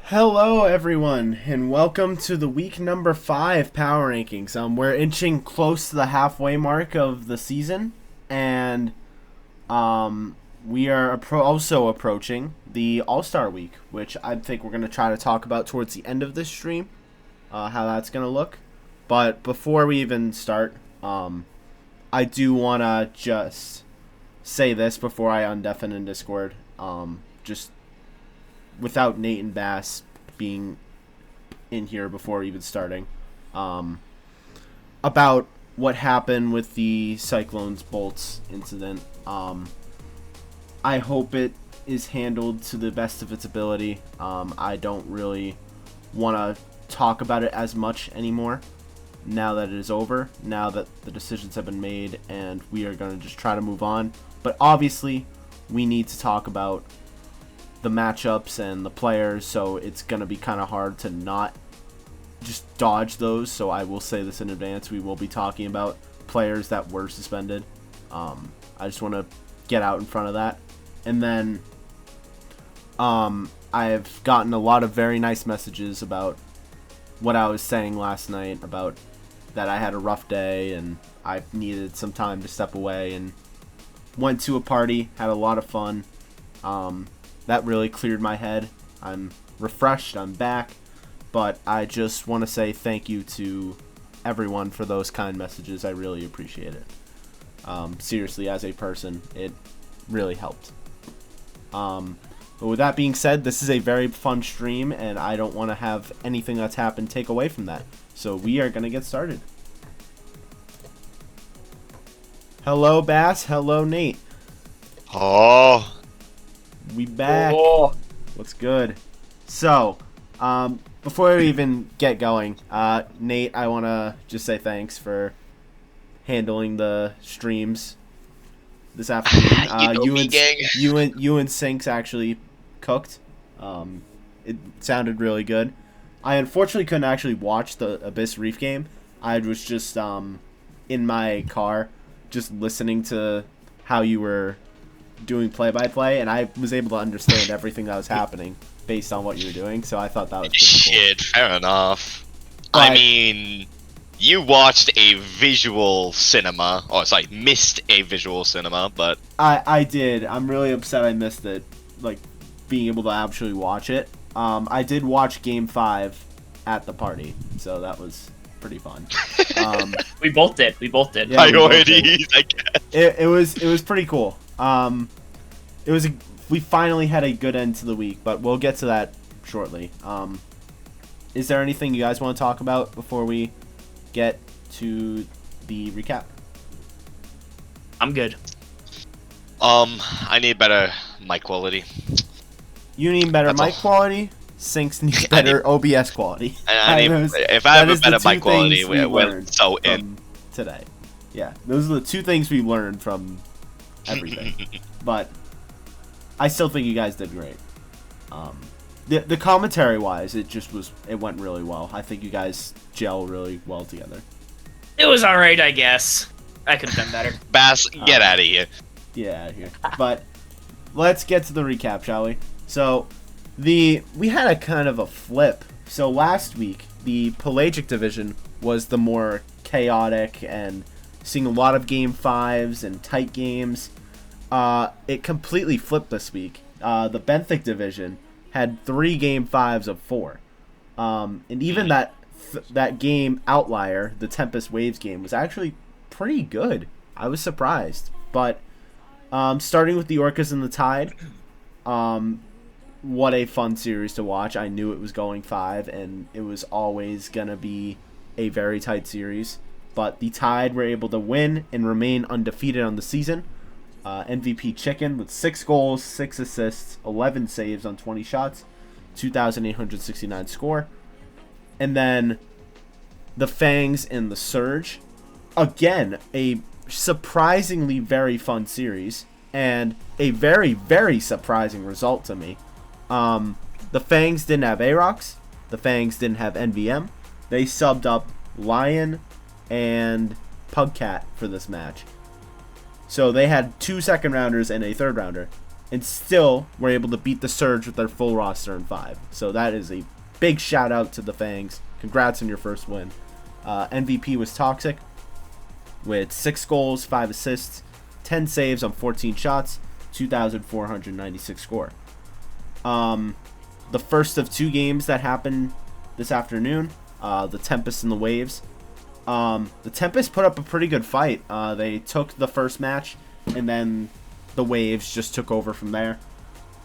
Hello, everyone, and welcome to the week number 5 power rankings. We're inching close to the halfway mark of the season, and we are also approaching the All-Star Week, which I think we're going to try to talk about towards the end of this stream, how that's going to look. But before we even start, I do want to just say this before I undeafen in Discord. Just without Nate and Bass being in here before even starting, about what happened with the Cyclones Bolts incident. I hope it is handled to the best of its ability. I don't really want to talk about it as much anymore now that it is over, now that the decisions have been made, and we are going to just try to move on. But obviously, we need to talk about the matchups and the players, so it's going to be kind of hard to not just dodge those. So I will say this in advance, we will be talking about players that were suspended. I just want to get out in front of that. And then I've gotten a lot of very nice messages about what I was saying last night, about that I had a rough day and I needed some time to step away, and went to a party, had a lot of fun. That really cleared my head. I'm refreshed, I'm back, but I just want to say thank you to everyone for those kind messages. I really appreciate it. Seriously, as a person, it really helped. But with that being said, this is a very fun stream, and I don't want to have anything that's happened take away from that. So we are going to get started. Hello, Bass. Hello, Nate. Oh. We back. Oh. What's good? So, before we even get going, Nate, I want to just say thanks for handling the streams this afternoon. You and Sinks actually cooked. It sounded really good. I unfortunately couldn't actually watch the Abyss Reef game. I was just in my car, just listening to how you were doing play-by-play, and I was able to understand everything that was happening based on what you were doing, so I thought that was pretty cool. Shit, fair enough. But, I mean, you watched a visual cinema, missed a visual cinema, but... I did. I'm really upset I missed it, like, being able to actually watch it. I did watch Game 5 at the party, so that was pretty fun. We both did. Yeah, Priorities, I guess. It was pretty cool. We finally had a good end to the week, but we'll get to that shortly. Is there anything you guys want to talk about before we get to the recap? I'm good. I need better mic quality. You need better That's mic all. quality. Sinks needs better OBS quality. If I have a better mic quality, we're so in. Today. Yeah, those are the two things we learned from everything. But I still think you guys did great. The commentary wise, it went really well. I think you guys gel really well together. It was alright, I guess. I could have done better. Bass, get out of here. Yeah, out of here. But let's get to the recap, shall we? So we had a kind of a flip. So last week, the Pelagic division was the more chaotic and seeing a lot of game 5s and tight games. It completely flipped this week. The Benthic division had 3 game 5s of 4. And even that game outlier, the Tempest Waves game, was actually pretty good. I was surprised. But starting with the Orcas and the Tide, what a fun series to watch. I knew it was going 5, and it was always going to be a very tight series. But the Tide were able to win and remain undefeated on the season. MVP Chicken with 6 goals, 6 assists, 11 saves on 20 shots, 2,869 score. And then the Fangs and the Surge. Again, a surprisingly very fun series and a very, very surprising result to me. The Fangs didn't have Arox. The Fangs didn't have NVM. They subbed up Lion and Pugcat for this match. So they had 2 second rounders and a third rounder. and still were able to beat the Surge with their full roster in 5. So that is a big shout out to the Fangs. Congrats on your first win. MVP was Toxic with 6 goals, 5 assists, 10 saves on 14 shots, 2,496 score. The first of 2 games that happened this afternoon, the Tempest and the Waves. The Tempest put up a pretty good fight. They took the first match, and then the Waves just took over from there.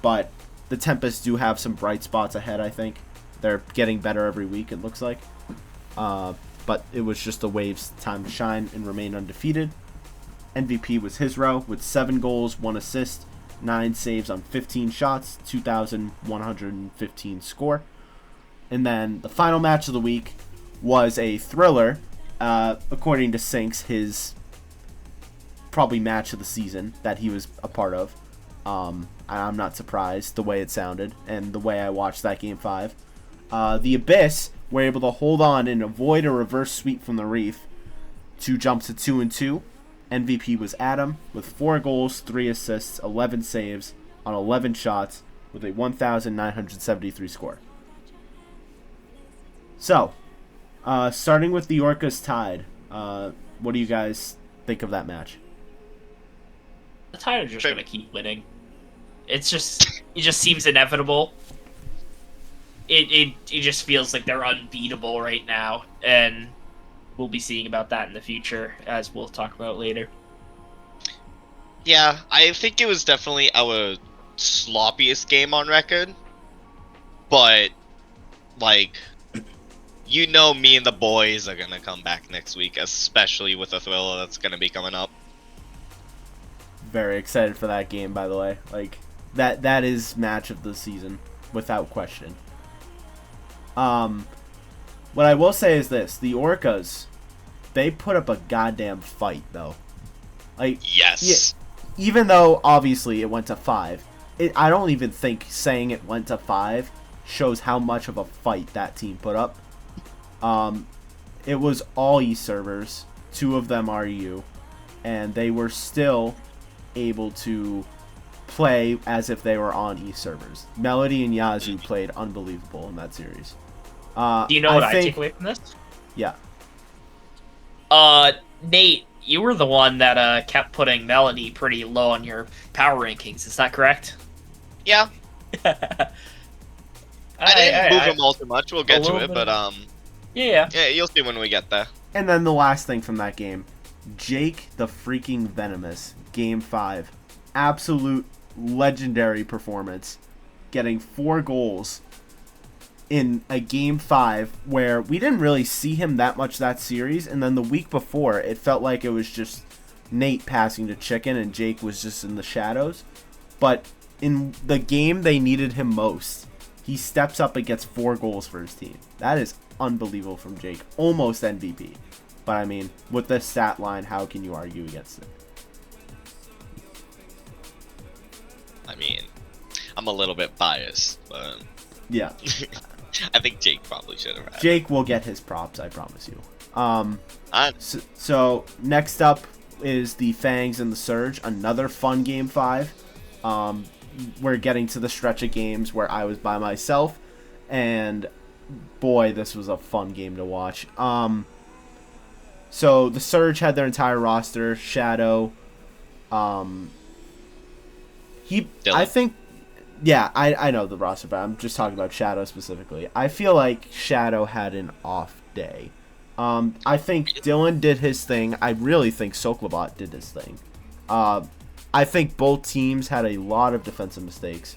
But the Tempest do have some bright spots ahead, I think. They're getting better every week, it looks like. But it was just the Waves' time to shine and remain undefeated. MVP was Hizro with 7 goals, 1 assist, 9 saves on 15 shots, 2,115 score. And then the final match of the week was a thriller, according to Sinks, his probably match of the season that he was a part of. I'm not surprised the way it sounded and the way I watched that Game 5. The Abyss were able to hold on and avoid a reverse sweep from the Reef to jump to 2-2. MVP was Adam with 4 goals, 3 assists, 11 saves on 11 shots with a 1,973 score. So, starting with the Orcas Tide, what do you guys think of that match? The Tide are just going to keep winning. It just seems inevitable. It just feels like they're unbeatable right now, and we'll be seeing about that in the future, as we'll talk about later. Yeah, I think it was definitely our sloppiest game on record. But, like, you know me and the boys are gonna come back next week, especially with a thriller that's gonna be coming up. Very excited for that game, by the way. Like, that is match of the season, without question. What I will say is this: the Orcas, they put up a goddamn fight, though. Like, Yes. yeah, even though obviously it went to 5, I don't even think saying it went to 5 shows how much of a fight that team put up. It was all E servers, 2 of them are U, and they were still able to play as if they were on E servers. Melody and Yazoo played unbelievable in that series. Do you know what I take away from this? Yeah. Nate, you were the one that kept putting Melody pretty low on your power rankings. Is that correct? Yeah. I didn't move them all too much. We'll get to it, but Yeah. yeah, you'll see when we get there. And then the last thing from that game, Jake the freaking Venomous, Game 5. Absolute legendary performance. Getting 4 goals in a Game 5 where we didn't really see him that much that series, and then the week before, it felt like it was just Nate passing to Chicken and Jake was just in the shadows. But in the game they needed him most, he steps up and gets 4 goals for his team. That is unbelievable from Jake. Almost MVP. But I mean, with the stat line, how can you argue against it? I mean, I'm a little bit biased, but Yeah. I think Jake probably should have had. Jake will get his props, I promise you. I- So next up is the Fangs and the Surge. Another fun Game 5. We're getting to the stretch of games where I was by myself, and boy, this was a fun game to watch. So the Surge had their entire roster. Shadow. I think, yeah, I know the roster, but I'm just talking about Shadow specifically. I feel like Shadow had an off day. I think Dylan did his thing. I really think Soklobot did his thing. I think both teams had a lot of defensive mistakes.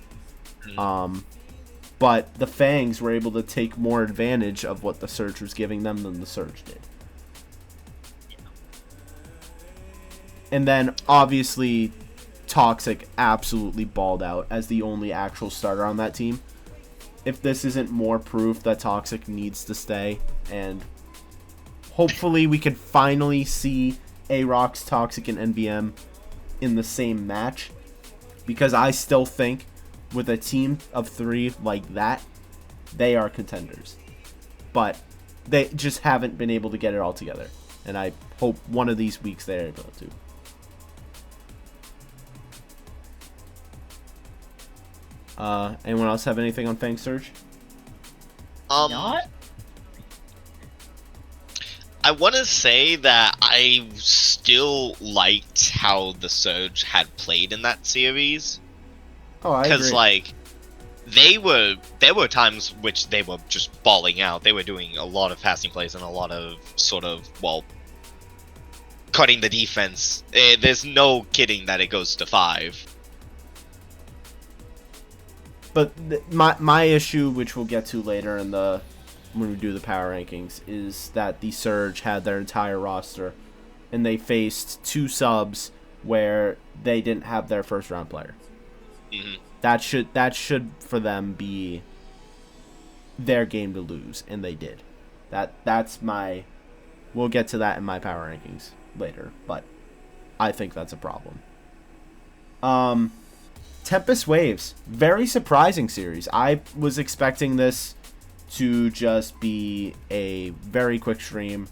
But the Fangs were able to take more advantage of what the Surge was giving them than the Surge did. And then, obviously, Toxic absolutely balled out as the only actual starter on that team. If this isn't more proof that Toxic needs to stay, and hopefully we can finally see A-Rocks, Toxic, and NBM in the same match, because I still think with a team of 3 like that, they are contenders. But they just haven't been able to get it all together, and I hope one of these weeks they're able to. Anyone else have anything on Fang Surge? Not? I want to say that I still liked how the Surge had played in that series. Oh, I Because, agree. like, there were times which they were just balling out. They were doing a lot of passing plays and a lot of sort of, well, cutting the defense. There's no kidding that it goes to 5. But my issue, which we'll get to later when we do the power rankings, is that the Surge had their entire roster, and they faced 2 subs where they didn't have their first round player. Mhm. That should for them be their game to lose, and they did. That's my. We'll get to that in my power rankings later, but I think that's a problem. Tempest Waves, very surprising series. I was expecting this to just be a very quick stream.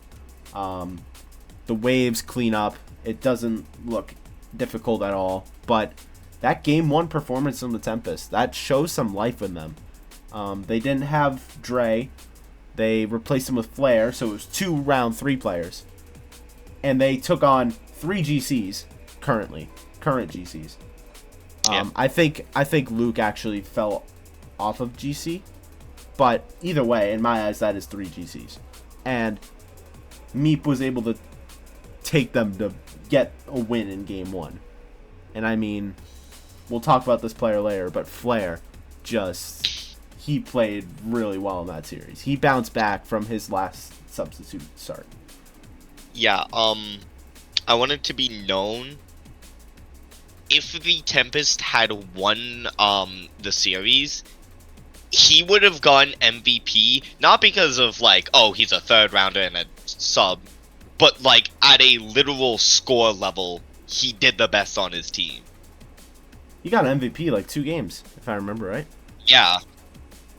The waves clean up. It doesn't look difficult at all, but that game 1 performance from the Tempest, that shows some life in them. They didn't have Dre. They replaced him with Flare, so it was 2 round 3 players. And they took on 3 GCs current GCs. Yeah. I think Luke actually fell off of GC, but either way, in my eyes, that is 3 GCs. And Meep was able to take them to get a win in game 1. And I mean, we'll talk about this player later, but Flare he played really well in that series. He bounced back from his last substitute start. Yeah, I want it to be known, if the Tempest had won the series, he would have gotten MVP, not because of, like, oh, he's a 3rd rounder and a sub, but, like, at a literal score level, he did the best on his team. He got an MVP like 2 games, if I remember right. Yeah,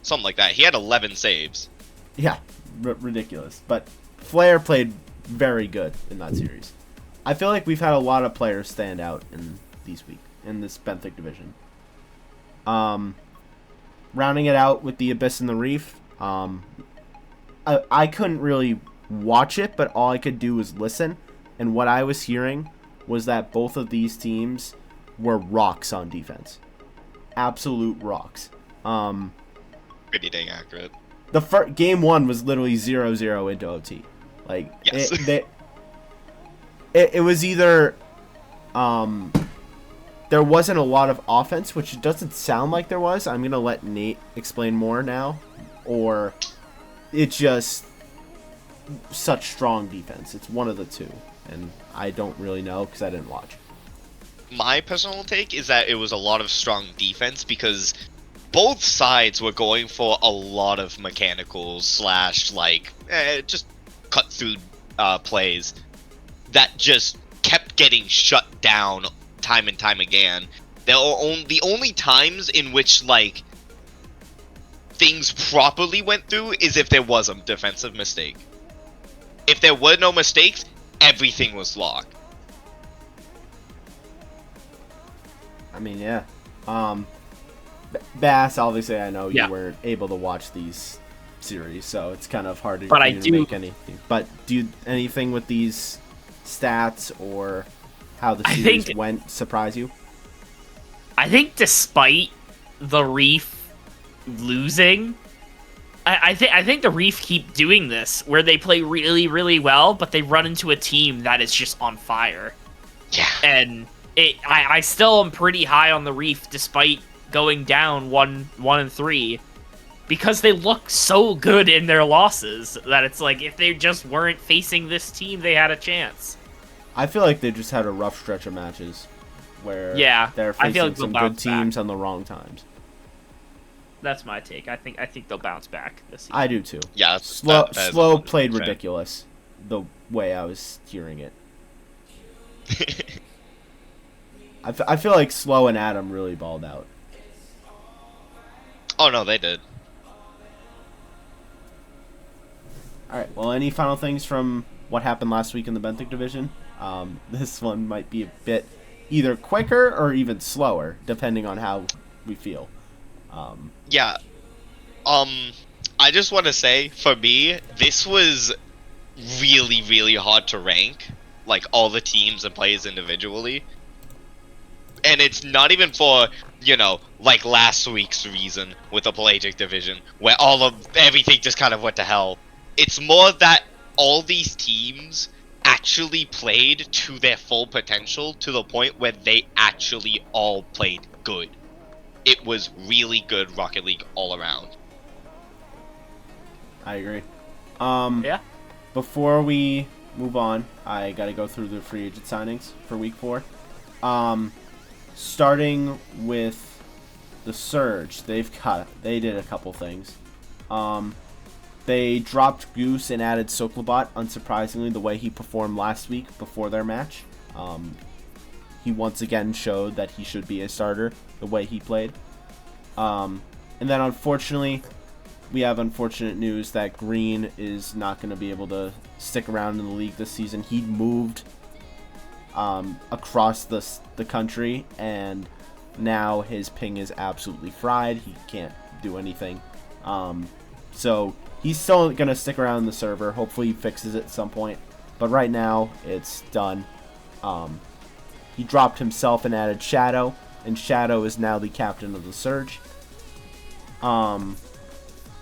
something like that. He had 11 saves. Yeah, ridiculous. But Flare played very good in that series. I feel like we've had a lot of players stand out in this Benthic division. Rounding it out with the Abyss and the Reef. I couldn't really watch it, but all I could do was listen. And what I was hearing was that both of these teams were rocks on defense. Absolute rocks. Pretty dang accurate. The game 1 was literally 0-0 into OT. Like, Yes. it was either there wasn't a lot of offense, which it doesn't sound like there was. I'm gonna let Nate explain more now, or it's just such strong defense. It's one of the two, and I don't really know because I didn't watch. My personal take is that it was a lot of strong defense because both sides were going for a lot of mechanicals / like just cut through plays that just kept getting shut down time and time again. The only times in which, like, things properly went through is if there was a defensive mistake. If there were no mistakes, everything was locked. I mean, yeah. Bass, obviously, I know Yeah. you weren't able to watch these series, so it's kind of hard to, But for I you to do- make anything. But do you anything with these stats or how the I series think- went surprise you? I think despite the Reef losing, I think the Reef keep doing this where they play really, really well, but they run into a team that is just on fire. Yeah. And I still am pretty high on the Reef despite going down 1-3, because they look so good in their losses that it's like if they just weren't facing this team, they had a chance. I feel like they just had a rough stretch of matches where Yeah, they're I facing feel like they'll some good bounce back. teams on the wrong times. That's my take. I think they'll bounce back this season. I do too. Yeah. Slow that is Slow played 100%. ridiculous the way I was hearing it. I feel like Slow and Adam really balled out. Oh no, they did. All right. Well, any final things from what happened last week in the Benthic division? This one might be a bit either quicker or even slower, depending on how we feel. Yeah. I just want to say, for me, this was really, really hard to rank, like, all the teams and players individually. And it's not even for, like last week's reason with the Pelagic division, where everything just kind of went to hell. It's more that all these teams actually played to their full potential, to the point where they actually all played good. It was really good Rocket League all around. I agree. Yeah. Before we move on, I got to go through the free agent signings for week 4. Starting with the Surge, they did a couple things. They dropped Goose and added Soklobot, unsurprisingly, the way he performed last week before their match. He once again showed that he should be a starter, the way he played. And then, unfortunately, we have unfortunate news that Green is not going to be able to stick around in the league this season. He moved across the country, and now his ping is absolutely fried. He can't do anything. So he's still going to stick around in the server. Hopefully he fixes it at some point. But right now, it's done. He dropped himself and added Shadow, and Shadow is now the captain of the Surge.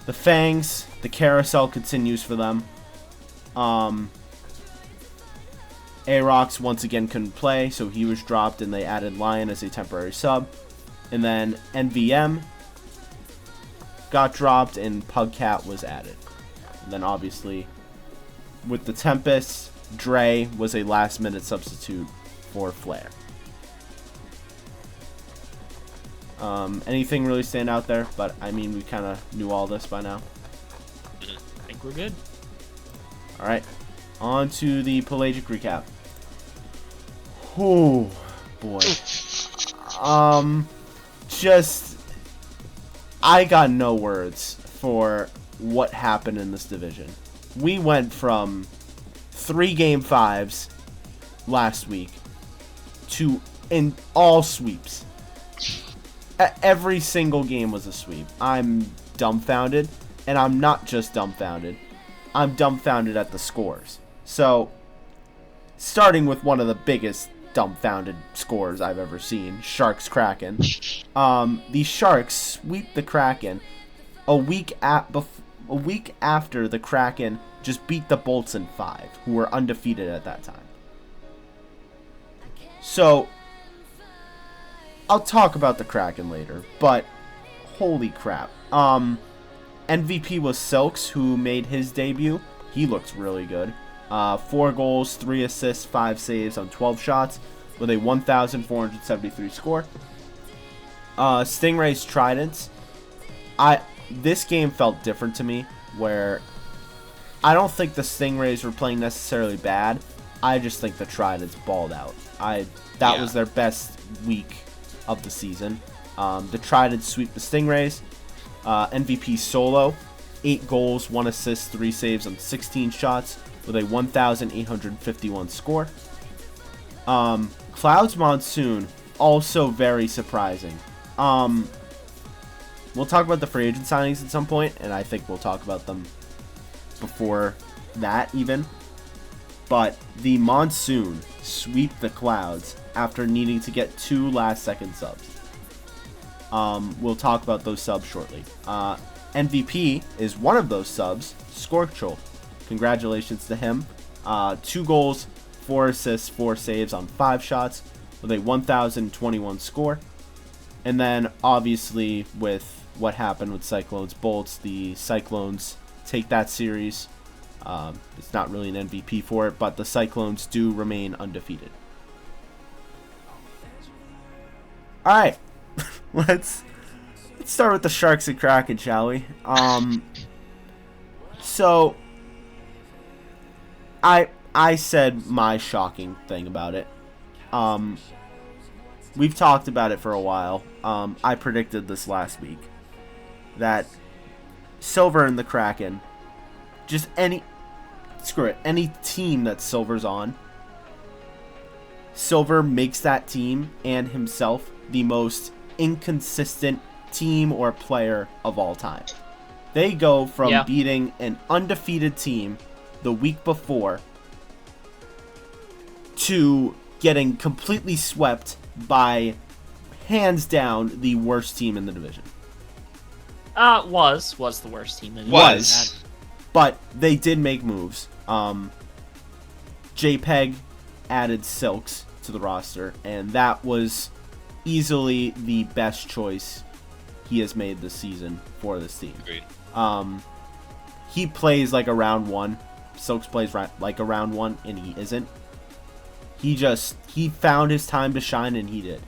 The Fangs, the carousel continues for them. Arox once again couldn't play, so he was dropped, and they added Lion as a temporary sub. And then NVM got dropped, and Pugcat was added. And then obviously, with the Tempest, Dre was a last-minute substitute for Flare. Anything really stand out there? But, I mean, we kind of knew all this by now. I think we're good. Alright, on to the Pelagic recap. Oh, boy. I got no words for what happened in this division. We went from 3 Game 5s last week to in all sweeps. Every single game was a sweep. I'm dumbfounded, and I'm not just dumbfounded. I'm dumbfounded at the scores. So, starting with one of the biggest dumbfounded scores I've ever seen, Sharks Kraken. The Sharks sweep the Kraken a week after the Kraken just beat the Bolts in 5, who were undefeated at that time. So, I'll talk about the Kraken later, but holy crap. MVP was Silks, who made his debut. He looks really good. 4 goals, 3 assists, 5 saves on 12 shots with a 1,473 score. Stingray's Tridents. This game felt different to me, where I don't think the Stingrays were playing necessarily bad. I just think the Tridents balled out. That was their best week of the season. The Tridents sweep the Stingrays. MVP Solo, 8 goals, 1 assist, 3 saves on 16 shots with a 1,851 score. Clouds Monsoon, also very surprising. We'll talk about the free agent signings at some point, and I think we'll talk about them before that even. But the Monsoon sweep the Clouds after needing to get 2 last-second subs. We'll talk about those subs shortly. MVP is one of those subs, Skorchel. Congratulations to him. 2 goals, 4 assists, 4 saves on 5 shots with a 1,021 score. And then, obviously, with what happened with Cyclones Bolts, the Cyclones take that series. It's not really an MVP for it, but the Cyclones do remain undefeated. Alright, let's start with the Sharks and Kraken, shall we? So, I said my shocking thing about it. We've talked about it for a while. I predicted this last week, that Silver and the Kraken, just any team that Silver's on, Silver makes that team and himself the most inconsistent team or player of all time. They go from Yeah. beating an undefeated team the week before to getting completely swept by, hands down, the worst team in the division. Was the worst team in the Was. But they did make moves. JPEG added Silks to the roster, and that was easily the best choice he has made this season for this team. Agreed. He plays like a round one. Silks plays like a round one, and he isn't. He found his time to shine, and he did.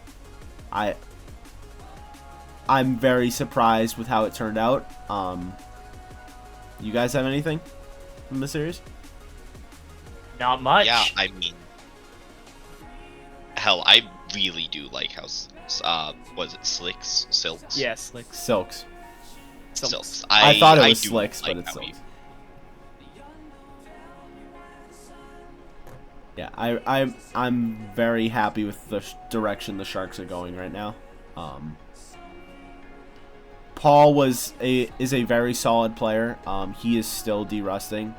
I'm very surprised with how it turned out. You guys have anything from the series? Not much. Yeah, I mean, hell, I really do like how was it Silks? Yeah, Slicks. Silks. Silks. I thought it was do Slicks, like but it's how he- Silks. Yeah, I'm very happy with the direction the Sharks are going right now. Paul is a very solid player. He is still derusting,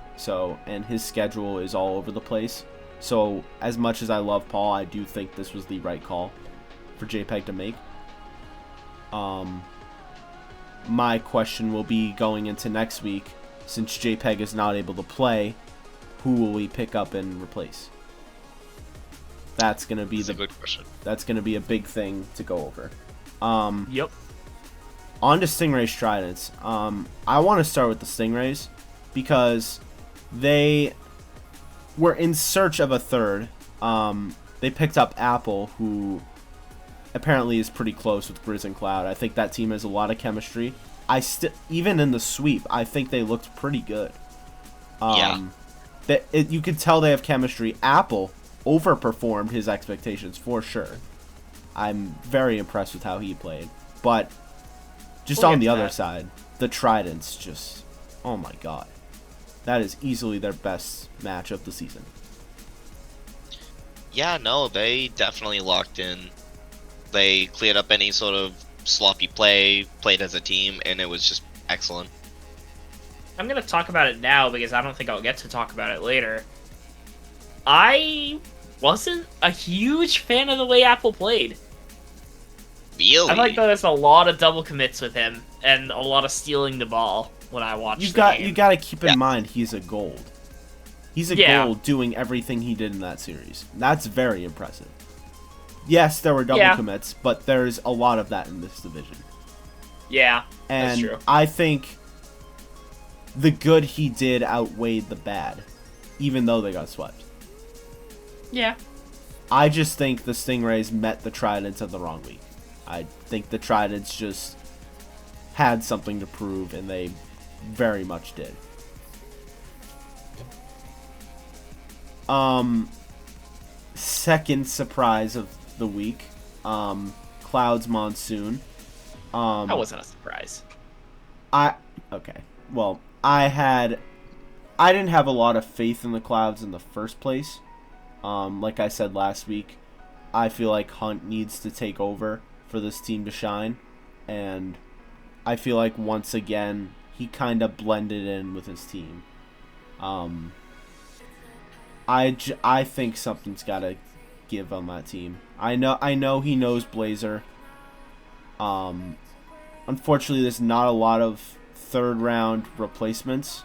and his schedule is all over the place. So as much as I love Paul, I do think this was the right call for JPEG to make. My question will be going into next week, since JPEG is not able to play, who will we pick up and replace? That's gonna be That's a good question. That's gonna be a big thing to go over. Yep. On to Stingrays Tridents. I want to start with the Stingrays because they were in search of a third. They picked up Apple, who apparently is pretty close with Grizz and Cloud. I think that team has a lot of chemistry. Even in the sweep, I think they looked pretty good. You could tell they have chemistry. Apple overperformed his expectations for sure. I'm very impressed with how he played. But just We'll on get the to other that. side, the Tridents just, oh my god. That is easily their best match of the season. Yeah, no, they definitely locked in. They cleared up any sort of sloppy play, played as a team, and it was just excellent. I'm gonna talk about it now because I don't think I'll get to talk about it later. I wasn't a huge fan of the way Apple played. Really? I like that there's a lot of double commits with him and a lot of stealing the ball when I watch You the got game. to keep in Yeah. mind he's a gold. He's a Yeah. gold doing everything he did in that series. That's very impressive. Yes, there were double Yeah. commits, but there's a lot of that in this division. Yeah, And that's true. I think the good he did outweighed the bad, even though they got swept. Yeah. I just think the Stingrays met the Tridents at the wrong week. I think the Tridents just had something to prove, and they very much did. Second surprise of the week, Clouds Monsoon. That wasn't a surprise. Okay. Well, I didn't have a lot of faith in the Clouds in the first place. Like I said last week, I feel like Hunt needs to take over for this team to shine, and I feel like once again he kind of blended in with his team. I think something's got to give on that team. I know he knows Blazer. Unfortunately, there's not a lot of third round replacements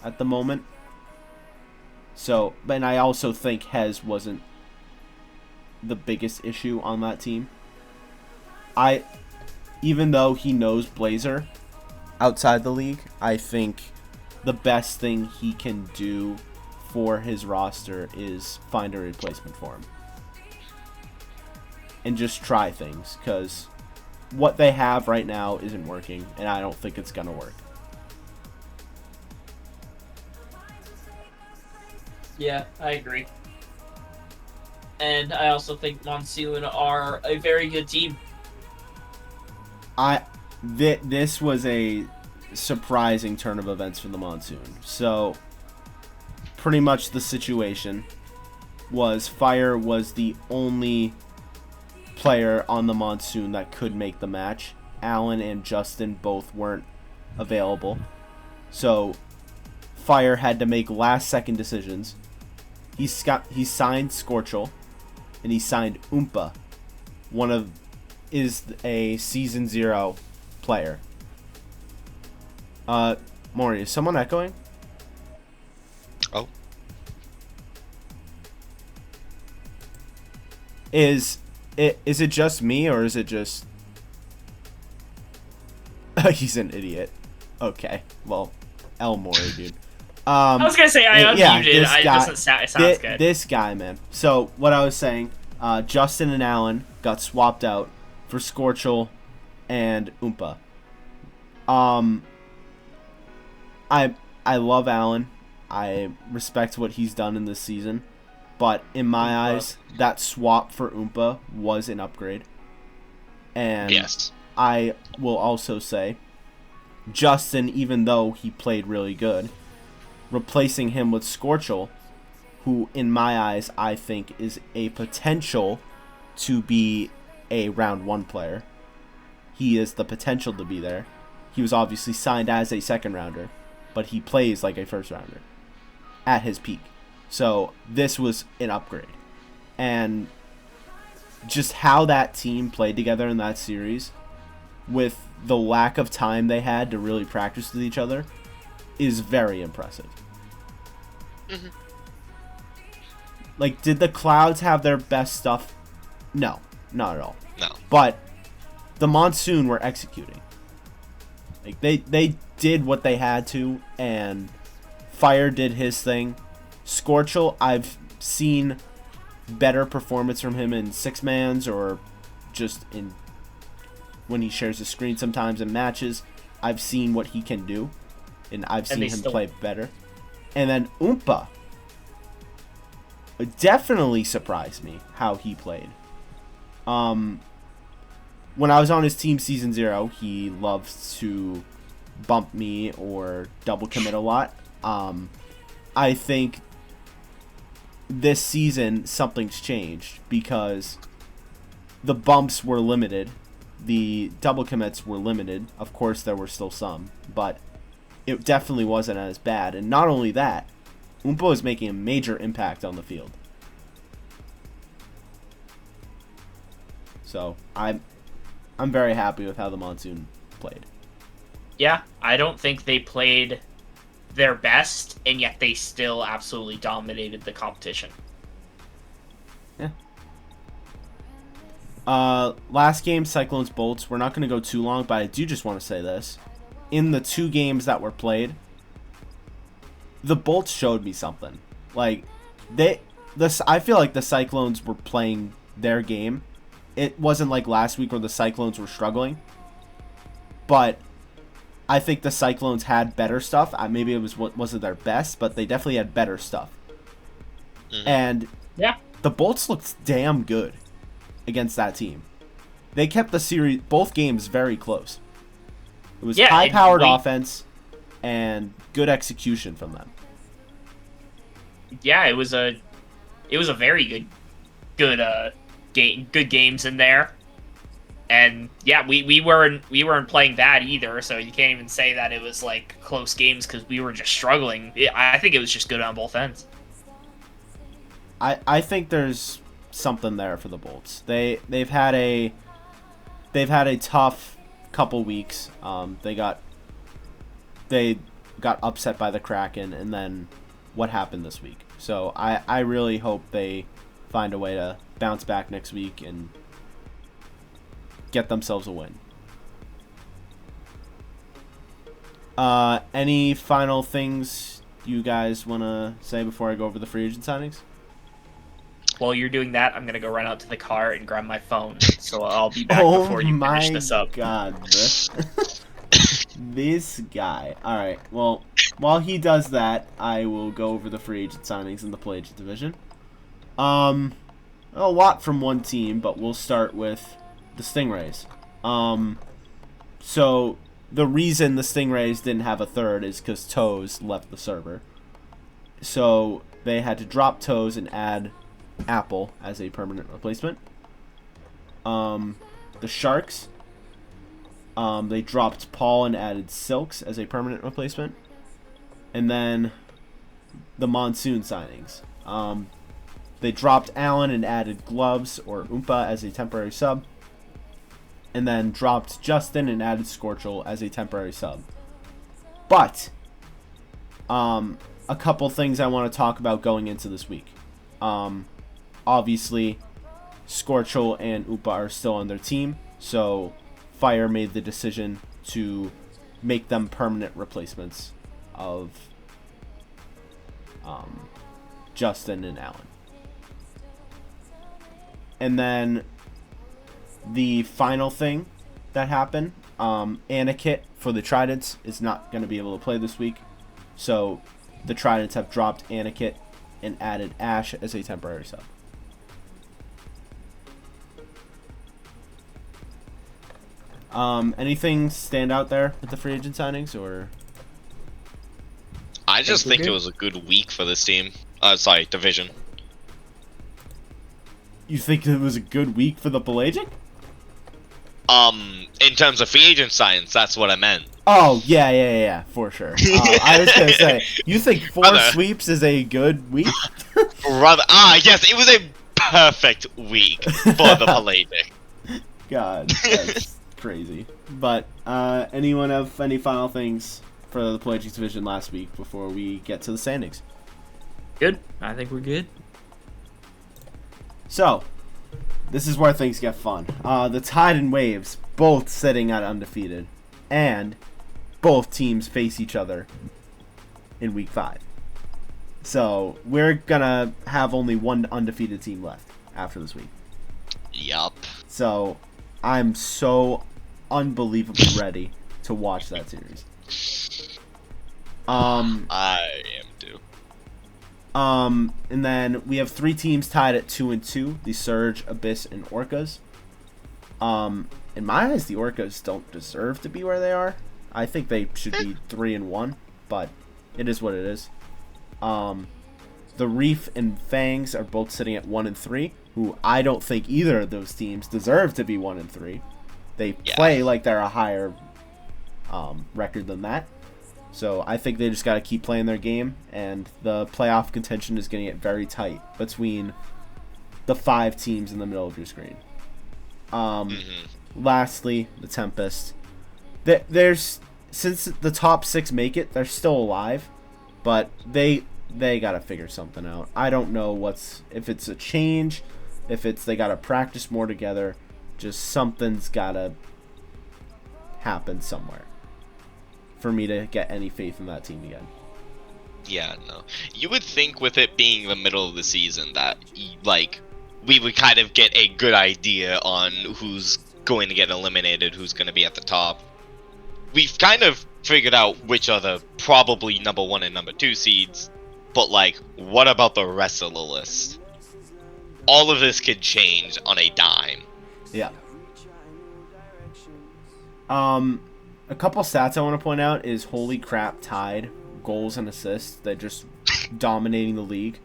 at the moment. So, and I also think Hez wasn't the biggest issue on that team. Even though he knows Blazer outside the league, I think the best thing he can do for his roster is find a replacement for him. And just try things, because what they have right now isn't working, and I don't think it's going to work. Yeah, I agree. And I also think Monsoon are a very good team. This was a surprising turn of events for the Monsoon. So, pretty much the situation was Fire was the only player on the Monsoon that could make the match, Allen and Justin both weren't available. So Fire had to make last-second decisions. He signed Scorchel, and he signed Oompa, is a Season 0 player. Maury, is someone echoing? Oh. Is it just me, or is it just... He's an idiot. Okay, well, El Maury, dude. I was gonna say I unmuted. It sounds good. This guy, man. So what I was saying, Justin and Allen got swapped out for Scorchel and Oompa. I love Allen. I respect what he's done in this season, but in my eyes, that swap for Oompa was an upgrade. And Yes. I will also say, Justin, even though he played really good, replacing him with Scorchel, who in my eyes I think is a potential to be a round 1 player. He is the potential to be there. He was obviously signed as a second rounder, but he plays like a first rounder at his peak. So this was an upgrade. And just how that team played together in that series, with the lack of time they had to really practice with each other, is very impressive. Mm-hmm. Like, did the Clouds have their best stuff? No, not at all. No. But the Monsoon were executing. Like, they did what they had to, and Fire did his thing. Scorchel, I've seen better performance from him in 6-mans, or just in when he shares the screen sometimes in matches. I've seen what he can do, and I've seen him play better. And then Oompa definitely surprised me how he played. When I was on his team Season 0, he loves to bump me or double commit a lot. I think this season something's changed, because the bumps were limited. The double commits were limited. Of course, there were still some, but it definitely wasn't as bad. And not only that, Oompa is making a major impact on the field. So I'm very happy with how the Monsoon played. Yeah, I don't think they played their best, and yet they still absolutely dominated the competition. Yeah. Last game, Cyclones Bolts. We're not going to go too long, but I do just want to say this. In the 2 games that were played, the Bolts showed me something. Like, I feel like the Cyclones were playing their game. It wasn't like last week where the Cyclones were struggling. But I think the Cyclones had better stuff. Maybe it wasn't their best, but they definitely had better stuff. Mm-hmm. And yeah, the Bolts looked damn good against that team. They kept the series, both games, very close. It was high-powered offense and good execution from them. Yeah, it was a very good games in there. And yeah, we weren't playing that either, so you can't even say that it was like close games, because we were just struggling. I think it was just good on both ends. I think there's something there for the Bolts. They've had a tough couple weeks. They got upset by the Kraken, and then what happened this week. So I really hope they find a way to bounce back next week and get themselves a win. Any final things you guys want to say before I go over the free agent signings? While you're doing that, I'm going to go run out to the car and grab my phone. So I'll be back before you finish this up. Oh my god. This guy. Alright, well, while he does that, I will go over the free agent signings in the Play Agent division. A lot from one team, but we'll start with the Stingrays. So the reason the Stingrays didn't have a third is because Toes left the server. So they had to drop Toes and add Apple as a permanent replacement. The Sharks, They dropped Paul and added Silks as a permanent replacement. And then the Monsoon signings. They dropped Allen and added Gloves or Oompa as a temporary sub. And then dropped Justin and added Scorchel as a temporary sub. But a couple things I want to talk about going into this week. Obviously, Scorchel and Oompa are still on their team, so Fire made the decision to make them permanent replacements of Justin and Allen. And then the final thing that happened, Anakit for the Tridents is not going to be able to play this week. So the Tridents have dropped Anakit and added Ash as a temporary sub. Anything stand out there with the free agent signings, or? I just think it was a good week for this team. Division. You think it was a good week for the Pelagic? In terms of free agent signs, that's what I meant. Oh, yeah, for sure. I was gonna say, you think four sweeps is a good week? Brother, yes, it was a perfect week for the Pelagic. God, that's crazy. But, anyone have any final things for the Pelagic division last week before we get to the standings? Good. I think we're good. So, this is where things get fun. The Tide and Waves both sitting at undefeated, and both teams face each other in week 5. So, we're gonna have only one undefeated team left after this week. Yup. So, I'm so unbelievably ready to watch that series. I am too. And then we have 3 teams tied at 2-2, the Surge, Abyss, and Orcas. In my eyes, the Orcas don't deserve to be where they are. I think they should be 3-1, but it is what it is. The Reef and Fangs are both sitting at 1-3, who I don't think either of those teams deserve to be 1-3. They play like they're a higher record than that. So I think they just got to keep playing their game, and the playoff contention is going to get very tight between the 5 teams in the middle of your screen. Lastly, the Tempest. There's, since the top 6 make it, they're still alive, but they got to figure something out. I don't know if it's a change, if it's they got to practice more together. Just something's got to happen somewhere for me to get any faith in that team again. Yeah, no. You would think with it being the middle of the season that, like, we would kind of get a good idea on who's going to get eliminated, who's going to be at the top. We've kind of figured out which are the probably number 1 and number 2 seeds, but, like, what about the rest of the list? All of this could change on a dime. Yeah. A couple stats I want to point out is holy crap, Tide goals and assists. They're just dominating the league.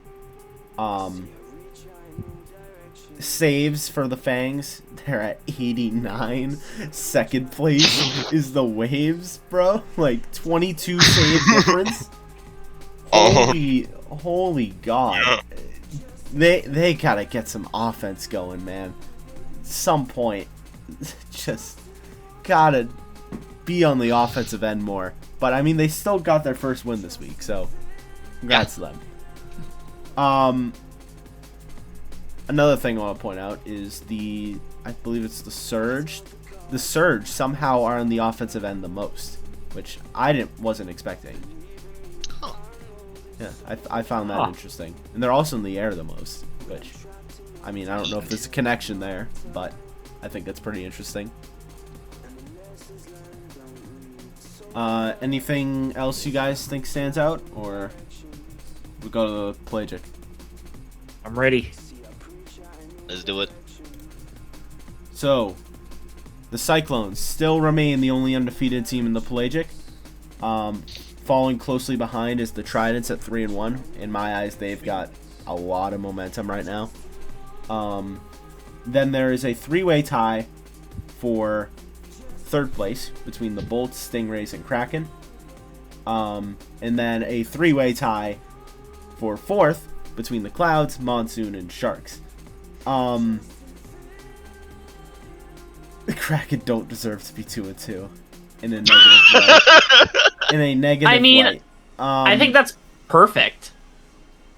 Saves for the Fangs, they're at 89. Second place is the Waves, bro. Like 22 save difference. Holy God. They gotta get some offense going, man. Some point, just gotta be on the offensive end more. But I mean, they still got their first win this week, so congrats to them. Another thing I want to point out is I believe it's the Surge. The Surge somehow are on the offensive end the most, which I wasn't expecting. Huh. Yeah, I found that interesting. And they're also in the air the most, which, I mean, I don't know if there's a connection there, but I think that's pretty interesting. Anything else you guys think stands out, or we go to the Pelagic? I'm ready. Let's do it. So, the Cyclones still remain the only undefeated team in the Pelagic. Falling closely behind is the Tridents at 3-1. In my eyes, they've got a lot of momentum right now. Then there is a 3-way tie for third place between the Bolts, Stingrays, and Kraken. And then a 3-way tie for fourth between the Clouds, Monsoon, and Sharks. The Kraken don't deserve to be 2-2 in a negative way. In a negative way. I think that's perfect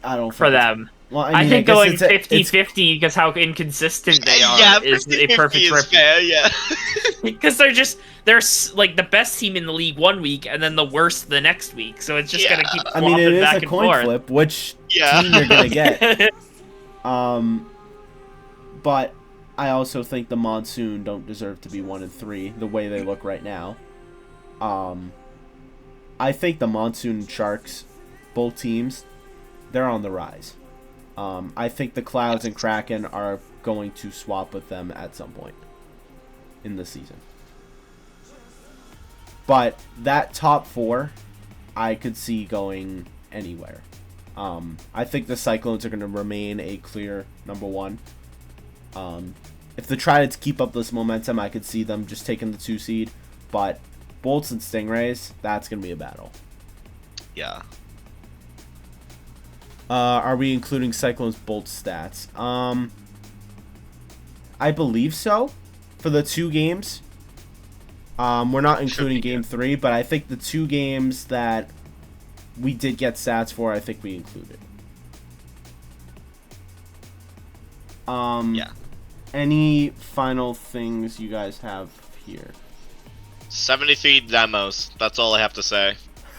I don't for them. Well, I think guess going it's a- 50-50 because how inconsistent they are Yeah, is a 50-50 perfect is rep. fair, yeah. Because they're like the best team in the league one week and then the worst the next week. So it's just Yeah. gonna keep I flopping mean, it is back a and coin forth. flip, which Yeah. team you're gonna get. But I also think the Monsoon don't deserve to be 1-3 the way they look right now. I think the Monsoon and Sharks, both teams, they're on the rise. I think the Clouds and Kraken are going to swap with them at some point in the season. But that top 4, I could see going anywhere. I think the Cyclones are going to remain a clear number 1. If the Triads keep up this momentum, I could see them just taking the 2 seed. But Bolts and Stingrays, that's going to be a battle. Yeah. Are we including Cyclones Bolts stats? I believe so. For the 2 games. We're not including game 3, but I think the 2 games that we did get stats for, I think we included. Yeah. Any final things you guys have here? 73 demos. That's all I have to say.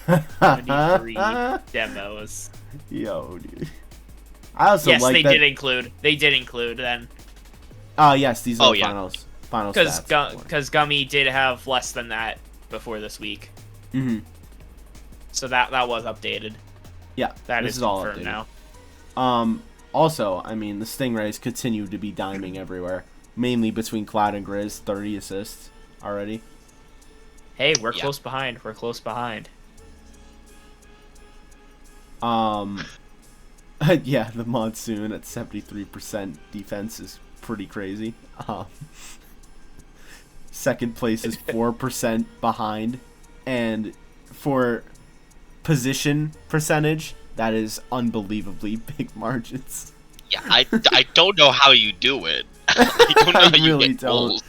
73 demos. Yo, dude. I also Yes, like they that. did include. They did include then. Oh, yes, these are Oh, the yeah. final stats. Because Gummy did have less than that before this week. Mm-hmm. So that was updated. Yeah, That this is is all confirmed updated. now. Also, I mean, the Stingrays continue to be diming everywhere. Mainly between Cloud and Grizz, 30 assists already. Hey, we're Yeah. close behind. We're close behind. Yeah, the Monsoon at 73% defense is pretty crazy. Second place is 4% behind. And for position percentage, that is unbelievably big margins. Yeah, I don't know how you do it. I don't know I how you really get don't. goals.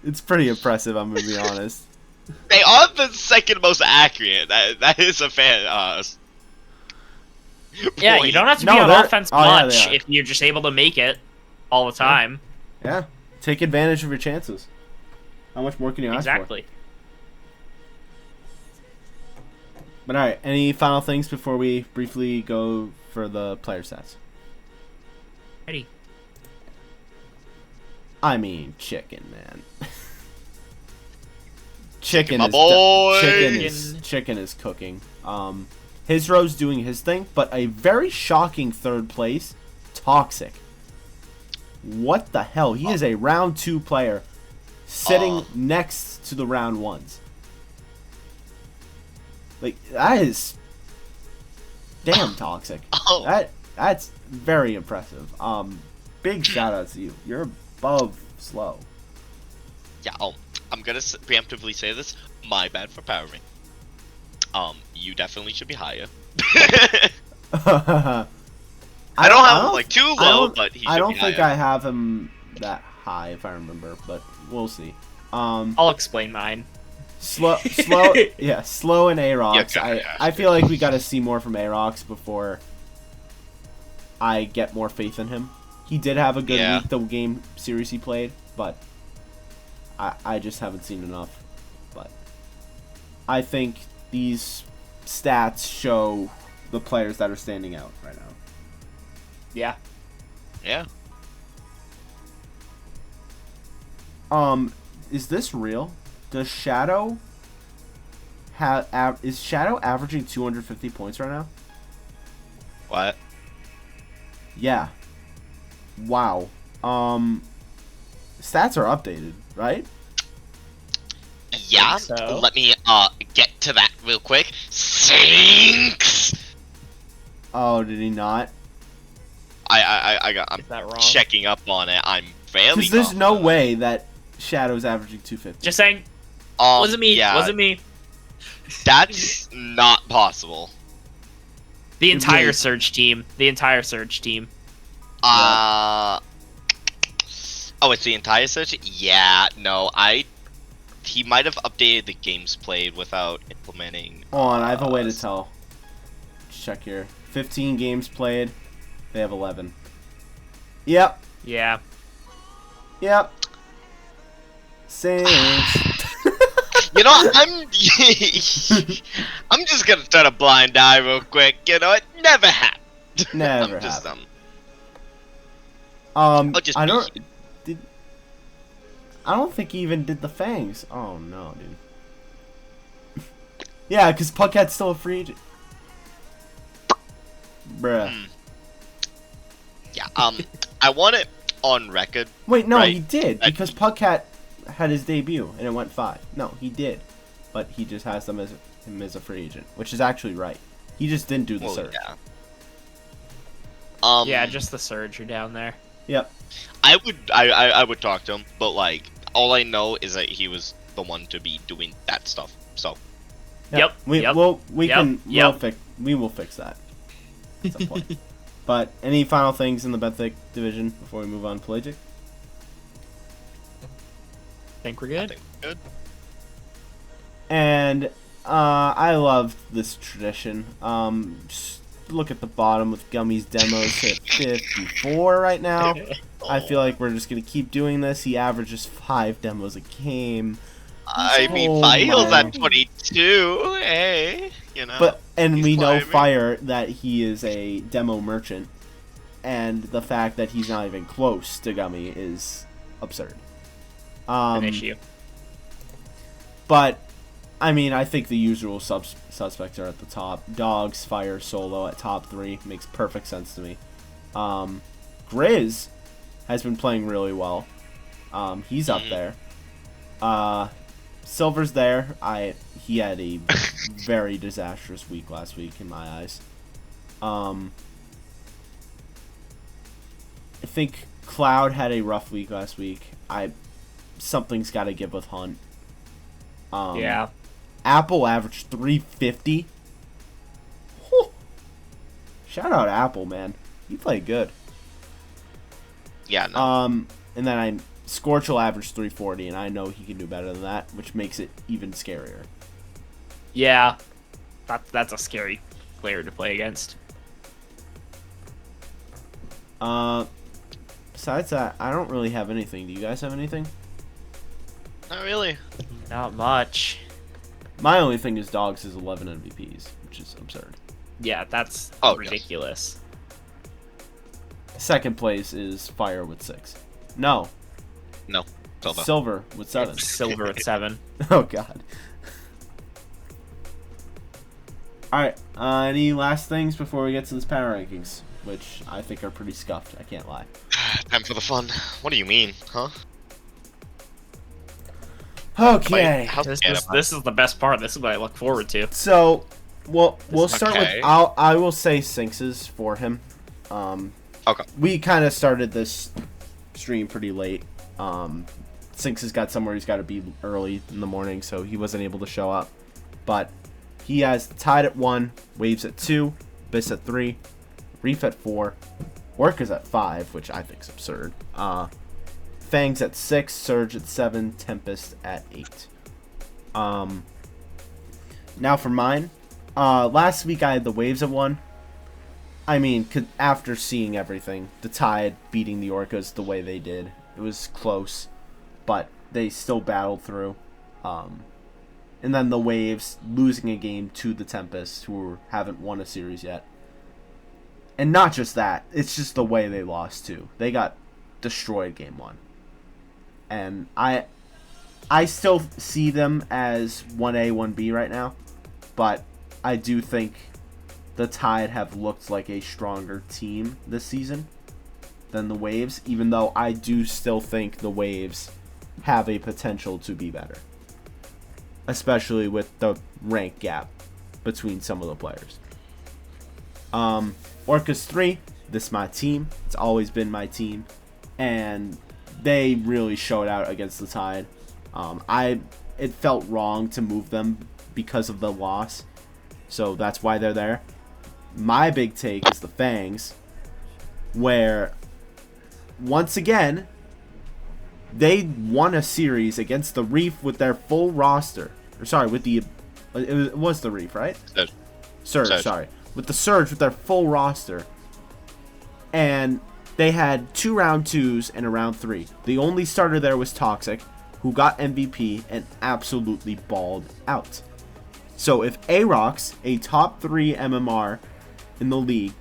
It's pretty impressive, I'm gonna be honest. They are the second most accurate. That is a fair Yeah, you point. don't have to No, be on they're- offense oh, yeah, much they are. if you're just able to make it all the time. Yeah, take advantage of your chances. How much more can you ask for? Exactly. But alright, any final things before we briefly go for the player stats? Ready. I mean, chicken, man. Chicken My is boy! chicken is cooking. His row's doing his thing, but a very shocking third place, Toxic. What the hell? He is a round 2 player, sitting next to the round 1s. Like, that is damn Toxic. Oh, That's very impressive. Big shout out to you. You're above slow. yeah. Oh, I'm gonna preemptively say this. My bad for powering. You definitely should be higher. I I don't have him like too low, but he should I don't be think higher. I have him that high, if I remember, but we'll see. I'll explain mine. Slow, yeah, slow and Arox. Yeah, I feel like we got to see more from Arox before I get more faith in him. He did have a good Yeah. week, the game series he played, but I just haven't seen enough. But I think these stats show the players that are standing out right now. Yeah. Yeah. Is this real? Does Shadow is Shadow averaging 250 points right now? What? Yeah. Wow. Stats are updated, right? Yeah. so. Let me get to that real quick. Sinks. Oh, did he not? I'm Is that wrong? checking up on it. I'm fairly. Because there's no confident. way that Shadow's averaging 250. Just saying. Wasn't me. Yeah, Wasn't me. that's not possible. The entire really- Surge team. The entire Surge team. Oh, it's the entire search? Yeah, no, he might have updated the games played without implementing. Hold on, I have a way to tell. Check here. 15 games played. They have 11. Yep. Yeah. Yep. Saints. You know, I'm just gonna turn a blind eye real quick. You know, it never happened. Never I'm just, happened. I'll just I be don't. here. I don't think he even did the fangs. Oh no, dude. Yeah, because Puckhead's still a free agent. Bruh. Yeah, I want it on record. Wait, no, Right. he did I- because Puckhead had his debut and it went 5. No, he did, but he just has him as a free agent, which is actually right. He just didn't do the Well, search. yeah. Yeah, just the Surge are down there. Yep. I would talk to him, but like all I know is that he was the one to be doing that stuff. So Yep, We yep, we yep, can yep. we will fix that at some point. But any final things in the Benthic division before we move on to Pelagic? Think we're I good. think good. And I love this tradition. Just look at the bottom with Gummy's demos at 54 right now. I feel like we're just gonna keep doing this. He averages 5 demos a game. I mean, Oh File's my. at 22. Hey, you know. But He's we know climbing. Fire that he is a demo merchant, and the fact that he's not even close to Gummy is absurd. An issue. But I mean, I think the usual suspects are at the top. Dogs, Fire, Solo at top 3 makes perfect sense to me. Grizz has been playing really well. He's up there. Silver's there. He had a very disastrous week last week in my eyes. I think Cloud had a rough week last week. Something's got to give with Hunt. Yeah. Apple averaged 350. Whew. Shout out Apple, man. You play good. Yeah, no. And then Scorch will average 340, and I know he can do better than that, which makes it even scarier. Yeah. That's a scary player to play against. Besides that, I don't really have anything. Do you guys have anything? Not really. Not much. My only thing is Dogs is 11 MVPs, which is absurd. Yeah, that's Oh, yes. ridiculous. Second place is Fire with 6. No, No. Silva. Silver with 7. It's Silver at 7. Oh god. Alright, any last things before we get to this power rankings? Which I think are pretty scuffed, I can't lie. Time for the fun. What do you mean, huh? Okay. Like, how This scared is, am I? this is the best part. This is what I look forward to. So, we'll start Okay. with I will say Sinx's for him. Okay. We kind of started this stream pretty late. Sinx has got somewhere he's got to be early in the morning, so he wasn't able to show up. But he has Tide at 1, Waves at 2, Abyss at 3, Reef at 4, Orca's at 5, which I think is absurd. Fangs at 6, Surge at 7, Tempest at 8. Now for mine. Last week I had the Waves at 1. I mean, after seeing everything, the Tide beating the Orcas the way they did, it was close, but they still battled through. And then the Waves losing a game to the Tempest, who haven't won a series yet. And not just that, it's just the way they lost too. They got destroyed game 1. And I still see them as 1A, 1B right now, but I do think the Tide have looked like a stronger team this season than the Waves, even though I do still think the Waves have a potential to be better, especially with the rank gap between some of the players. Orcas 3, this is my team. It's always been my team, and they really showed out against the Tide. it felt wrong to move them because of the loss. So that's why they're there. My big take is the Fangs, where once again they won a series against the Reef with their full roster. Or sorry, with the it was the Reef, right? Surge, sorry. With the Surge with their full roster. And they had 2 round 2s and a round 3. The only starter there was Toxic, who got MVP and absolutely balled out. So if Aarox, a top 3 MMR in the league,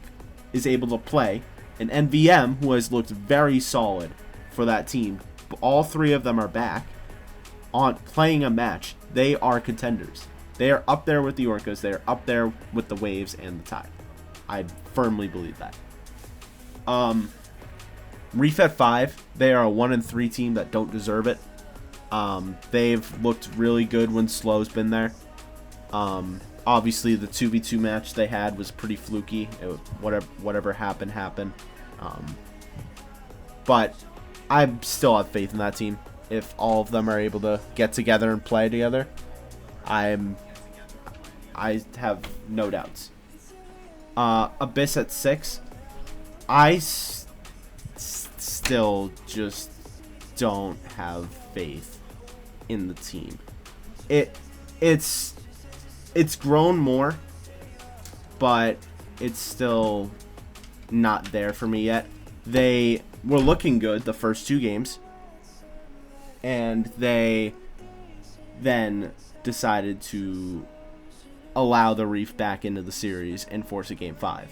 is able to play, and NVM, who has looked very solid for that team, all 3 of them are back on playing a match, they are contenders. They are up there with the Orcas. They are up there with the Waves and the Tide. I firmly believe that. Reef at 5, they are a 1-3 team that don't deserve it. They've looked really good when Slow's been there. Obviously, the 2v2 match they had was pretty fluky. Whatever happened, happened. But I still have faith in that team. If all of them are able to get together and play together, I have no doubts. Abyss at 6, I still just don't have faith in the team. It's grown more, but it's still not there for me yet. They were looking good the first 2 games, and they then decided to allow the Reef back into the series and force a game 5.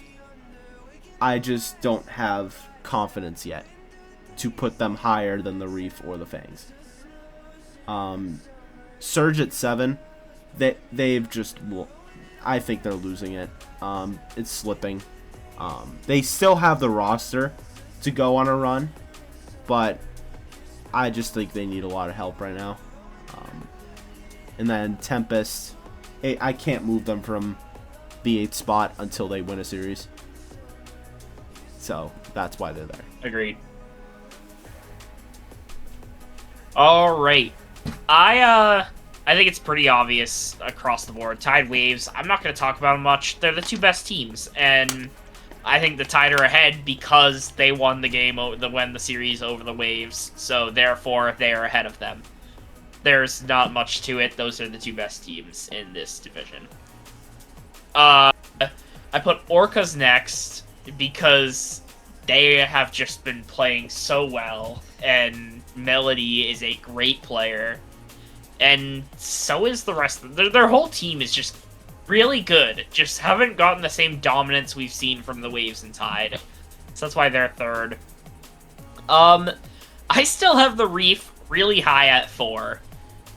I just don't have confidence yet to put them higher than the Reef or the Fangs. Surge at 7, they've just, I think they're losing it. It's slipping. They still have the roster to go on a run, but I just think they need a lot of help right now. And then Tempest, I can't move them from the 8th spot until they win a series. So that's why they're there. Agreed. All right. I think it's pretty obvious across the board. Tide Waves, I'm not going to talk about them much. They're the 2 best teams, and I think the Tide are ahead because they won the game, won the series over the Waves, so therefore they are ahead of them. There's not much to it. Those are the 2 best teams in this division. I put Orcas next because they have just been playing so well, and Melody is a great player, and so is the rest of them. Their whole team is just really good, just haven't gotten the same dominance we've seen from the Waves and Tide, so that's why they're 3rd. I still have the Reef really high at 4,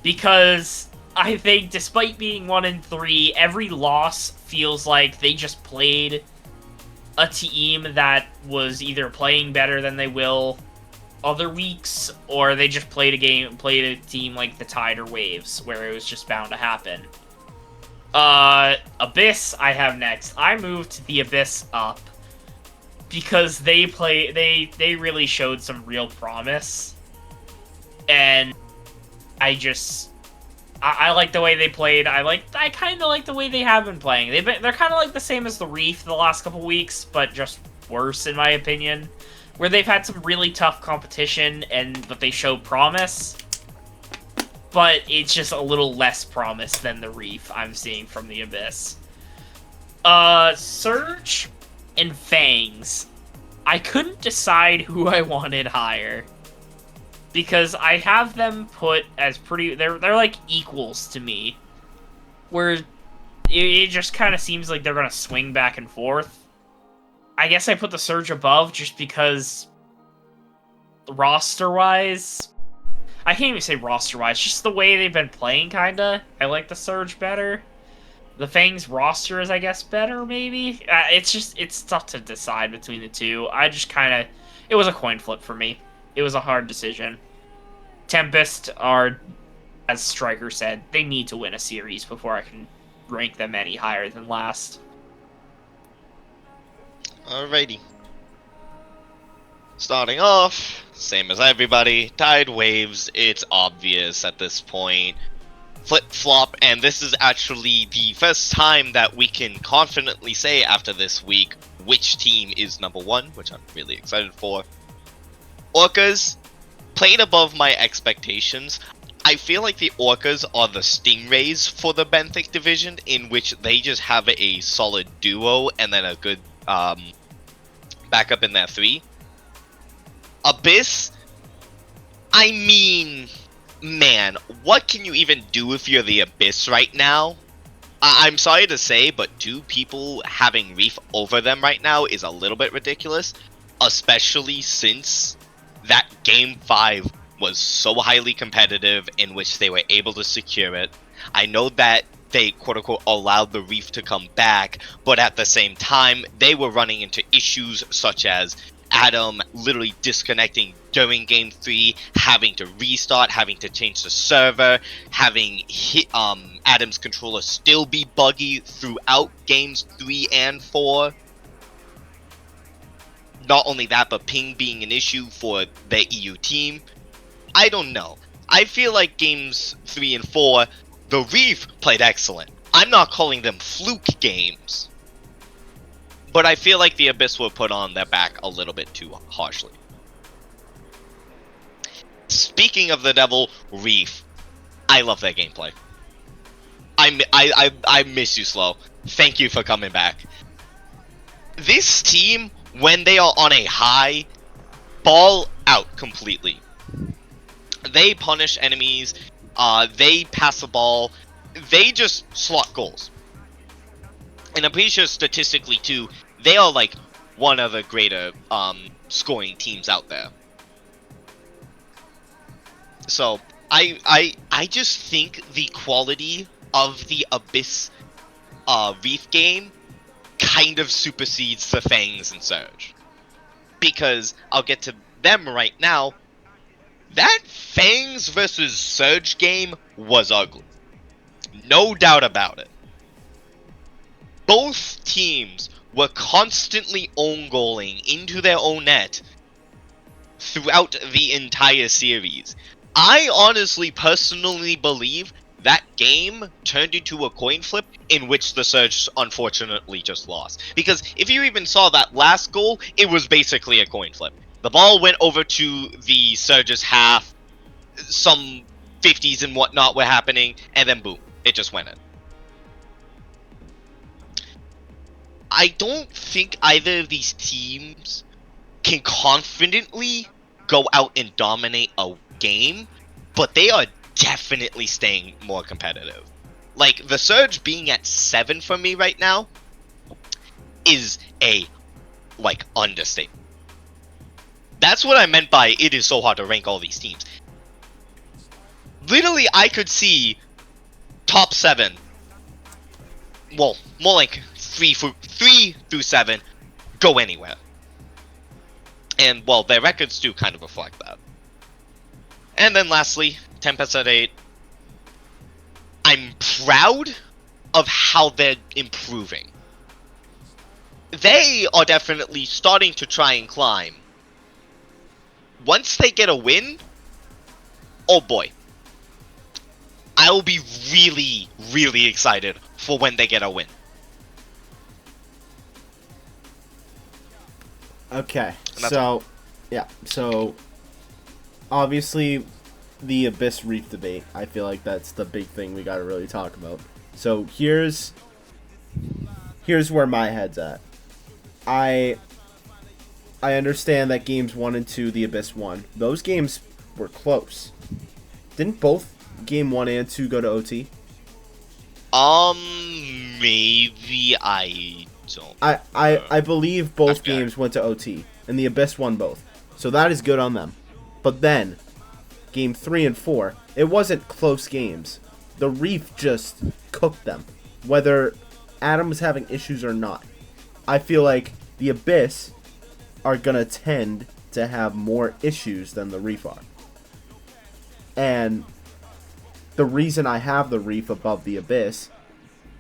because I think despite being 1-3, every loss feels like they just played a team that was either playing better than they will other weeks, or they just played a team like the Tide or Waves, where it was just bound to happen. Abyss I have next. I moved the Abyss up because they really showed some real promise, and I like the way they played. I kind of like the way they have been playing. They're kind of like the same as the Reef the last couple weeks, but just worse in my opinion. Where they've had some really tough competition but they show promise. But it's just a little less promise than the Reef I'm seeing from the Abyss. Surge and Fangs. I couldn't decide who I wanted higher, because I have them put as they're like equals to me, where it just kind of seems like they're gonna swing back and forth. I guess I put the Surge above just because roster-wise, I can't even say roster-wise, just the way they've been playing, kinda. I like the Surge better. The Fangs roster is, I guess, better, maybe? It's tough to decide between the 2. It was a coin flip for me. It was a hard decision. Tempest are, as Striker said, they need to win a series before I can rank them any higher than last. Alrighty. Starting off, same as everybody, Tide Waves, it's obvious at this point. flip-flop, and this is actually the first time that we can confidently say after this week which team is number one, which I'm really excited for. Orcas played above my expectations. I feel like the Orcas are the Stingrays for the Benthic division, in which they just have a solid duo and then a good backup in that 3. Abyss, I mean, man, what can you even do if you're the Abyss right now? I'm sorry to say, but 2 people having Reef over them right now is a little bit ridiculous, especially since that Game 5 was so highly competitive in which they were able to secure it. I know that they quote-unquote allowed the Reef to come back, but at the same time, they were running into issues such as Adam literally disconnecting during Game 3, having to restart, having to change the server, having Adam's controller still be buggy throughout Games 3 and 4. Not only that, but ping being an issue for the EU team. I don't know. I feel like Games 3 and 4, the Reef played excellent. I'm not calling them fluke games, but I feel like the Abyss were put on their back a little bit too harshly. Speaking of the Devil, Reef, I love their gameplay. I miss you, Slow. Thank you for coming back. This team, when they are on a high, ball out completely. They punish enemies, they pass the ball, they just slot goals. And I'm pretty sure statistically too, they are like one of the greater scoring teams out there. So I just think the quality of the Abyss Reef game kind of supersedes the Fangs and Surge. Because I'll get to them right now. That Fangs versus Surge game was ugly. No doubt about it. Both teams were constantly own-goaling into their own net throughout the entire series. I honestly, personally believe that game turned into a coin flip in which the Surge unfortunately just lost. Because if you even saw that last goal, it was basically a coin flip. The ball went over to the Surge's half, some 50s and whatnot were happening, and then boom, it just went in. I don't think either of these teams can confidently go out and dominate a game, but they are definitely staying more competitive. Like, the Surge being at 7 for me right now is a, like, understatement. That's what I meant by it is so hard to rank all these teams. Literally, I could see top 7, well, more like 3 through 7, go anywhere. And, well, their records do kind of reflect that. And then lastly, Tempest at 8. I'm proud of how they're improving. They are definitely starting to try and climb. Once they get a win, oh boy. I will be really, really excited for when they get a win. Okay, so, yeah, so, obviously, the Abyss Reef debate, I feel like that's the big thing we gotta really talk about. So, here's where my head's at. I understand that games 1 and 2, the Abyss won. Those games were close. Didn't both game 1 and 2 go to OT? Maybe I don't. I believe both games went to OT, and the Abyss won both. So that is good on them. But then, game 3 and 4, it wasn't close games. The Reef just cooked them, whether Adam was having issues or not. I feel like the Abyss are gonna tend to have more issues than the Reef are. And the reason I have the Reef above the Abyss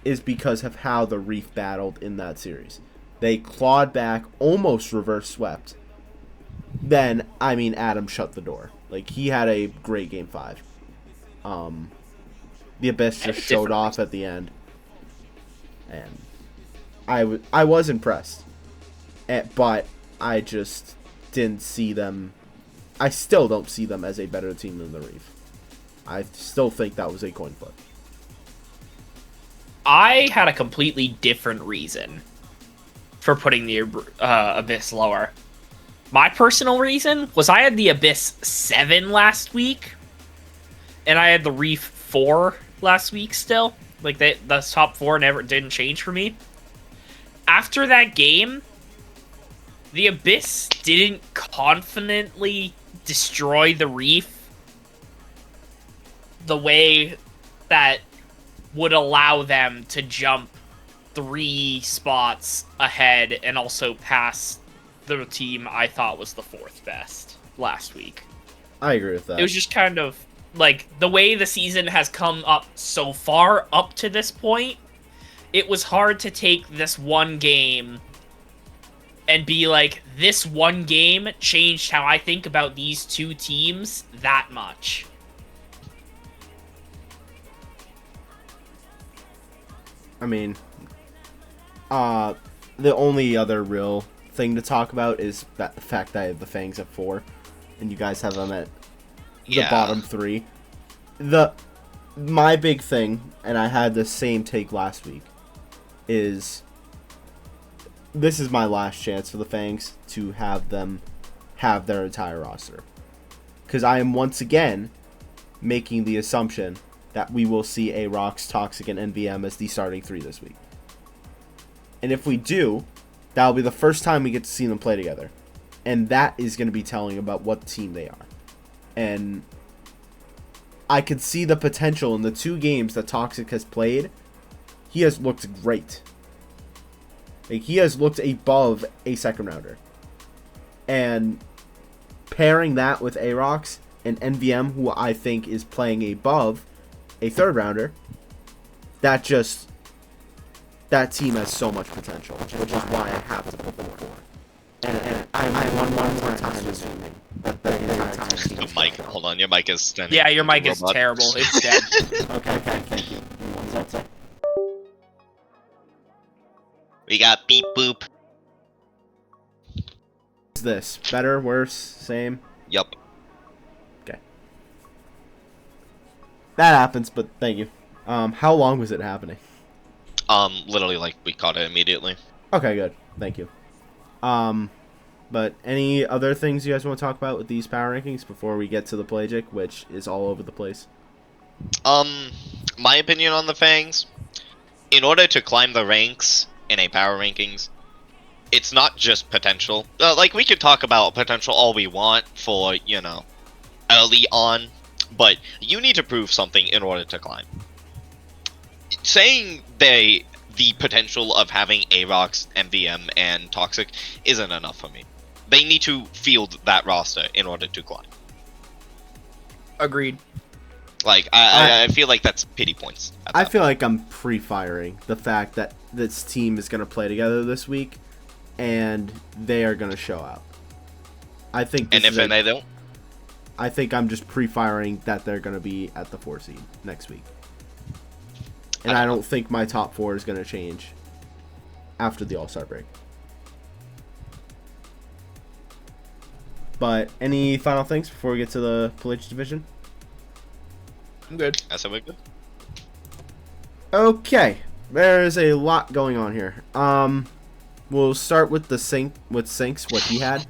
is because of how the Reef battled in that series. They clawed back, almost reverse swept. Then, I mean, Adam shut the door. Like, he had a great game 5. The Abyss Had just a showed different off at the end. And I was impressed. But I just didn't see them. I still don't see them as a better team than the Reef. I still think that was a coin flip. I had a completely different reason for putting the Abyss lower. My personal reason was I had the Abyss 7 last week, and I had the Reef 4 last week still. Like, the top 4 never didn't change for me. After that game, the Abyss didn't confidently destroy the Reef the way that would allow them to jump 3 spots ahead and also pass the team I thought was the 4th best last week. I agree with that. It was just kind of like the way the season has come up so far up to this point. It was hard to take this one game and be like, this one game changed how I think about these two teams that much. I mean, the only other real thing to talk about is that the fact that I have the Fangs at 4, and you guys have them at the bottom 3. My big thing, and I had the same take last week, is this is my last chance for the Fangs to have them have their entire roster. Because I am once again making the assumption that we will see Aarox, Toxic, and NVM as the starting 3 this week. And if we do, that'll be the first time we get to see them play together. And that is going to be telling about what team they are. And I could see the potential in the 2 games that Toxic has played. He has looked great. Like, he has looked above a second rounder. And pairing that with Aarox and NVM, who I think is playing above a third rounder, that team has so much potential, which is why I have to put them 4. And I'm one more time assuming that the entire team. The mic, hold on, your mic is standing. Yeah, your like mic a is robot. terrible. It's dead. Okay, thank you. One sec. We got beep boop. Is this better, worse, same? Yup. Okay. That happens, but thank you. How long was it happening? Literally, like, we caught it immediately. Okay, good. Thank you. But any other things you guys want to talk about with these power rankings before we get to the Pelagic, which is all over the place? My opinion on the Fangs, in order to climb the ranks in a power rankings, it's not just potential. Like, we could talk about potential all we want for, you know, early on, but you need to prove something in order to climb. Saying the potential of having Aarox, MVM, and Toxic isn't enough for me. They need to field that roster in order to climb. Agreed. Like, I feel like that's pity points. I feel like I'm pre-firing the fact that this team is going to play together this week, and they are going to show out. I think. And if they don't? I think I'm just pre-firing that they're going to be at the 4 seed next week. And I don't think my top 4 is going to change after the All-Star break. But any final things before we get to the Pelagic division? I'm good. I said we're good. Okay, there's a lot going on here. We'll start with Sinks, what he had.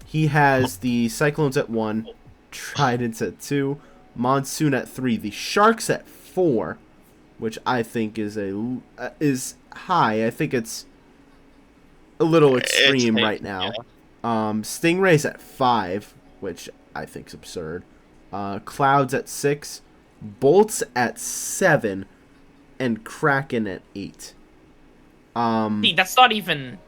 He has the Cyclones at 1, Tridents at 2, Monsoon at 3, the Sharks at 4, which I think is high. I think it's a little extreme right now. Yeah. Stingrays at 5, which I think is absurd. Clouds at 6, Bolts at 7, and Kraken at 8. See, that's not even.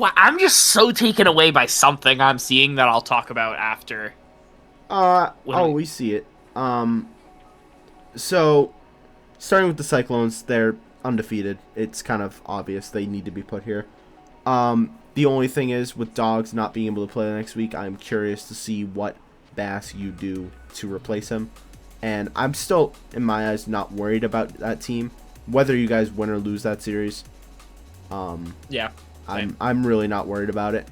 I'm just so taken away by something I'm seeing that I'll talk about after. We see it. So, starting with the Cyclones, they're undefeated. It's kind of obvious they need to be put here. The only thing is, with Dogs not being able to play next week, I'm curious to see what Bass you do to replace him. And I'm still, in my eyes, not worried about that team, whether you guys win or lose that series. Yeah. I'm really not worried about it.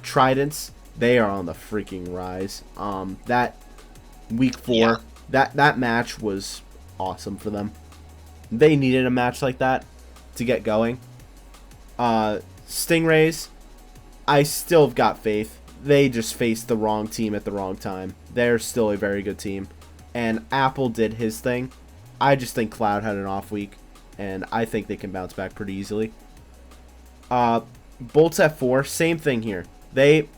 Tridents, they are on the freaking rise. That week 4, that match was awesome for them. They needed a match like that to get going. Stingrays, I still have got faith. They just faced the wrong team at the wrong time. They're still a very good team. And Apple did his thing. I just think Cloud had an off week, and I think they can bounce back pretty easily. Bolts at 4, same thing here. They,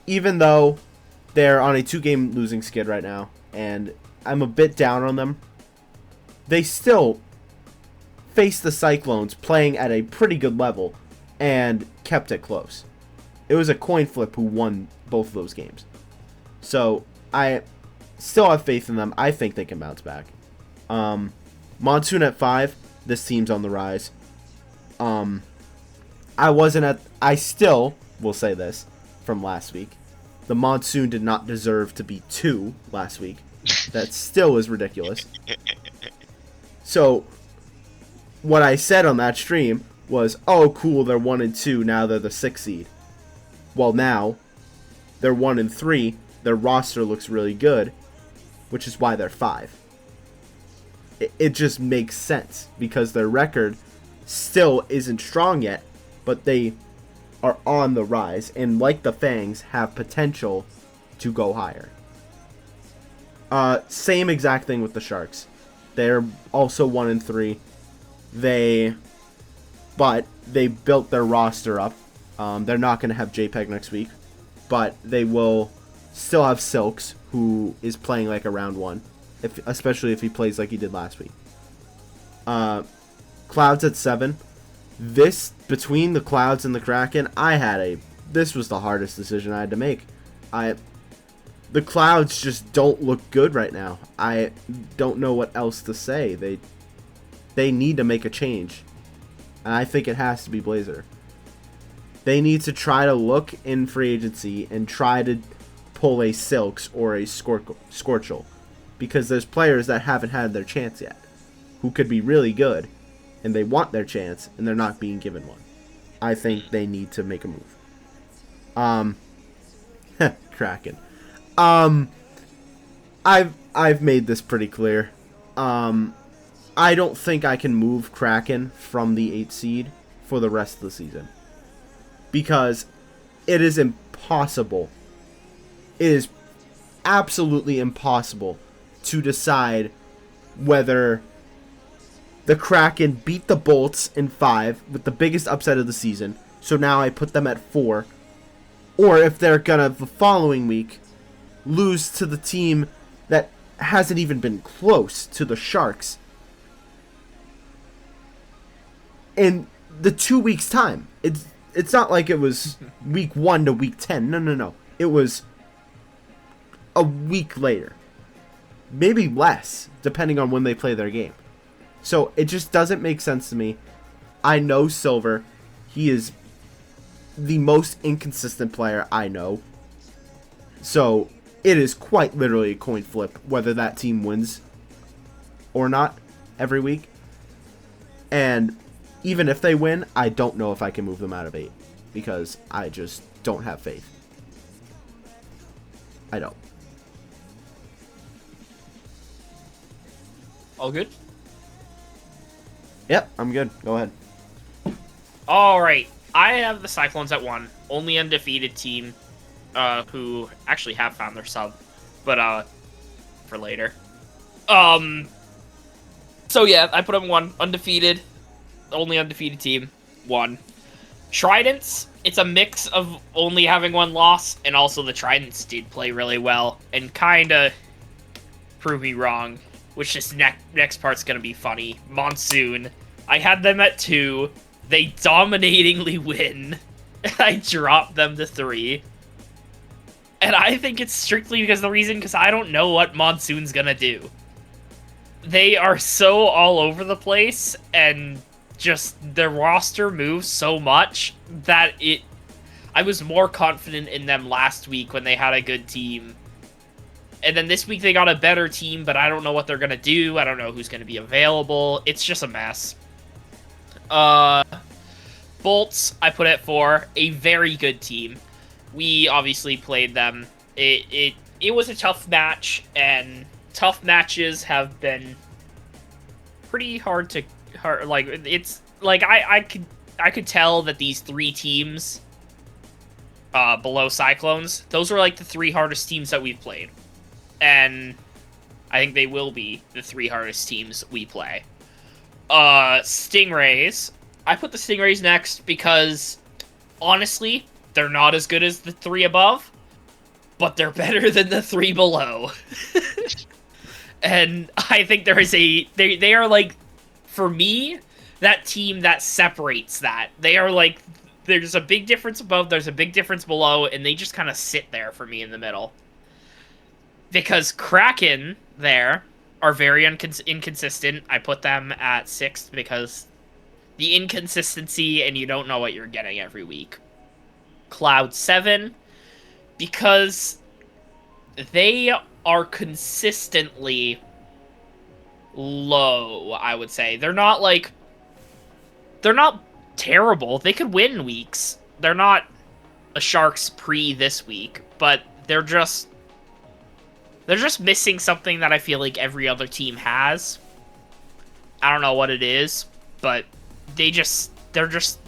even though they're on a 2-game losing skid right now, and I'm a bit down on them, they still faced the Cyclones playing at a pretty good level and kept it close. It was a coin flip who won both of those games. So I still have faith in them. I think they can bounce back. Monsoon at 5, this team's on the rise. I still will say this from last week. The Monsoon did not deserve to be 2 last week. That still is ridiculous. So, what I said on that stream was, oh cool, they're 1 and 2, now they're the 6th seed. Well, now, they're 1 and 3, their roster looks really good, which is why they're 5. It just makes sense, because their record still isn't strong yet, but they are on the rise, and like the Fangs, have potential to go higher. Same exact thing with the Sharks. They're also 1 and 3. But they built their roster up. They're not going to have JPEG next week, but they will still have Silks, who is playing like a round 1, especially if he plays like he did last week. Clouds at 7. This, between the Clouds and the Kraken, this was the hardest decision I had to make. The Clouds just don't look good right now. I don't know what else to say. They need to make a change. And I think it has to be Blazer. They need to try to look in free agency and try to pull a Silks or a Scorchel. Because there's players that haven't had their chance yet, who could be really good, and they want their chance, and they're not being given one. I think they need to make a move. Kraken. I've made this pretty clear. I don't think I can move Kraken from the 8th seed for the rest of the season. Because it is impossible. It is absolutely impossible to decide whether the Kraken beat the Bolts in 5 with the biggest upset of the season, so now I put them at 4, or if they're gonna, the following week, lose to the team that hasn't even been close to the Sharks in the 2 weeks' time. It's not like it was week 1 to week 10. No. It was a week later. Maybe less, depending on when they play their game. So it just doesn't make sense to me. I know Silver. He is the most inconsistent player I know. So it is quite literally a coin flip whether that team wins or not every week. And even if they win, I don't know if I can move them out of 8. Because I just don't have faith. I don't. All good? Yep, I'm good. Go ahead. All right. I have the Cyclones at 1. Only undefeated team who actually have found their sub. But for later. So yeah, I put them 1. Undefeated. Only undefeated team. 1. Tridents, it's a mix of only having 1 loss, and also the Tridents did play really well, and kinda prove me wrong, which this next part's gonna be funny. Monsoon, I had them at 2, they dominatingly win, I dropped them to 3, and I think it's strictly because I don't know what Monsoon's gonna do. They are so all over the place, and just their roster moves so much that I was more confident in them last week when they had a good team And then this week they got a better team, but I don't know what they're going to do. I don't know who's going to be available. It's just a mess. Bolts, I put at 4. A very good team. We obviously played them. It was a tough match, and tough matches have been pretty hard. Like, it's like I could tell that these 3 teams below Cyclones, those are like the 3 hardest teams that we've played. And I think they will be the 3 hardest teams we play. Stingrays. I put the Stingrays next because, honestly, they're not as good as the 3 above, but they're better than the 3 below. And I think there is they are like, for me, that team that separates that. They are like, there's a big difference above, there's a big difference below, and they just kind of sit there for me in the middle. Because Kraken there are very inconsistent. I put them at 6th because the inconsistency, and you don't know what you're getting every week. Cloud 7, because they are consistently low, I would say. They're not terrible. They could win weeks. They're not a Sharks pre this week, but they're just missing something that I feel like every other team has. I don't know what it is, but they're just,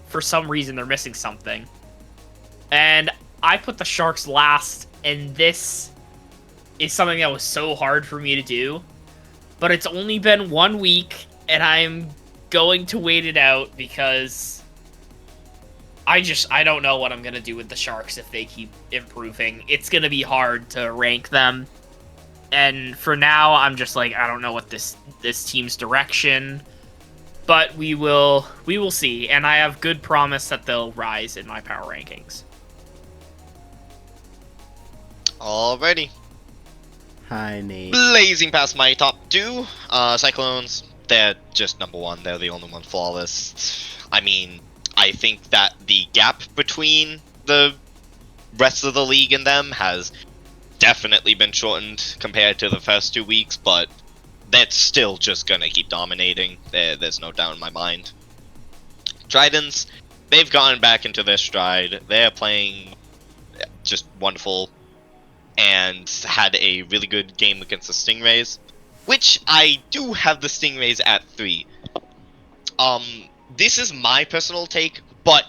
for some reason, they're missing something. And I put the Sharks last, and this is something that was so hard for me to do. But it's only been 1 week, and I'm going to wait it out because I don't know what I'm going to do with the Sharks if they keep improving. It's going to be hard to rank them. And for now, I'm just like, I don't know what this team's direction. But we will see. And I have good promise that they'll rise in my power rankings. Alrighty. Hi, Nate. Blazing past my top 2. Cyclones, they're just number 1. They're the only one flawless. I mean, I think that the gap between the rest of the league and them has definitely been shortened compared to the first 2 weeks, but that's still just gonna keep dominating. There's no doubt in my mind. Tridents, they've gotten back into their stride. They're playing just wonderful and had a really good game against the Stingrays, which I do have the Stingrays at 3. This is my personal take, but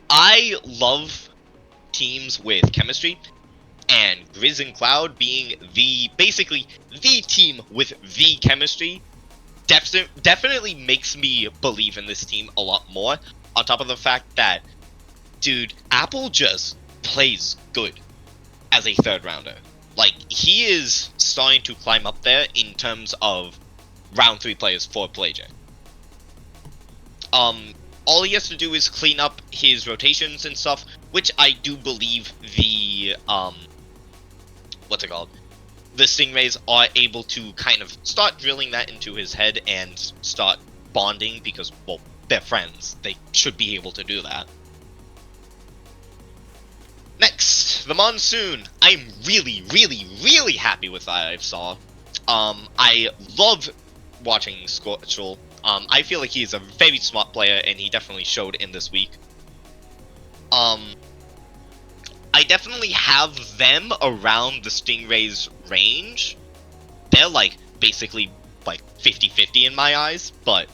I love teams with chemistry, and Grizz and Cloud being basically the team with the chemistry definitely makes me believe in this team a lot more, on top of the fact that, dude, Apple just plays good as a 3rd rounder. Like, he is starting to climb up there in terms of round 3 players for PlayJ. All he has to do is clean up his rotations and stuff, which I do believe the, what's it called? The Stingrays are able to kind of start drilling that into his head and start bonding because, well, they're friends. They should be able to do that. Next, the Monsoon. I'm really, really, really happy with that I saw. I love watching Scorchel. I feel like he's a very smart player, and he definitely showed in this week. I definitely have them around the Stingrays' range. They're, like, basically, like, 50-50 in my eyes, but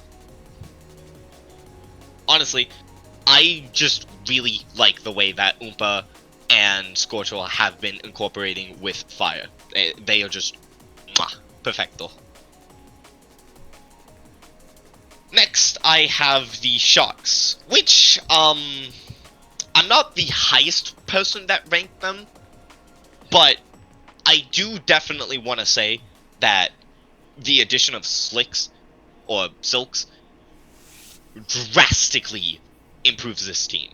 honestly, I just really like the way that Oompa and Scorchel have been incorporating with fire. They are just perfecto. Next, I have the Sharks, which, I'm not the highest person that ranked them, but I do definitely want to say that the addition of Silks drastically improves this team.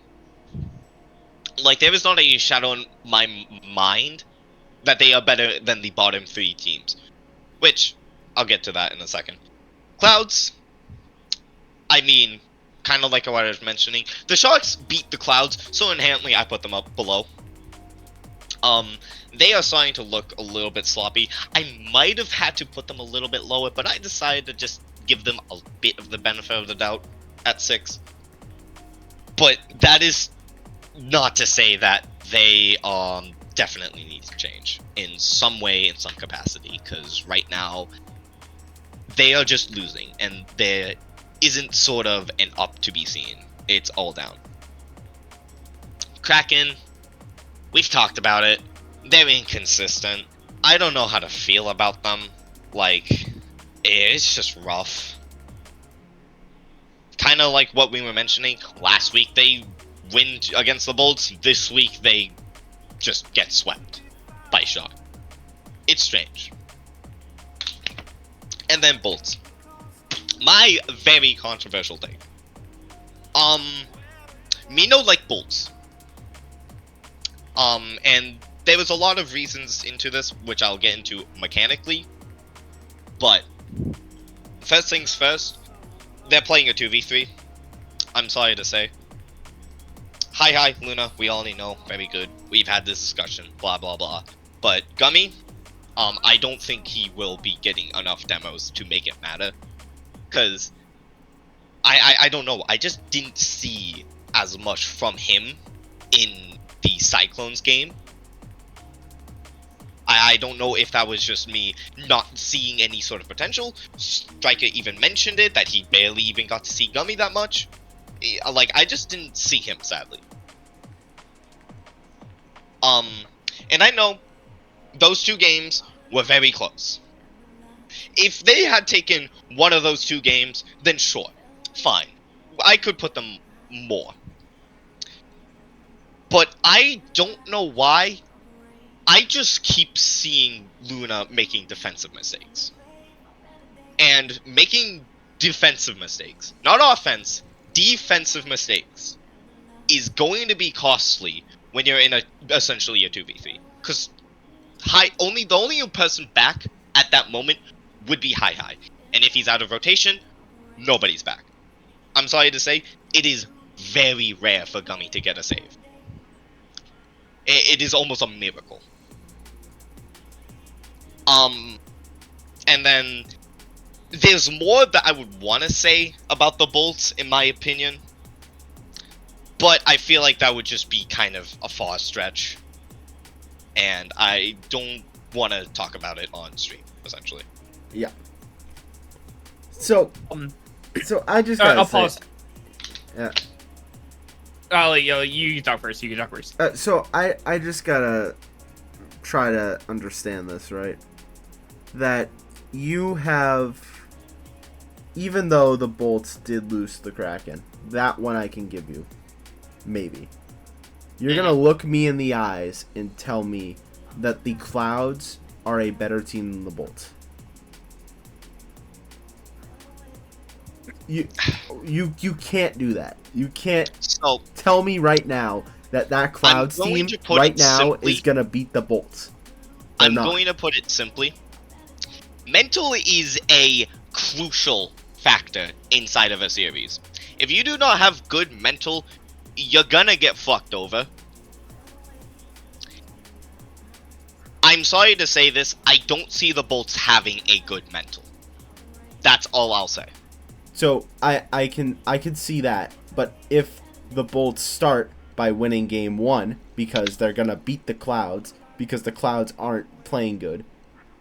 Like, there is not a shadow in my mind that they are better than the bottom 3 teams, which I'll get to that in a second. Clouds, I mean, kind of like what I was mentioning, the Sharks beat the Clouds, so inherently I put them up below. They are starting to look a little bit sloppy. I might have had to put them a little bit lower, but I decided to just give them a bit of the benefit of the doubt at 6. But that is not to say that they definitely need to change in some way, in some capacity, because right now they are just losing, and there isn't sort of an up to be seen. It's all down. Kraken, we've talked about it. They're inconsistent. I don't know how to feel about them. Like, it's just rough. Kind of like what we were mentioning. Last week they win against the Bolts. This week they just get swept by Shock. It's strange. And then Bolts. My very controversial take. Mino like Bolts. And there was a lot of reasons into this, which I'll get into mechanically. But first things first, they're playing a 2v3. I'm sorry to say. Hi, Luna. We already know. Very good. We've had this discussion. Blah, blah, blah. But Gummy, I don't think he will be getting enough demos to make it matter. Because I don't know. I just didn't see as much from him in the Cyclones game. I don't know if that was just me not seeing any sort of potential. Striker even mentioned it, that he barely even got to see Gummy that much. Like, I just didn't see him, sadly. And I know those 2 games were very close. If they had taken one of those 2 games, then sure, fine. I could put them more. But I don't know why. I just keep seeing Luna making defensive mistakes. And making defensive mistakes, not offense, defensive mistakes, is going to be costly when you're in essentially a 2v3. Because the only person back at that moment would be Hi. And if he's out of rotation, nobody's back. I'm sorry to say, it is very rare for Gummy to get a save. It is almost a miracle. And then there's more that I would want to say about the Bolts, in my opinion. But I feel like that would just be kind of a far stretch. And I don't want to talk about it on stream, essentially. Yeah. So I just gotta I'll say, pause. Yeah. You talk first. You can talk first. So I just gotta try to understand this, right? That you have, even though the Bolts did lose the Kraken, that one I can give you. Maybe. You're gonna look me in the eyes and tell me that the Clouds are a better team than the Bolts. You can't do that. You can't tell me right now that Clouds team right now is gonna beat the Bolts. I'm going to put it simply. Mental is a crucial factor inside of a series. If you do not have good mental, you're gonna get fucked over. I'm sorry to say this, I don't see the Bolts having a good mental. That's all I'll say. So I can see that, but if the Bolts start by winning game 1 because they're gonna beat the Clouds because the Clouds aren't playing good,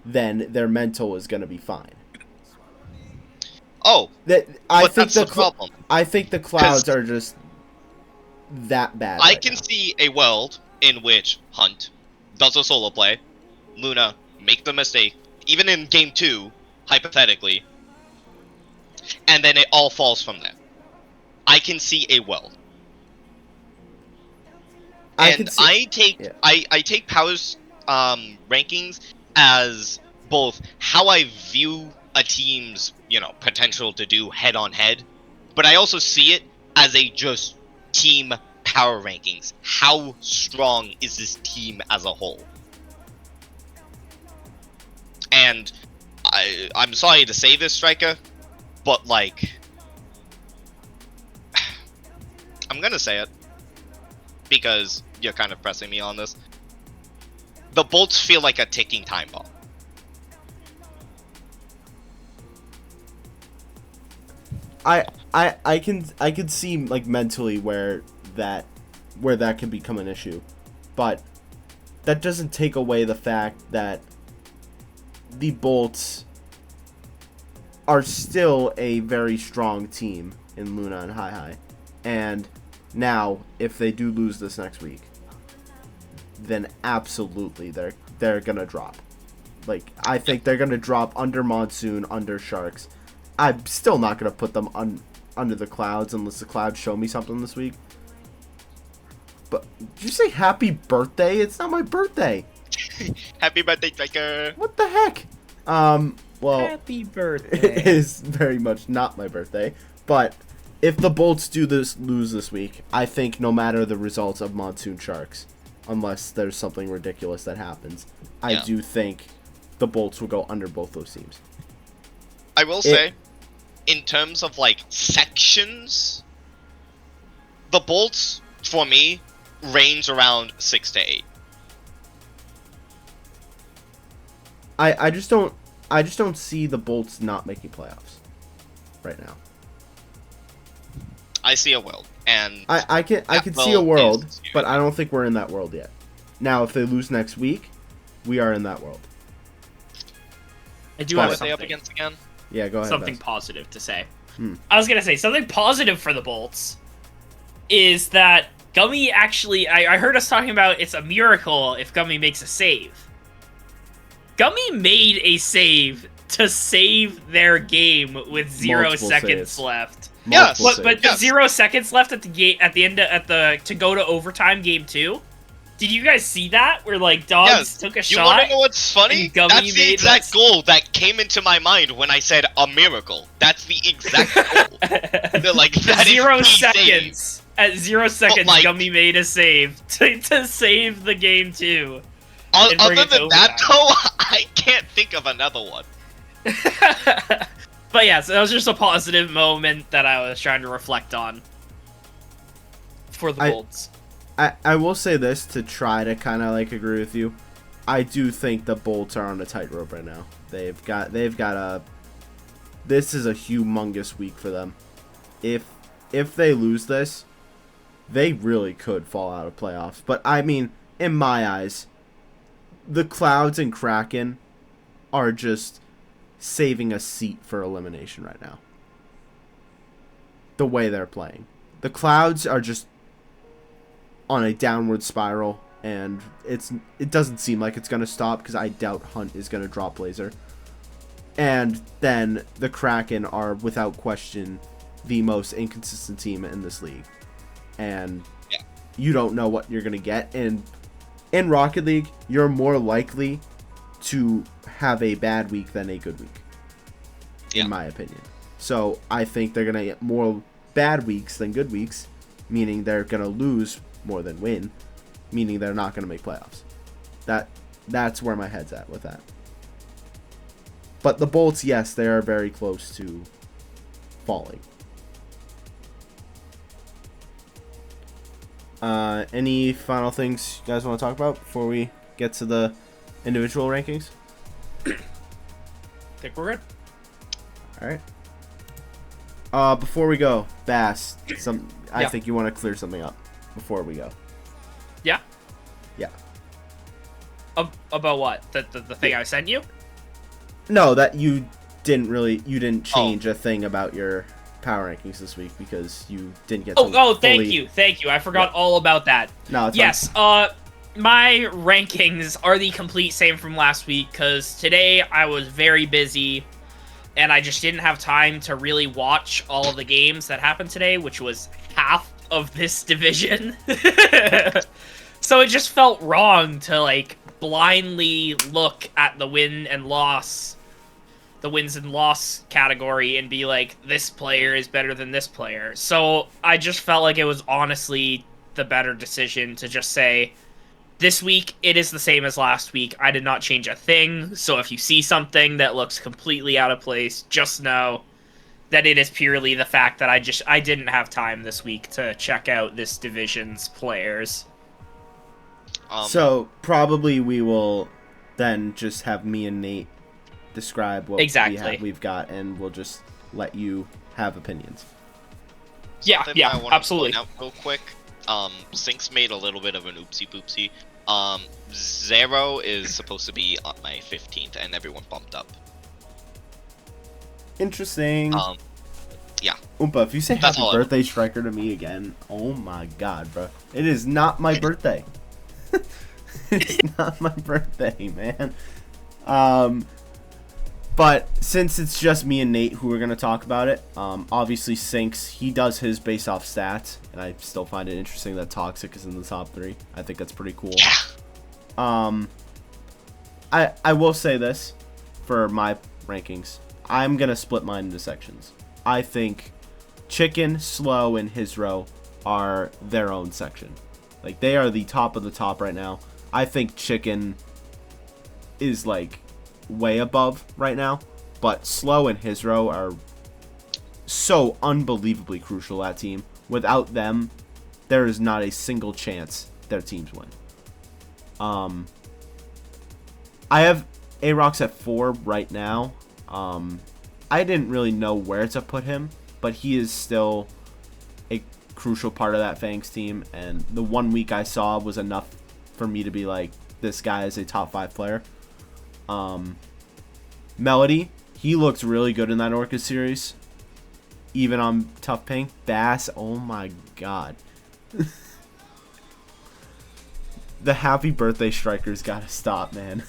then their mental is gonna be fine. Oh, I think that's the problem. I think the Clouds are just that bad. I can see a world in which Hunt does a solo play, Luna make the mistake, even in game 2, hypothetically, and then it all falls from there. I can see a world. I take Power's rankings as both how I view a team's, potential to do head-on-head, but I also see it as a just team power rankings. How strong is this team as a whole? And I'm sorry to say this, Striker, but I'm gonna say it because you're kind of pressing me on this. the Bolts feel like a ticking time bomb. I can see like mentally where that can become an issue, but that doesn't take away the fact that the Bolts are still a very strong team in Luna and Hi-Hi. And now, if they do lose this next week, then absolutely they're gonna drop. Like, I think they're gonna drop under Monsoon, under Sharks. I'm still not gonna put them under the Clouds unless the Clouds show me something this week. But did you say happy birthday? It's not my birthday. Happy birthday, Striker! What the heck? Well, Happy birthday. it is very much not my birthday. But if the Bolts lose this week, I think no matter the results of Monsoon Sharks, unless there's something ridiculous that happens, I do think the Bolts will go under both those teams. I will say, in terms of like sections, the Bolts for me range around 6 to 8. I just don't see the Bolts not making playoffs right now. I see a world, and I can see a world, but I don't think we're in that world yet. Now, if they lose next week, we are in that world. I do what have are they up something, against again? Yeah, go ahead. something Bess. positive to say. Hmm. I was gonna say something positive for the Bolts is that Gummy actually. I heard us talking about it's a miracle if Gummy makes a save. Gummy made a save to save their game with 0 Multiple seconds saves. left. Yes, Multiple But saves. 0 seconds left at the end to go to overtime game 2. Did you guys see that? Where like Dogs took a You shot? want to know what's funny? and Gummy That's the made exact that- goal that came into my mind when I said a miracle. That's the exact goal. They're like, that is 0 the save. seconds. At 0 seconds, like- Gummy made a save to save the game 2. and bring Other it to than that, overtime. though, I can't think of another one. But yeah, so that was just a positive moment that I was trying to reflect on for the Bolts. I will say this to try to kind of like agree with you. I do think the Bolts are on a tightrope right now. They've got a. This is a humongous week for them. If they lose this, they really could fall out of playoffs. But I mean, in my eyes, the Clouds and Kraken are just saving a seat for elimination right now. The way they're playing. The Clouds are just on a downward spiral, and it doesn't seem like it's going to stop because I doubt Hunt is going to drop Laser. And then the Kraken are, without question, the most inconsistent team in this league. And you don't know what you're going to get. And in Rocket League, you're more likely to have a bad week than a good week, in my opinion. So I think they're going to get more bad weeks than good weeks, meaning they're going to lose more than win, meaning they're not going to make playoffs. That's where my head's at with that. But the Bolts, yes, they are very close to falling. Any final things you guys want to talk about before we get to the individual rankings? Think we're good. All right. Before we go, Bass, I think you want to clear something up before we go. Yeah. Yeah. About what? The thing I sent you? No, that you didn't change a thing about your power rankings this week because you didn't get. Thank you. I forgot all about that. No, it's yes. My rankings are the complete same from last week because today I was very busy, and I just didn't have time to really watch all of the games that happened today, which was half of this division. So it just felt wrong to like blindly look at the wins and loss category and be like, this player is better than this player. So I just felt like it was honestly the better decision to just say, this week it is the same as last week. I did not change a thing. So if you see something that looks completely out of place, just know that it is purely the fact that I didn't have time this week to check out this division's players. So probably we will then just have me and Nate describe what Exactly. we've got, and we'll just let you have opinions. Yeah, Something I wanna absolutely. point out real quick. Sinks made a little bit of an oopsie poopsie. Zero is supposed to be on my 15th, and everyone bumped up. Interesting. Yeah. Oompa, if you say That's happy all I- birthday Striker to me again, oh my god, bro. It is not my birthday. It's not my birthday, man. But since it's just me and Nate who are going to talk about it, obviously Sinks, he does his based off stats, and I still find it interesting that Toxic is in the top 3. I think that's pretty cool. Yeah. I will say this for my rankings. I'm going to split mine into sections. I think Chicken, Slow, and his row are their own section. Like, they are the top of the top right now. I think Chicken is, like, way above right now. But Slow and his row are so unbelievably crucial, that team. Without them, there is not a single chance their teams win. I have Aarox at 4 right now. I didn't really know where to put him, but he is still a crucial part of that Fangs team, and the 1 week I saw was enough for me to be like, this guy is a top 5 player. Melody, he looks really good in that Orcus series, even on tough ping. Bass, oh my god. The happy birthday Strikers gotta stop, man.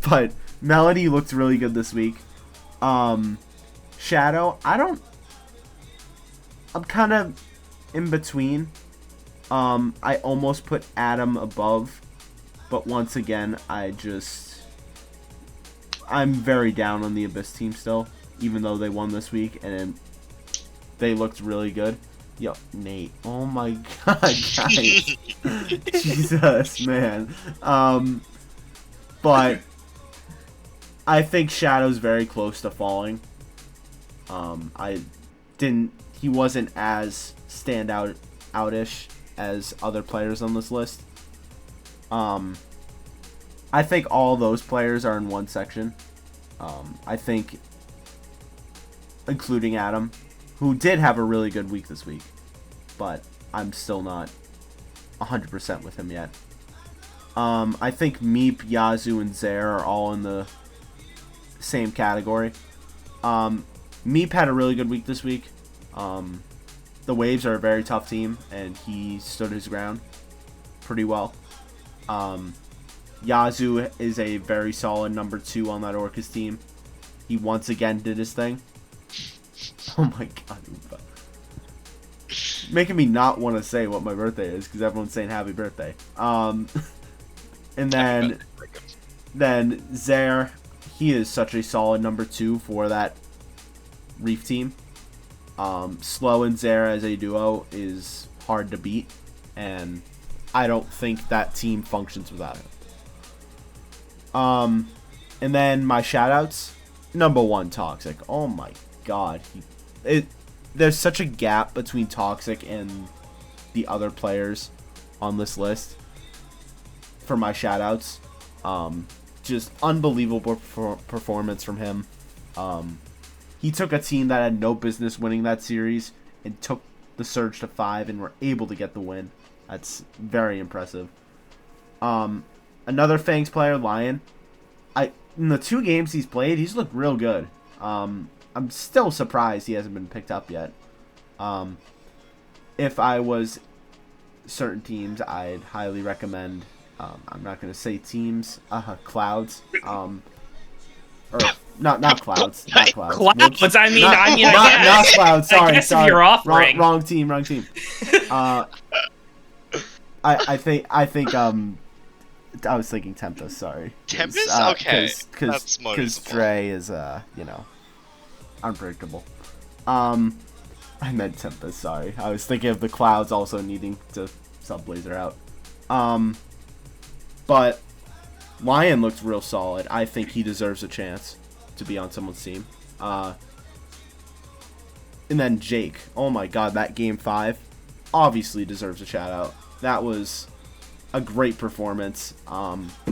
But Melody looked really good this week. Shadow, I'm kind of in between. I almost put Adam above, but once again, I'm very down on the Abyss team still, even though they won this week and they looked really good. Yo, Nate, oh my god, guys. Jesus, man. But I think Shadow's very close to falling. He wasn't as outish as other players on this list. I think all those players are in one section. I think, including Adam, who did have a really good week this week, but I'm still not 100% with him yet. I think Meep, Yazoo, and Zaire are all in the same category. Meep had a really good week this week. The Waves are a very tough team, and he stood his ground pretty well. Yazoo is a very solid number 2 on that Orcus team. He once again did his thing. Oh my god, Oompa. Making me not want to say what my birthday is, because everyone's saying happy birthday. And then Zaire, he is such a solid number 2 for that Reef team. Slow and Zaire as a duo is hard to beat, and I don't think that team functions without him. And then my shoutouts, number 1, Toxic. Oh my god, there's such a gap between Toxic and the other players on this list for my shoutouts. Just unbelievable performance from him. He took a team that had no business winning that series and took the surge to 5 and were able to get the win. That's very impressive. Another Fangs player, Lion. In the 2 games he's played, he's looked real good. I'm still surprised he hasn't been picked up yet. If I was certain teams, I'd highly recommend. I'm not gonna say teams. Clouds. Or not Clouds. Not Clouds. Clouds. I mean, I guess. Not Clouds. Sorry, I guess sorry. if you're offering. Wrong team. I think I was thinking Tempest. Sorry. Tempest? Okay. That's smart. Because Dre is unpredictable. I meant Tempest. Sorry, I was thinking of the Clouds also needing to sub Blazer out. But Lion looked real solid. I think he deserves a chance to be on someone's team. And then Jake. Oh my god, that game 5. obviously deserves a shout out. That was a great performance.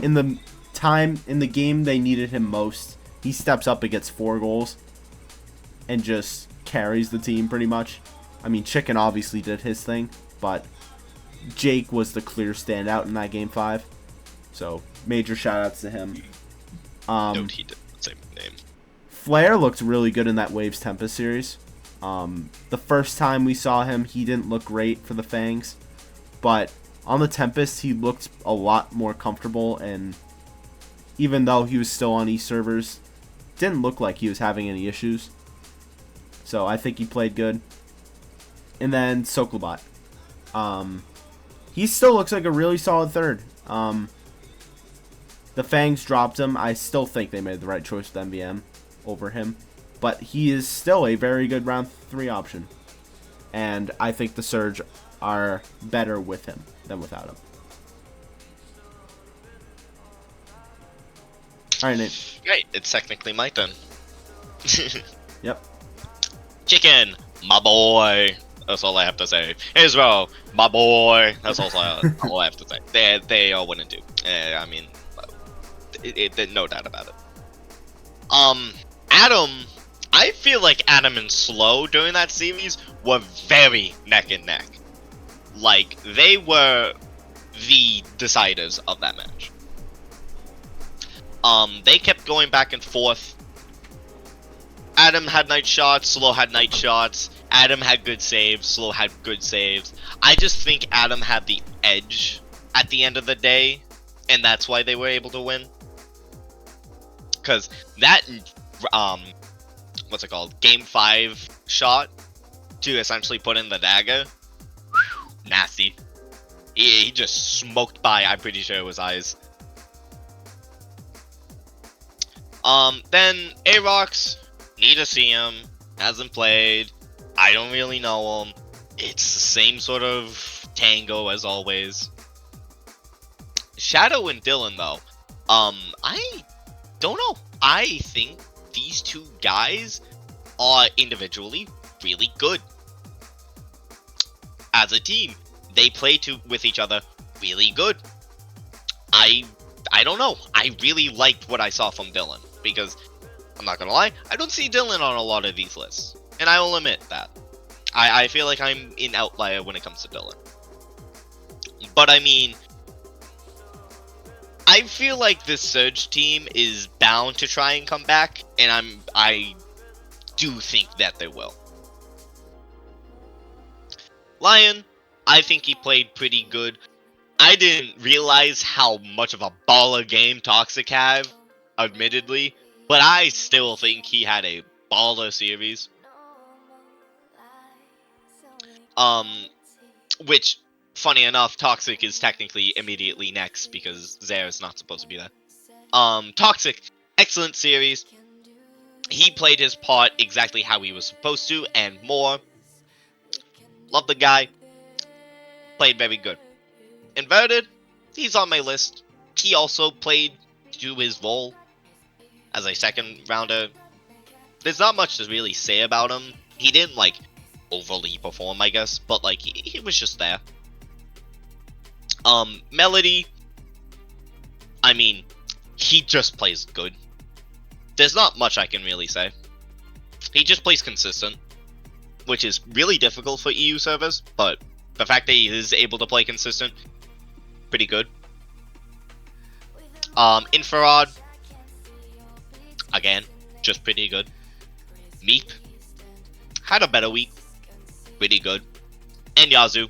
In the game they needed him most, he steps up and gets 4 goals and just carries the team pretty much. I mean, Chicken obviously did his thing, but Jake was the clear standout in that game 5. So, major shout outs to him. Note he did the same name. Flair looked really good in that Waves Tempest series. The first time we saw him, he didn't look great for the Fangs, but on the Tempest, he looked a lot more comfortable, and even though he was still on East servers, didn't look like he was having any issues. So I think he played good. And then Soklobot. He still looks like a really solid third. The Fangs dropped him. I still think they made the right choice with MVM over him. But he is still a very good round 3 option. And I think the Surge are better with him than without him. Alright, Nate. Great, it's technically my turn. Yep. Chicken, my boy. That's all I have to say. Israel, my boy. That's all I have to say. They all wouldn't do. I mean, no doubt about it. Adam, I feel like Adam and Slow during that series were very neck and neck. Like, they were the deciders of that match. They kept going back and forth. Adam had night shots, Slow had night shots. Adam had good saves, Slow had good saves. I just think Adam had the edge at the end of the day, and that's why they were able to win. Because that, what's it called? Game 5 shot to essentially put in the dagger. Whew, nasty. He just smoked by, I'm pretty sure it was eyes. Then Aarox, need to see him. Hasn't played. I don't really know him. It's the same sort of tango as always. Shadow and Dylan, though. I don't know. I think these two guys are individually really good. As a team, they play with each other really good. I don't know. I really liked what I saw from Dylan, because I'm not gonna lie, I don't see Dylan on a lot of these lists, and I will admit that. I feel like I'm an outlier when it comes to Dylan. But I mean, I feel like this Surge team is bound to try and come back, and I do think that they will. Lion, I think he played pretty good. I didn't realize how much of a baller game Toxic had, admittedly, but I still think he had a baller series. Which, funny enough, Toxic is technically immediately next because Zare is not supposed to be there. Toxic, excellent series. He played his part exactly how he was supposed to and more. Love the guy. Played very good. Inverted, he's on my list. He also played to his role as a second rounder. There's not much to really say about him. He didn't, like, overly perform, I guess, but, like, he was just there. Melody, I mean, he just plays good. There's not much I can really say. He just plays consistent, which is really difficult for EU servers, but the fact that he is able to play consistent, pretty good. Infrared, again, just pretty good. Meep had a better week, pretty good. And Yazoo,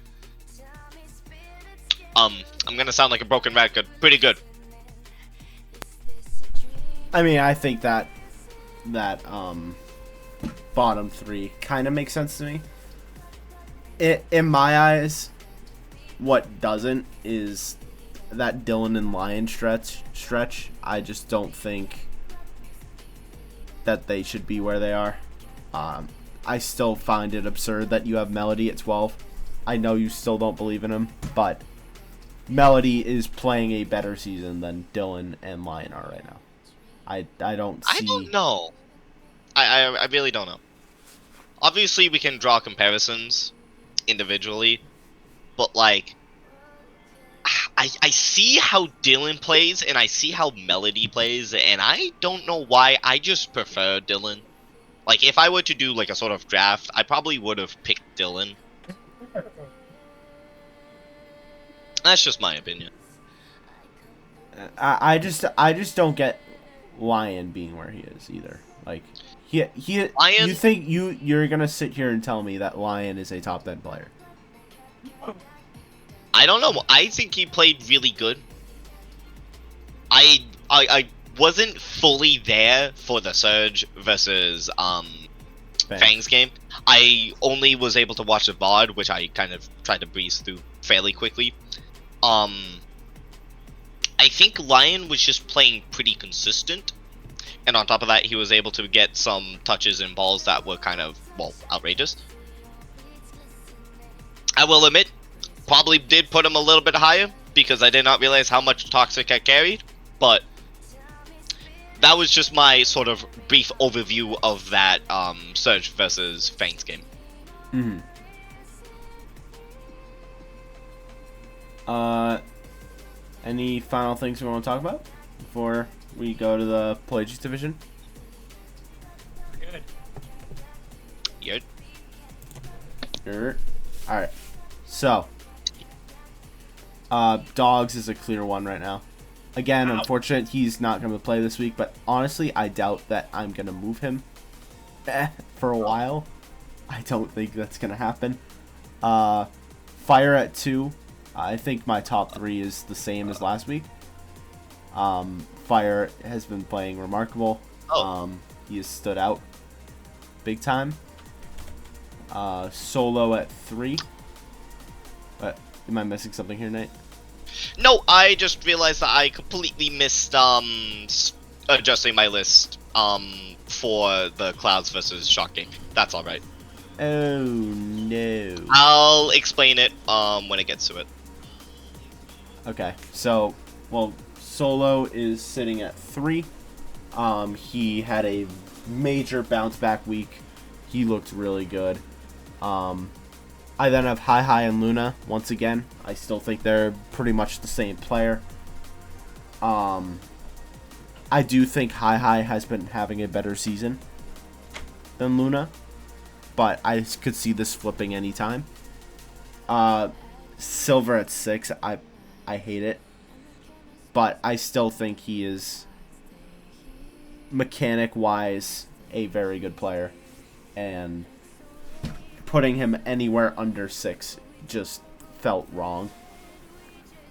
I'm gonna sound like a broken record, pretty good. I mean, I think that bottom 3 kind of makes sense to me. In my eyes, what doesn't is that Dylan and Lion stretch. I just don't think that they should be where they are. I still find it absurd that you have Melody at 12. I know you still don't believe in him, but Melody is playing a better season than Dylan and Lion are right now. I don't see... I don't know. I really don't know. Obviously, we can draw comparisons individually, but like, I see how Dylan plays and I see how Melody plays, and I don't know why. I just prefer Dylan. Like, if I were to do like a sort of draft, I probably would have picked Dylan. That's just my opinion. I just don't get Lion being where he is either. Like he Lion? You think you're gonna sit here and tell me that Lion is a top 10 player? I don't know. I think he played really good. I wasn't fully there for the Surge versus Fang's game. I only was able to watch the VOD, which I kind of tried to breeze through fairly quickly. I think Lion was just playing pretty consistent, and on top of that, he was able to get some touches and balls that were kind of, well, outrageous. I will admit, probably did put him a little bit higher, because I did not realize how much Toxic I carried, but that was just my sort of brief overview of that Surge versus Fang's game. Mm-hmm. Any final things we want to talk about before we go to the Pelagius division? Good. Yep. Alright. So, Dogs is a clear one right now. Again, unfortunate he's not going to play this week, but honestly, I doubt that I'm going to move him for a while. I don't think that's going to happen. Fire at 2. I think my top 3 is the same as last week. Fire has been playing remarkable. He has stood out big time. Solo at 3. But am I missing something here, Nate? No, I just realized that I completely missed adjusting my list for the Clouds versus Shock game. That's all right. Oh no. I'll explain it when it gets to it. Okay, so, well, Solo is sitting at 3. He had a major bounce back week. He looked really good. I then have Hi and Luna once again. I still think they're pretty much the same player. I do think Hi has been having a better season than Luna, but I could see this flipping anytime. Silver at 6. I hate it, but I still think he is, mechanic-wise, a very good player, and putting him anywhere under 6 just felt wrong.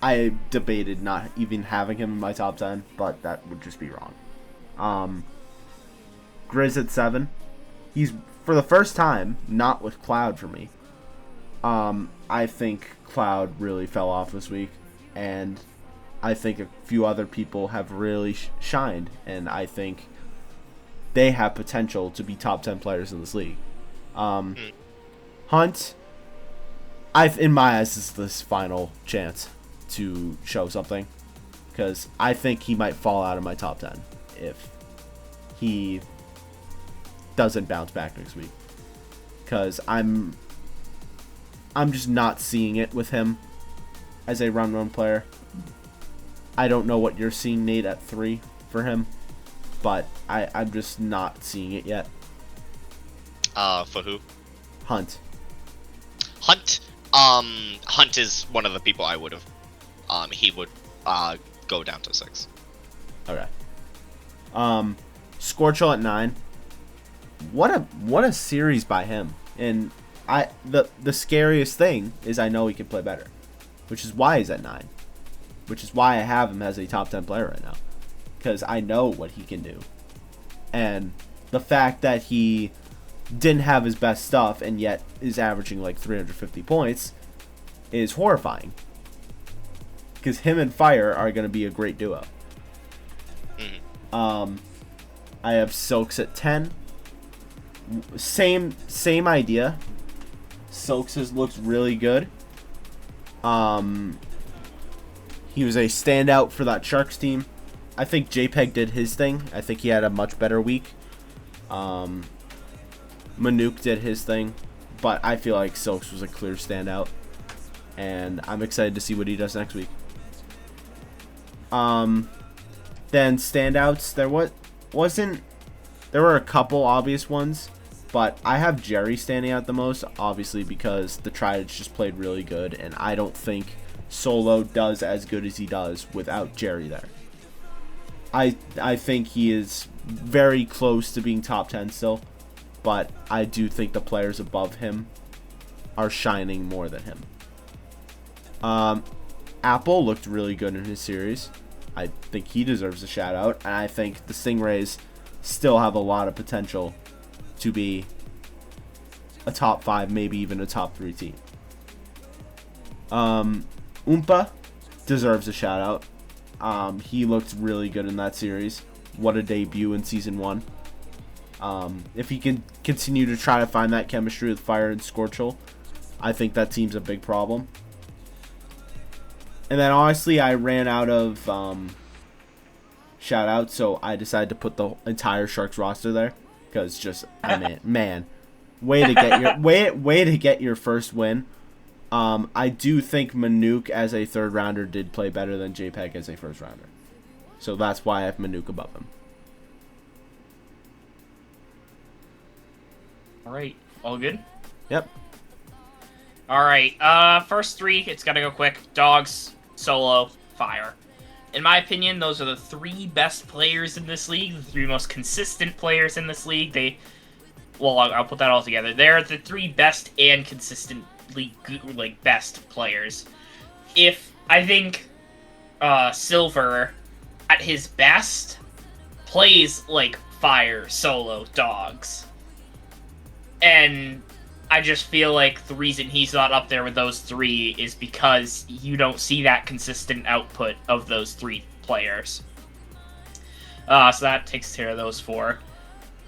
I debated not even having him in my top 10, but that would just be wrong. Grizz at 7. He's, for the first time, not with Cloud for me. I think Cloud really fell off this week, and I think a few other people have really shined, and I think they have potential to be top 10 players in this league. Hunt, in my eyes, is this final chance to show something, because I think he might fall out of my top 10 if he doesn't bounce back next week, because I'm just not seeing it with him as a run player. I don't know what you're seeing, Nate, at 3 for him, but I'm just not seeing it yet. For who? Hunt. Hunt is one of the people I would have. He would go down to 6. Okay. Scorchel at 9. What a series by him. And the scariest thing is I know he can play better, which is why he's at 9. Which is why I have him as a top 10 player right now, because I know what he can do. And the fact that he didn't have his best stuff and yet is averaging like 350 points is horrifying, because him and Fire are going to be a great duo. I have Silks at 10. Same idea. Silks has looked really good. He was a standout for that Sharks team. I think JPEG did his thing. I think he had a much better week. Manuk did his thing, but I feel like Silks was a clear standout. and I'm excited to see what he does next week. Then standouts, there were a couple obvious ones, but I have Jerry standing out the most, obviously because the Tridents just played really good, and I don't think Solo does as good as he does without Jerry there. I think he is very close to being top 10 still, but I do think the players above him are shining more than him. Apple looked really good in his series. I think he deserves a shout out, and I think the Stingrays still have a lot of potential to be a top 5, maybe even a top 3 team. Oompa deserves a shout out. He looked really good in that series. What a debut in season 1. If he can continue to try to find that chemistry with Fire and Scorchel, I think that team's a big problem. And then honestly, I ran out of shout outs, so I decided to put the entire Sharks roster there because just man, way to get your first win. I do think Manuk as a third rounder did play better than JPEG as a first rounder, so that's why I have Manuk above him. All right, all good. Yep. All right, first 3, it's gotta go quick. Dogs, Solo, Fire. In my opinion, those are the 3 best players in this league, the 3 most consistent players in this league. I'll put that all together. They're the 3 best and consistently good, best players. I think Silver, at his best, plays like Fire, Solo, Dogs. And I just feel like the reason he's not up there with those 3 is because you don't see that consistent output of those 3 players. So that takes care of those 4.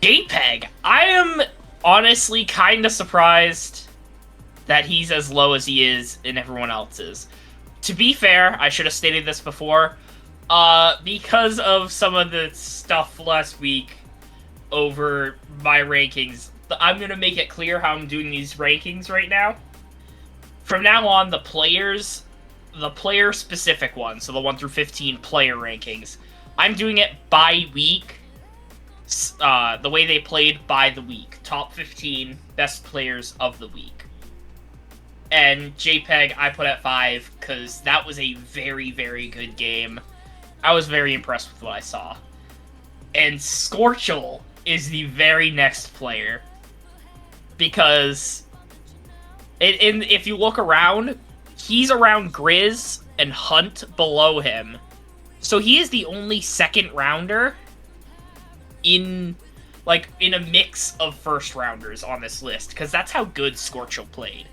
JPEG, I am honestly kind of surprised that he's as low as he is and everyone else is. To be fair, I should have stated this before, because of some of the stuff last week over my rankings, I'm going to make it clear how I'm doing these rankings right now. From now on, the player-specific ones, so the 1 through 15 player rankings, I'm doing it by week, the way they played by the week. Top 15 best players of the week. And JPEG, I put at 5, because that was a very, very good game. I was very impressed with what I saw. And Scorchel is the very next player. Because if you look around, he's around Grizz and Hunt below him. So he is the only second rounder in a mix of first rounders on this list, because that's how good Scorchel played.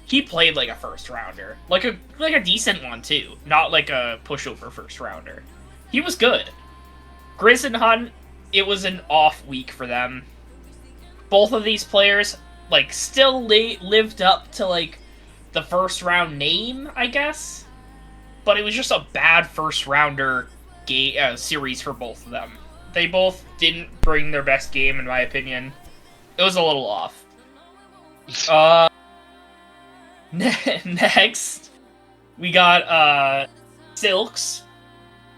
He played like a first rounder. Like a decent one too. Not like a pushover first rounder. He was good. Grizz and Hunt, it was an off week for them. Both of these players still lived up to the first round name, I guess, but it was just a bad first rounder series for both of them. They both didn't bring their best game, in my opinion. It was a little off. Next, we got Silks,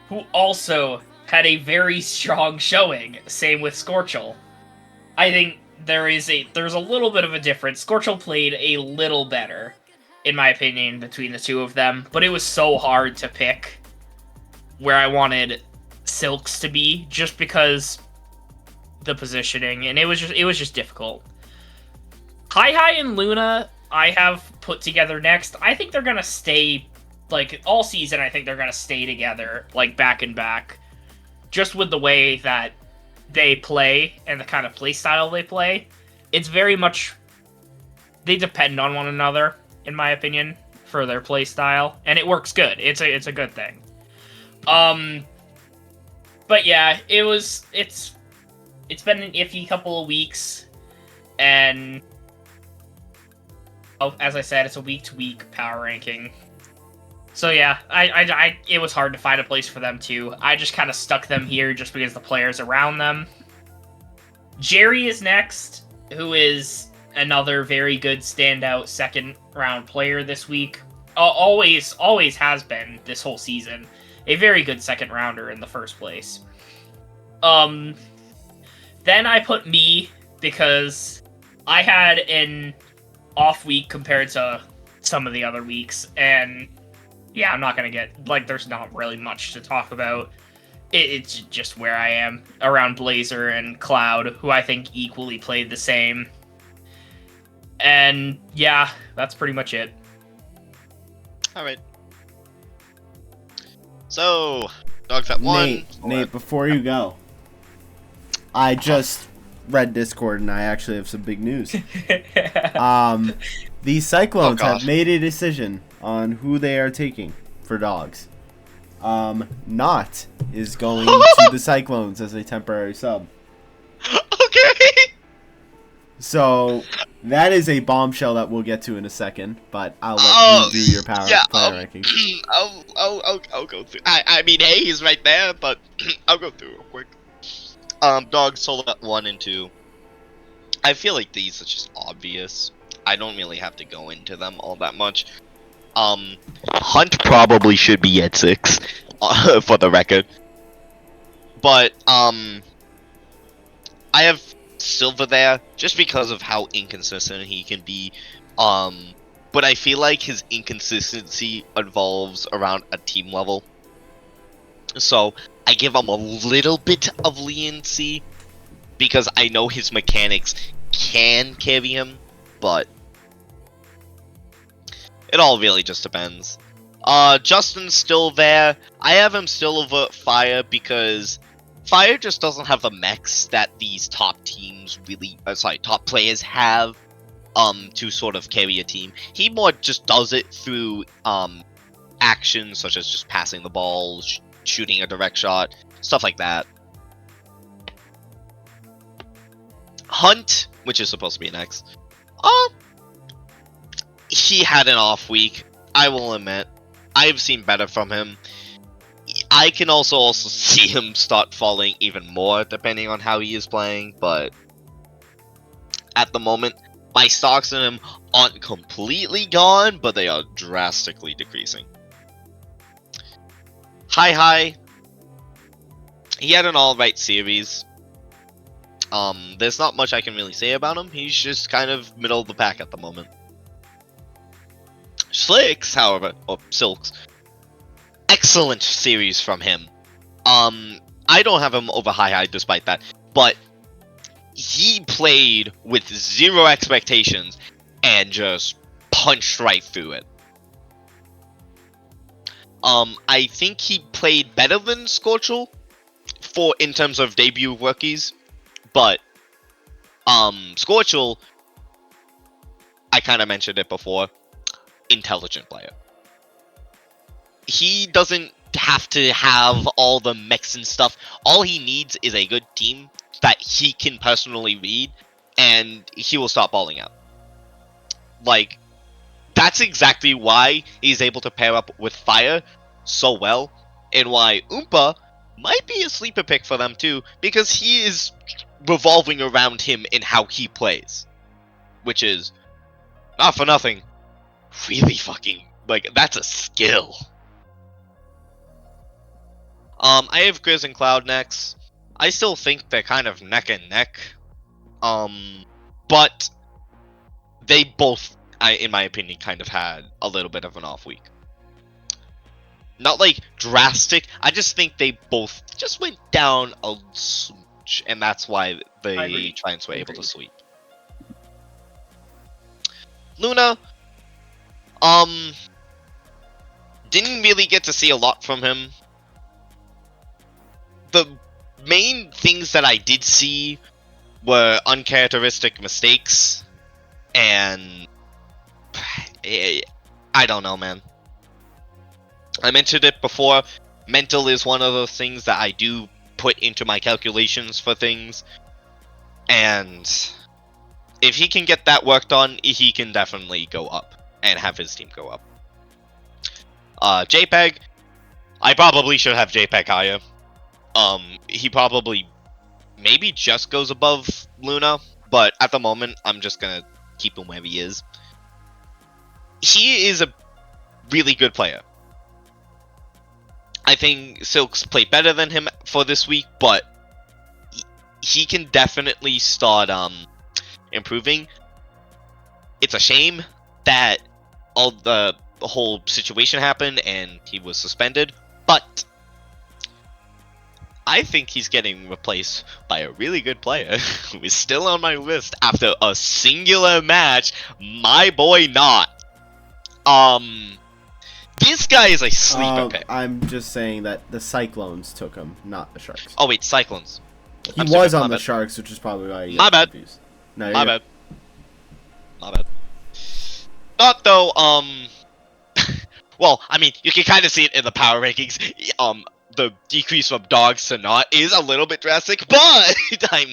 who also had a very strong showing. Same with Scorchel. I think there's a little bit of a difference. Scorchel played a little better, in my opinion, between the 2 of them, but it was so hard to pick where I wanted Silks to be, just because the positioning, and it was just difficult. Hi and Luna, I have put together next. I think they're gonna stay, all season, I think they're gonna stay together, back and back, just with the way that they play and the kind of play style they play. It's very much, they depend on one another, in my opinion, for their play style, and it works good. It's a good thing. But yeah, it's been an iffy couple of weeks, and as I said, it's a week-to-week power ranking. So yeah, it was hard to find a place for them too. I just kind of stuck them here just because the players around them. Jerry is next, who is another very good standout second round player this week. always has been this whole season a very good second rounder in the first place. Then I put me because I had an off week compared to some of the other weeks, and yeah, I'm not gonna get like there's not really much to talk about. It's just where I am around Blazer and Cloud, who I think equally played the same. And yeah, that's pretty much it. Alright. So, Dogs at 1. Nate, before you go, I just read Discord and I actually have some big news. The Cyclones have made a decision on who they are taking for dogs. Knot is going to the Cyclones as a temporary sub. Okay! So, that is a bombshell that we'll get to in a second, but I'll let you do your player rankings. I'll go through. I mean, hey, he's right there, but I'll go through real quick. Dogs sold at 1 and 2. I feel like these are just obvious. I don't really have to go into them all that much. Hunt probably should be at 6, for the record. But, I have Silver there, just because of how inconsistent he can be. But I feel like his inconsistency evolves around a team level. So, I give him a little bit of leniency, because I know his mechanics can carry him, but it all really just depends. Justin's still there. I have him still over Fire because Fire just doesn't have the mechs that these top teams really, top players have, to sort of carry a team. He more just does it through, actions such as just passing the ball, shooting a direct shot, stuff like that. Hunt, which is supposed to be next, he had an off week, I will admit. I've seen better from him. I can also see him start falling even more depending on how he is playing, but at the moment, my stocks in him aren't completely gone, but they are drastically decreasing. Hi. He had an alright series. There's not much I can really say about him. He's just kind of middle of the pack at the moment. Slicks, however, or Silks, excellent series from him. I don't have him over Hi despite that, but he played with zero expectations and just punched right through it. I think he played better than Scorchel in terms of debut rookies, but Scorchel, I kind of mentioned it before, intelligent player. He doesn't have to have all the mechs and stuff. All he needs is a good team that he can personally read, and he will stop balling out. Like, that's exactly why he's able to pair up with Fire so well, and why Oompa might be a sleeper pick for them too, because he is revolving around him in how he plays. Which is, not for nothing, really fucking, like, that's a skill. I have Grizz and Cloud next. I still think they're kind of neck and neck. But they both, in my opinion, kind of had a little bit of an off week. Not like drastic, I just think they both just went down a smooch, and that's why the Giants were able to sweep. Luna, didn't really get to see a lot from him. The main things that I did see were uncharacteristic mistakes, and I don't know, man. I mentioned it before, mental is one of those things that I do put into my calculations for things, and if he can get that worked on, he can definitely go up, and have his team go up. JPEG, I probably should have JPEG higher. He probably maybe just goes above Luna, but at the moment, I'm just gonna keep him where he is. He is a really good player. I think Silks played better than him for this week, but he can definitely start improving. It's a shame that all the whole situation happened and he was suspended, but I think he's getting replaced by a really good player who is still on my list after a singular match. My boy Not. This guy is a sleeper pick. I'm just saying that the Cyclones took him, not the Sharks. Oh wait, Cyclones. He was on the Sharks, which is probably why you My bad. confused. No, My bad. My bad. Not though, well, I mean, you can kind of see it in the power rankings. The decrease from Dogs to Not is a little bit drastic, but I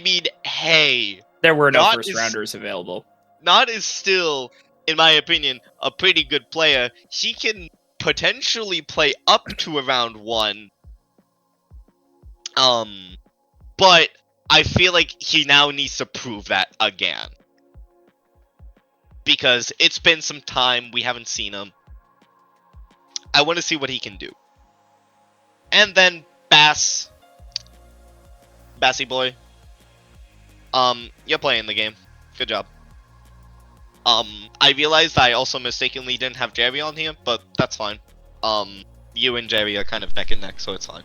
mean, hey, There were no Not first is- rounders available. Not is still, in my opinion, a pretty good player. He can potentially play up to around 1. But I feel like he now needs to prove that again. Because it's been some time, we haven't seen him. I want to see what he can do. And then Bassy boy. You're playing the game. Good job. I realized I also mistakenly didn't have Jerry on here, but that's fine. You and Jerry are kind of neck and neck, so it's fine.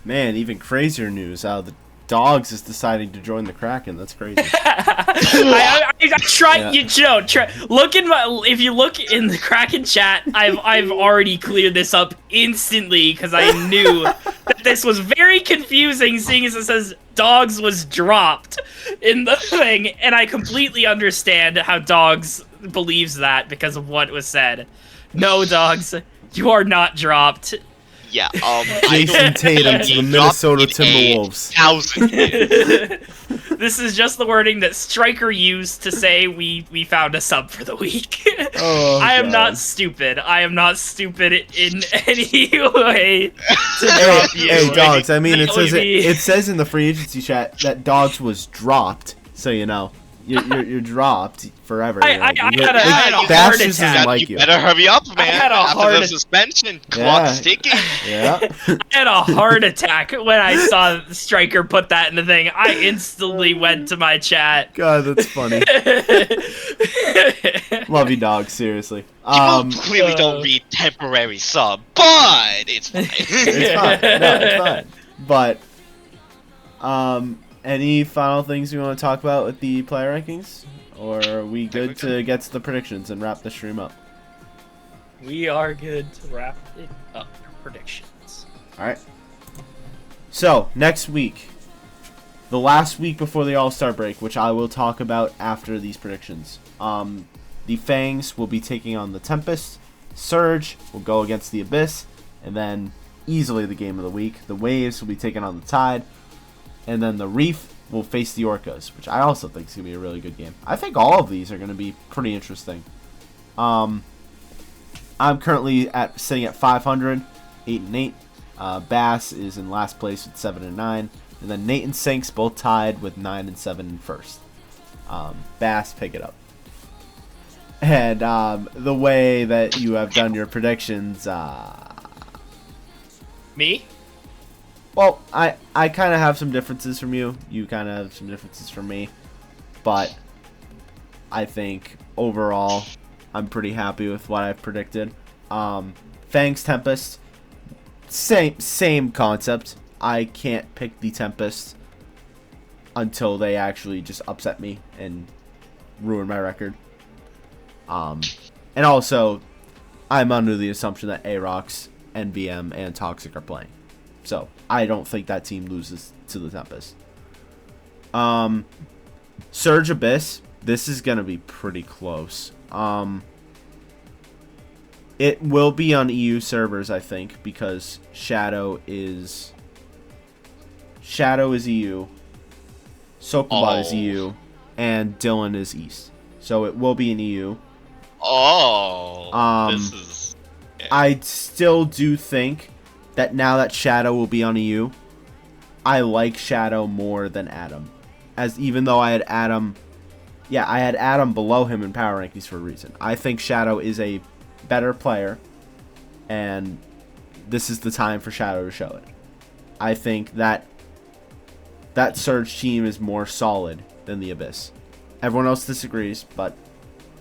Man, even crazier news. The Dogs is deciding to join the Kraken. That's crazy. I try, Yeah. you know, look in my. If you look in the Kraken chat, I've already cleared this up instantly because I knew that this was very confusing, seeing as it says Dogs was dropped in the thing, and I completely understand how Dogs believes that because of what was said. No, Dogs, you are not dropped. Yeah, Jason Tatum to the Minnesota Timberwolves. 1,000 years. This is just the wording that Stryker used to say we found a sub for the week. Oh, I am God. not stupid. I am not stupid in any way to Hey, drop you. hey, Dogs. I mean, That it says would be- it says in the free agency chat that Dogs was dropped. So you know, you're dropped forever. I Like, had it- a Bash heart just doesn't attack. like You you. better hurry up, man. had a After heart the attack. suspension, Yeah. clock's ticking. Yeah. I had a heart attack when I saw Stryker put that in the thing. I instantly went to my chat. God, that's funny. Love you, Dogs. Seriously. People clearly don't read temporary sub, but it's fine. It's fine. No, it's fine. But, any final things we want to talk about with the player rankings? Or are we good to get to the predictions and wrap the stream up? We are good to wrap it up. Predictions. Alright. So, next week. The last week before the All-Star break, which I will talk about after these predictions. The Fangs will be taking on the Tempest. Surge will go against the Abyss. And then, easily the game of the week, the Waves will be taking on the Tide. And then the Reef will face the Orcas, which I also think is going to be a really good game. I think all of these are going to be pretty interesting. I'm currently sitting at 500, 8-8. Bass is in last place with 7-9. And then Nate and Sinks both tied with 9-7 in first. Bass, pick it up. And the way that you have done your predictions, Me? well, I kind of have some differences from you. You kind of have some differences from me. But I think overall, I'm pretty happy with what I've predicted. Fangs Tempest, same concept. I can't pick the Tempest until they actually just upset me and ruin my record. And also, I'm under the assumption that Arox, NBM, and Toxic are playing. So, I don't think that team loses to the Tempest. Surge Abyss, this is going to be pretty close. It will be on EU servers, I think, because Shadow is EU, Sokobot is EU, and Dylan is East. So it will be in EU. Oh, this is... I still do think that now that Shadow will be on EU, I like Shadow more than Adam. As even though I had Adam yeah, I had Adam below him in power rankings for a reason. I think Shadow is a better player, and this is the time for Shadow to show it. I think that Surge team is more solid than the Abyss. Everyone else disagrees, but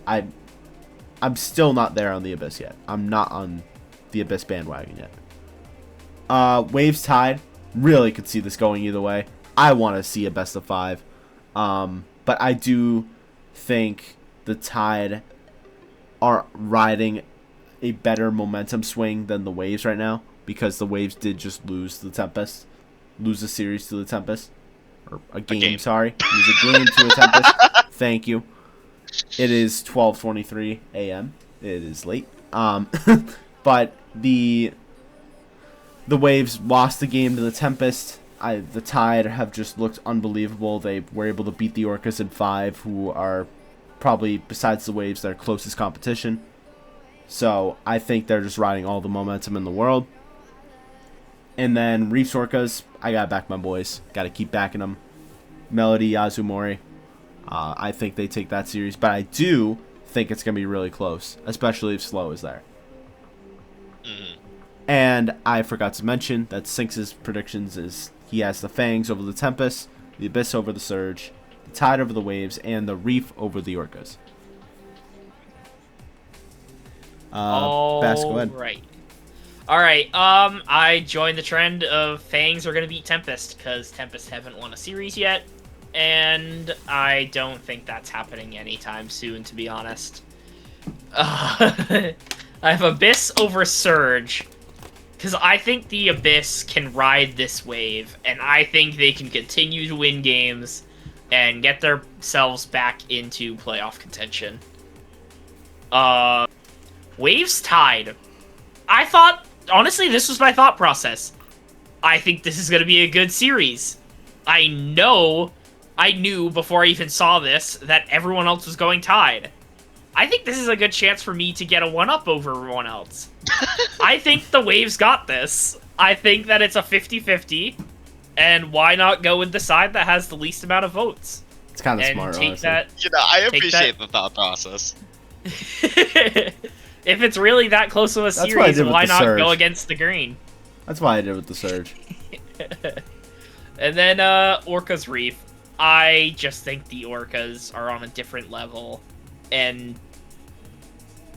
I'm still not there on the Abyss yet. I'm not on the Abyss bandwagon yet. Waves Tide. Really could see this going either way. I want to see a best of 5. But I do think the Tide are riding a better momentum swing than the Waves right now, because the Waves did just lose the Tempest. Lose a series to the Tempest. Or a game. Sorry. Lose a game to a Tempest. Thank you. It is 12:23 a.m. It is late. But the Waves lost the game to the Tempest. The Tide have just looked unbelievable. They were able to beat the Orcas in 5, who are probably, besides the Waves, their closest competition. So I think they're just riding all the momentum in the world. And then Reefs Orcas, I gotta back my boys. Gotta keep backing them. Melody, Azumori. I think they take that series, but I do think it's gonna be really close, especially if Slow is there. Mm. And I forgot to mention that Sinks' predictions is he has the Fangs over the Tempest, the Abyss over the Surge, the Tide over the Waves, and the Reef over the Orcas. Bass, go ahead. Alright, I joined the trend of Fangs are gonna beat Tempest, because Tempest haven't won a series yet, and I don't think that's happening anytime soon, to be honest. I have Abyss over Surge, because I think the Abyss can ride this wave, and I think they can continue to win games and get themselves back into playoff contention. Waves Tide. I thought, honestly, this was my thought process. I think this is going to be a good series. I knew before I even saw this that everyone else was going Tide. I think this is a good chance for me to get a 1-up over everyone else. I think the Waves got this. I think that it's a 50-50, and why not go with the side that has the least amount of votes? It's kind of smart, honestly. I appreciate the thought process. If it's really that close of a series, why not go against the green? That's why I did with the Surge. And then Orcas Reef. I just think the Orcas are on a different level, and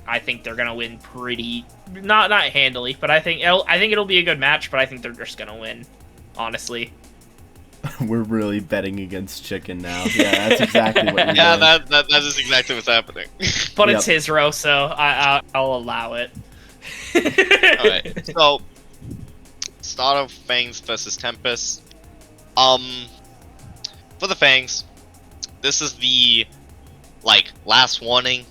I think they're gonna win pretty not handily, but I think it'll be a good match. But I think they're just gonna win, honestly. We're really betting against Chicken now. Yeah, that's exactly what you're Yeah, doing. that is exactly what's happening. But It's his row, so I'll allow it. Alright, so start of Fangs versus Tempest. For the Fangs, this is the last warning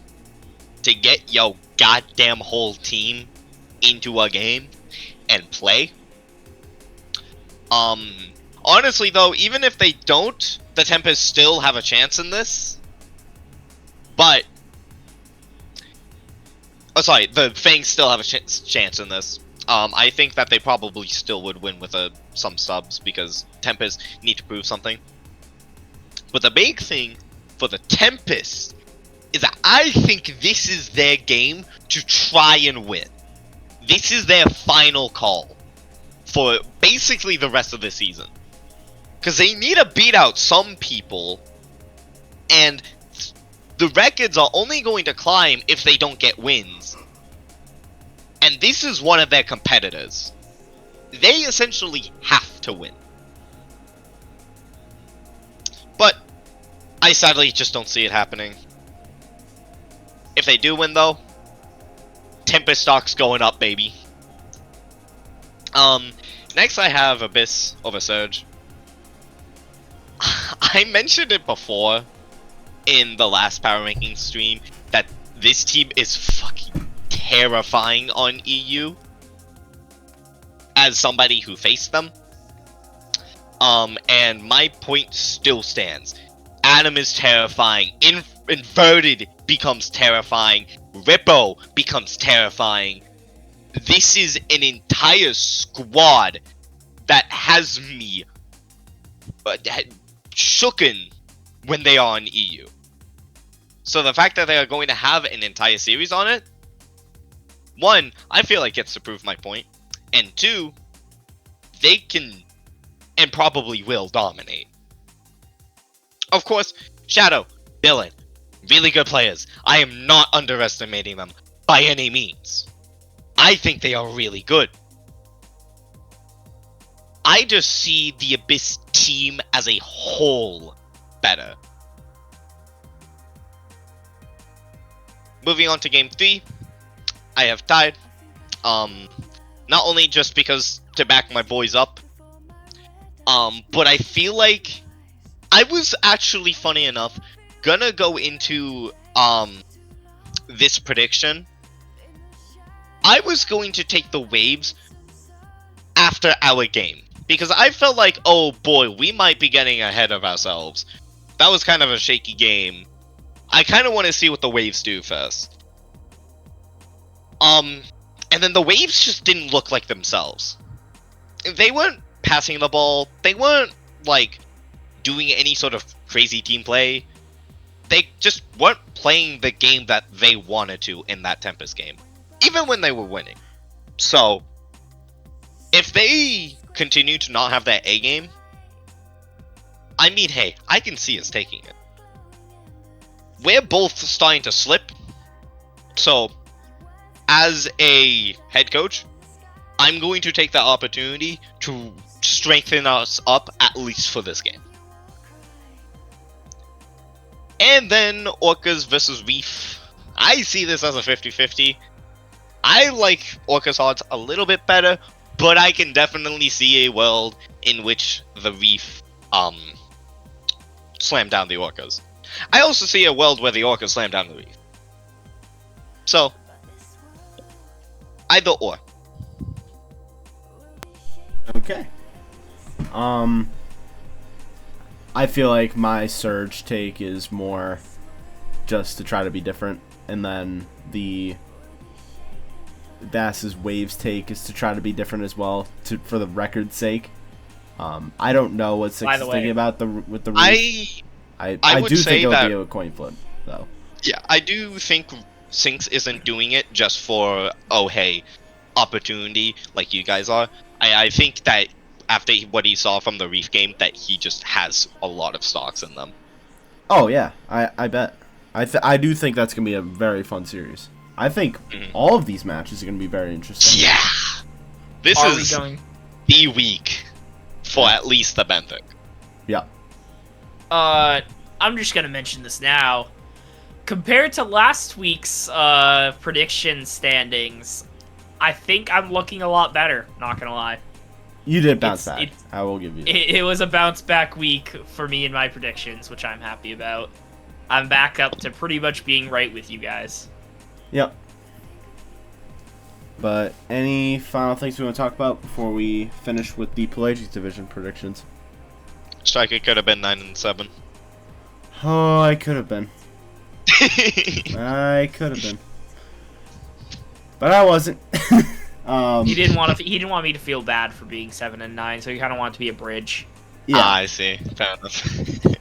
to get your goddamn whole team into a game and play. Honestly though, even if they don't, the Tempest still have a chance in this. But the Fangs still have a chance in this. I think that they probably still would win with some subs, because Tempest need to prove something. But the big thing for the Tempest is that I think this is their game to try and win. This is their final call for basically the rest of the season. Because they need to beat out some people, and the records are only going to climb if they don't get wins. And this is one of their competitors. They essentially have to win. But I sadly just don't see it happening. If they do win though, Tempest stock's going up, baby. Next I have Abyss over Surge. I mentioned it before in the last Power Rankings stream that this team is fucking terrifying on EU. As somebody who faced them. And my point still stands. Adam is terrifying. Inverted becomes terrifying. Rippo becomes terrifying. This is an entire squad that has me shooken when they are in EU. So the fact that they are going to have an entire series on it, one, I feel like gets to prove my point, and two, they can and probably will dominate. Of course, Shadow, Villain, really good players. I am not underestimating them by any means. I think they are really good. I just see the Abyss team as a whole better. Moving on to game 3, I have Tide. Not only just because to back my boys up, but I feel like I was actually, funny enough, gonna go into this prediction. I was going to take the Waves after our game because I felt like, oh boy, we might be getting ahead of ourselves. That was kind of a shaky game. I kind of want to see what the Waves do first. And then the Waves just didn't look like themselves. They weren't passing the ball. They weren't, like, doing any sort of crazy team play. They just weren't playing the game that they wanted to in that Tempest game, even when they were winning. So, if they continue to not have that A game, I mean, hey, I can see us taking it. We're both starting to slip, so as a head coach, I'm going to take that opportunity to strengthen us up at least for this game. And then Orcas versus Reef. I see this as a 50-50. I like Orcas odds a little bit better, but I can definitely see a world in which the Reef slam down the Orcas. I also see a world where the Orcas slam down the Reef. So, either or. Okay. I feel like my Surge take is more just to try to be different, and then the Bass's Waves take is to try to be different as well, for the record's sake. I don't know what Six is thinking about with the Reef. I do think it'll be a coin flip, though. Yeah, I do think Sinks isn't doing it just for, oh hey, opportunity like you guys are. I think that after what he saw from the Reef game, that he just has a lot of stocks in them. Oh yeah, I bet. I do think that's gonna be a very fun series. I think all of these matches are gonna be very interesting. Yeah, this is the week for at least the Benthic. Yeah. I'm just gonna mention this now. Compared to last week's prediction standings, I think I'm looking a lot better. Not gonna lie. You did bounce back. I will give you that. It was a bounce back week for me and my predictions, which I'm happy about. I'm back up to pretty much being right with you guys. Yep. But any final things we want to talk about before we finish with the Pelagic Division predictions? Striker could have been 9-7. Oh, I could have been. I could have been. But I wasn't. He didn't want me to feel bad for being 7-9, so he kind of wanted to be a bridge. Yeah, I see. Fair enough.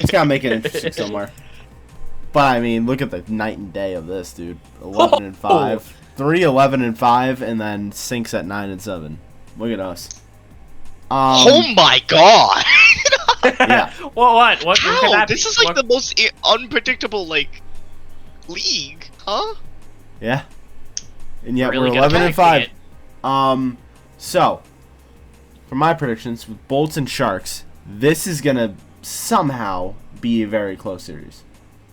It's gotta make it interesting somewhere. But I mean, look at the night and day of this, dude. 11-5, 3-11-5, and then Sinks at 9-7. Look at us. Oh my god! Yeah. What? What? How? This is like the most unpredictable league, huh? Yeah. And yet really we're 11-5. So, for my predictions, with Bolts and Sharks, this is going to somehow be a very close series.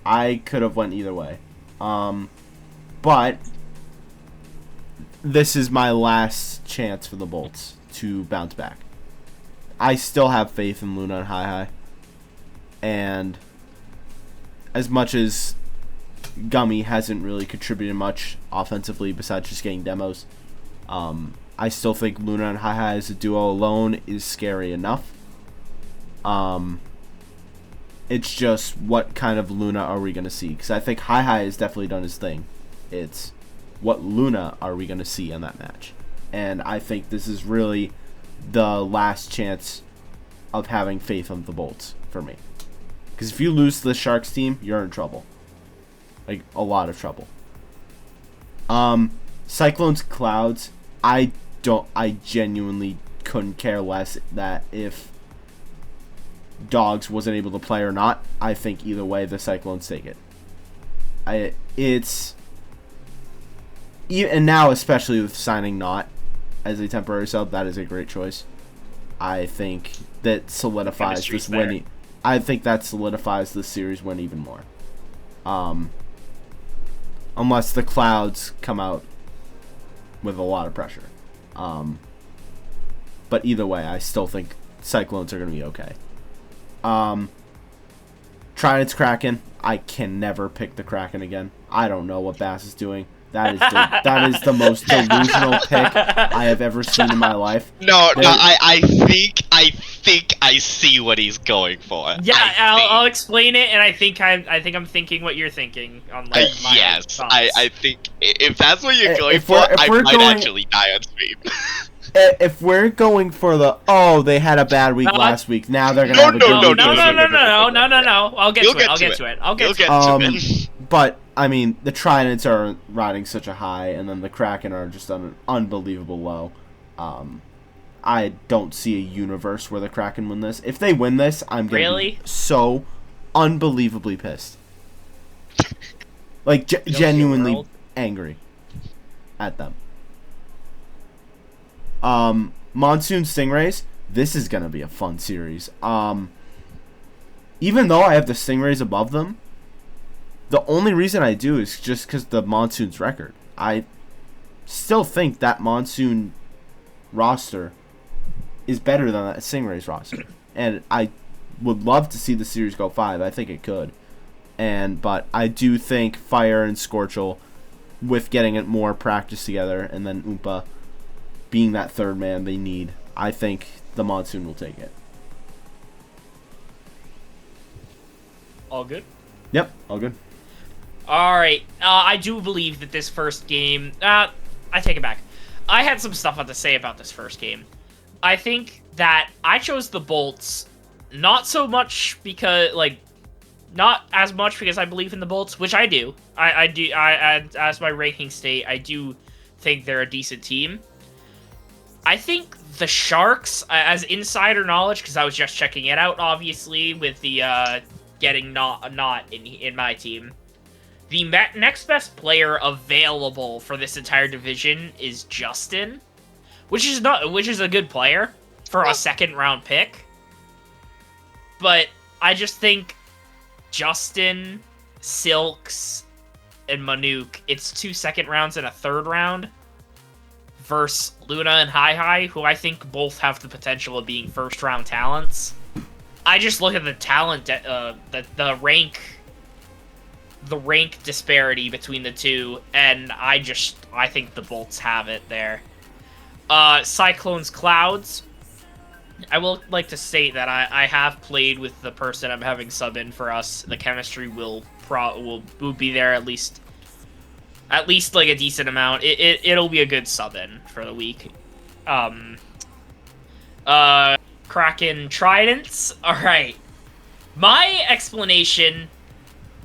I could have went either way. But this is my last chance for the Bolts to bounce back. I still have faith in Luna and Hi-Hi. And as much as Gummy hasn't really contributed much offensively besides just getting demos, I still think Luna and Hi-Hi as a duo alone is scary enough. It's just what kind of Luna are we going to see? Because I think Hi-Hi has definitely done his thing. It's what Luna are we going to see in that match? And I think this is really the last chance of having faith on the Bolts for me. Because if you lose to the Sharks team, you're in trouble. like a lot of trouble. Cyclones Clouds, I genuinely couldn't care less that if Dogs wasn't able to play or not. I think either way the Cyclones take it. And now especially with signing Knott as a temporary sub, that is a great choice. I think that solidifies this win. I think that solidifies the series win even more. Unless the Clouds come out with a lot of pressure. But either way, I still think Cyclones are going to be okay. Trident's Kraken. I can never pick the Kraken again. I don't know what Bass is doing. That is the most delusional pick I have ever seen in my life. No, I think I see what he's going for. Yeah, I'll explain it, and I think I'm thinking what you're thinking on my yes, thoughts. I think if that's what you're going for, I might actually die on stream. If we're going for they had a bad week last week, now they're gonna have a good week. No. I'll get to it. But I mean, the Tridents are riding such a high, and then the Kraken are just on an unbelievable low. I don't see a universe where the Kraken win this. If they win this, I'm gonna be so unbelievably pissed, like genuinely angry at them. Monsoon Stingrays, this is gonna be a fun series. Even though I have the Stingrays above them, the only reason I do is just because the Monsoon's record. I still think that Monsoon roster is better than that Stingrays roster, and I would love to see the series go 5. I think it could, but I do think Fire and Scorchel, with getting it more practice together, and then Oompa being that third man they need, I think the Monsoon will take it. All good? Yep, all good. Alright, I do believe that this first game... I take it back. I had some stuff to say about this first game. I think that I chose the Bolts not so much because, not as much because I believe in the Bolts, which I do. I do, as my ranking state, I do think they're a decent team. I think the Sharks, as insider knowledge, because I was just checking it out, obviously, with the getting not in my team. The next best player available for this entire division is Justin, which is a good player for a second round pick. But I just think Justin, Silks, and Manuk, it's 2 second rounds and a third round, versus Luna and Hi, who I think both have the potential of being first round talents. I just look at the talent, the rank disparity between the two, and I think the Bolts have it there. Cyclones Clouds. I will like to state that I have played with the person I'm having sub in for us. The chemistry will be there at least like a decent amount. It'll be a good sub in for the week. Kraken Tridents. Alright. My explanation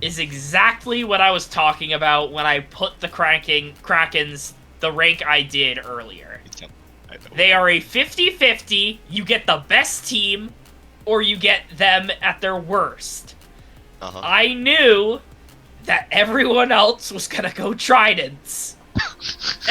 is exactly what I was talking about when I put the Krakens the rank I did earlier. They are a 50-50. You get the best team, or you get them at their worst. I knew that everyone else was gonna go Tridents.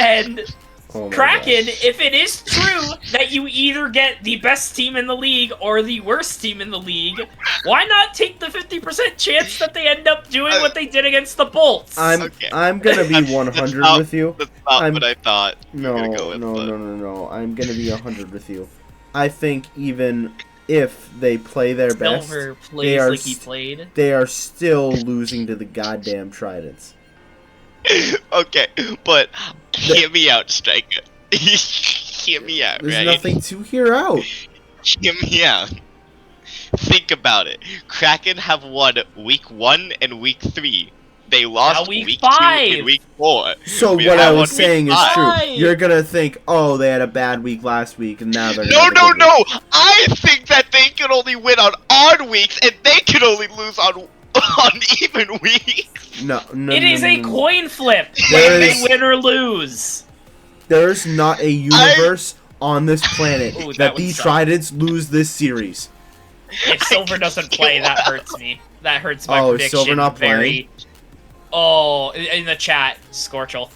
And Kraken, if it is true that you either get the best team in the league or the worst team in the league, why not take the 50% chance that they end up doing what they did against the Bolts? I'm gonna be 100 with you. That's not what I thought. No. I'm gonna be 100 with you. I think even if they play their best, Silver plays like he played. They are still losing to the goddamn Tridents. Okay, but hear me out, Striker. Hear me out, There's right? nothing to hear out. Hear me out. Think about it. Kraken have won week 1 and week 3. They lost week 2 and week 4. So what I was saying is true. You're gonna think, oh, they had a bad week last week, and now they're No! I think that they can only win on odd weeks, and they can only lose on uneven weeks. No, It is a coin flip There when is- they win or lose. There's not a universe on this planet Ooh, that that would the suck. Tridents lose this series. If Silver doesn't play, that hurts me. That hurts my Oh, is prediction. Silver not very. Oh, in the chat, Scorchel.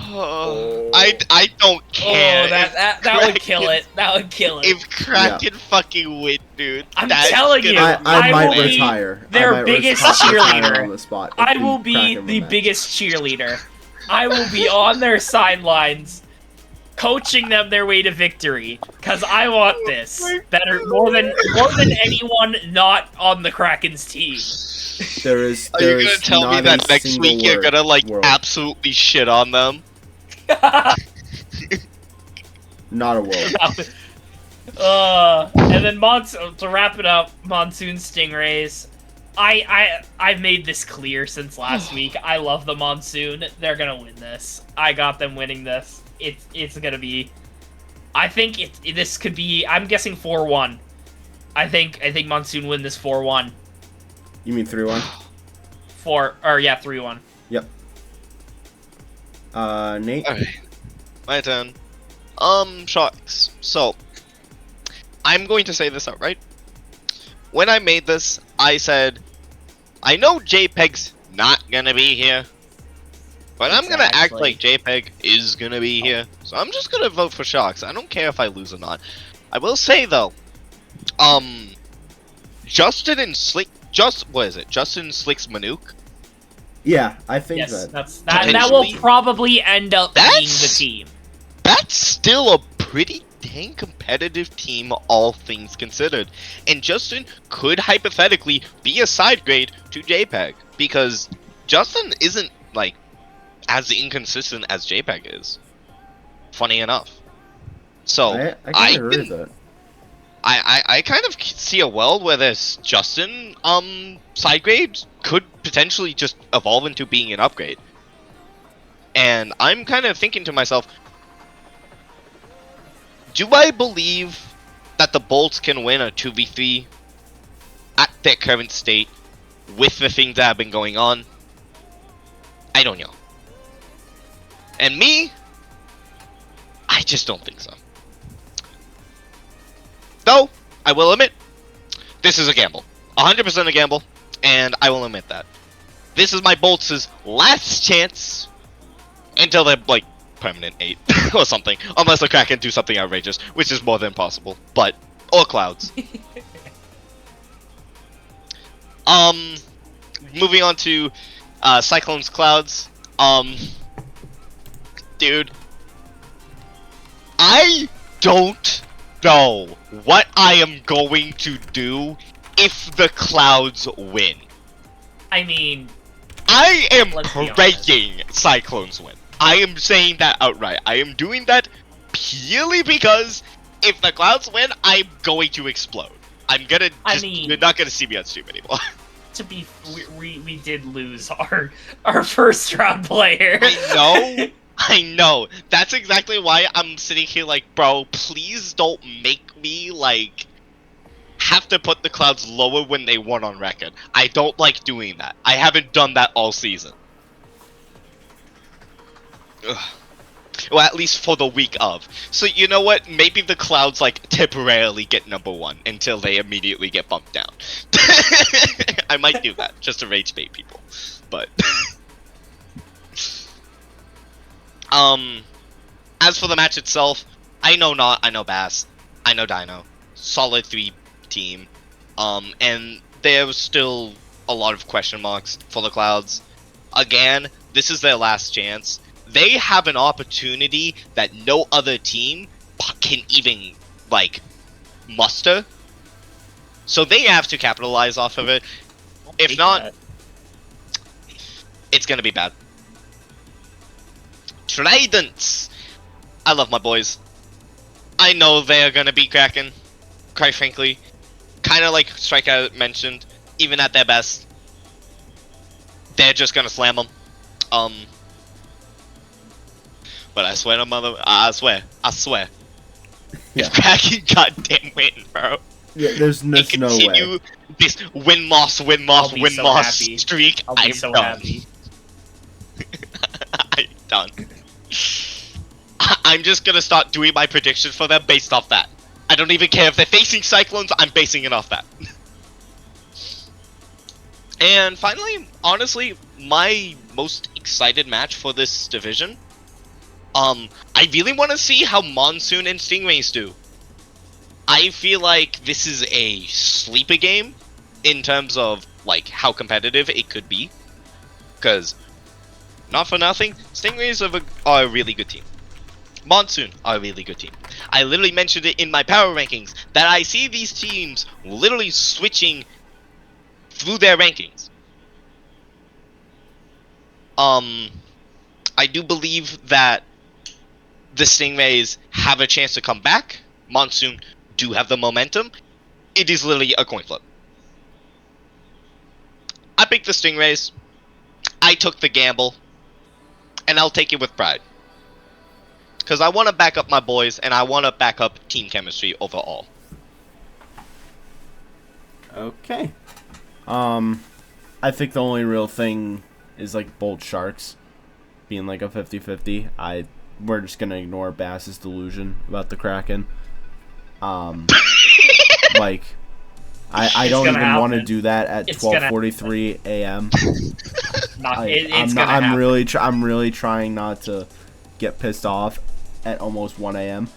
I don't care. Oh, that would kill it. That would kill it. If Kraken fucking win, dude. I'm that's telling you, gonna I I might will be retire. their I might biggest retire cheerleader. on the spot if I we will be Kraken the win that. biggest cheerleader. I will be on their sidelines, coaching them their way to victory. Cause I want this better more than anyone not on the Kraken's team. There is. Are you There gonna is tell me not that a next single week you're word gonna like world. absolutely shit on them? Not a world. And then to wrap it up, Monsoon Stingrays. I've made this clear since last week. I love the Monsoon. They're gonna win this. I got them winning this. It's gonna be. I think this could be. I'm guessing 4-1. I think Monsoon win this 4-1. You mean 3-1? 3-1. Yep. Nate. Alright. My turn. Sharks. So, I'm going to say this outright. When I made this, I said, I know JPEG's not gonna be here, but I'm gonna act Exactly. like JPEG is gonna be here. So I'm just gonna vote for Sharks. I don't care if I lose or not. I will say though, Justin and Slick, Justin Slick's Manuk. Yeah, I think Yes, that. that will Potentially. probably end up being the That's- team. That's still a pretty dang competitive team, all things considered. And Justin could hypothetically be a side grade to JPEG, because Justin isn't, like, as inconsistent as JPEG is. Funny enough. So, I I kind of agree can- with that. I kind of see a world where this Justin, side grade could potentially just evolve into being an upgrade. And I'm kind of thinking to myself, do I believe that the Bolts can win a 2v3 at their current state with the things that have been going on? I don't know. And me, I just don't think so. Though, I will admit, this is a gamble. 100% a gamble, and I will admit that. This is my Bolts' last chance until they're, like, permanent 8 or something. Unless the Kraken do something outrageous, which is more than possible. But, or Clouds. Moving on to Cyclones Clouds. Dude, I don't know what I am going to do if the Clouds win. I mean, I am Let's be honest. praying Cyclones win. I am saying that outright. I am doing that purely because if the Clouds win, I'm going to explode. I'm gonna I mean- you're not gonna see me on stream anymore. to be we did lose our first round player. I know. That's exactly why I'm sitting here like, bro, please don't make me, like, have to put the Clouds lower when they won on record. I don't like doing that. I haven't done that all season. Ugh. Well, at least for the week of. So, you know what? Maybe the Clouds, like, temporarily get number 1 until they immediately get bumped down. I might do that, just to rage bait people. But... as for the match itself, I know Bass, I know Dino, solid 3 team, and there's still a lot of question marks for the Clouds. Again, this is their last chance. They have an opportunity that no other team can even, like, muster. So they have to capitalize off of it. If not, it's gonna be bad. Tridents! I love my boys. I know they're gonna be Kraken, quite frankly. Kinda like Strikeout mentioned, even at their best, they're just gonna slam them. But I swear to I swear. Yeah. If Kraken goddamn win, bro. There's no and way. continue this win-loss I'll be so happy. streak, I'll be I'm so done. happy. I'm done. I'm just gonna start doing my predictions for them based off that. I don't even care if they're facing Cyclones, I'm basing it off that. And finally, honestly, my most excited match for this division, I really want to see how Monsoon and Stingrays do. I feel like this is a sleeper game in terms of like how competitive it could be, because not for nothing, Stingrays are a really good team. Monsoon are a really good team. I literally mentioned it in my power rankings that I see these teams literally switching through their rankings. I do believe that the Stingrays have a chance to come back. Monsoon do have the momentum. It is literally a coin flip. I picked the Stingrays. I took the gamble. And I'll take it with pride. Because I want to back up my boys, and I want to back up team chemistry overall. Okay. I think the only real thing is like Bolt Sharks being like a 50-50. We're just gonna ignore Bass's delusion about the Kraken. Like I don't even want to do that at 12:43 a.m. I'm really trying not to get pissed off at almost 1 a.m.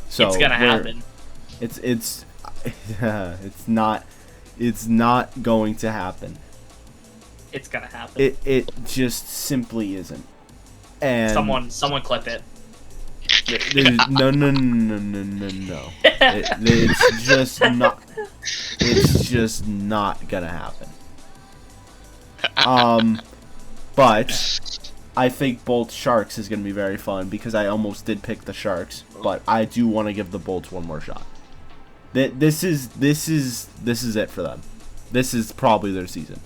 So it's gonna happen. It's not going to happen. It's gonna happen. It just simply isn't. And someone clip it. No. It's just not gonna happen. But I think Bolt Sharks is gonna be very fun because I almost did pick the Sharks, but I do want to give the Bolts one more shot. This is it for them. This is probably their season.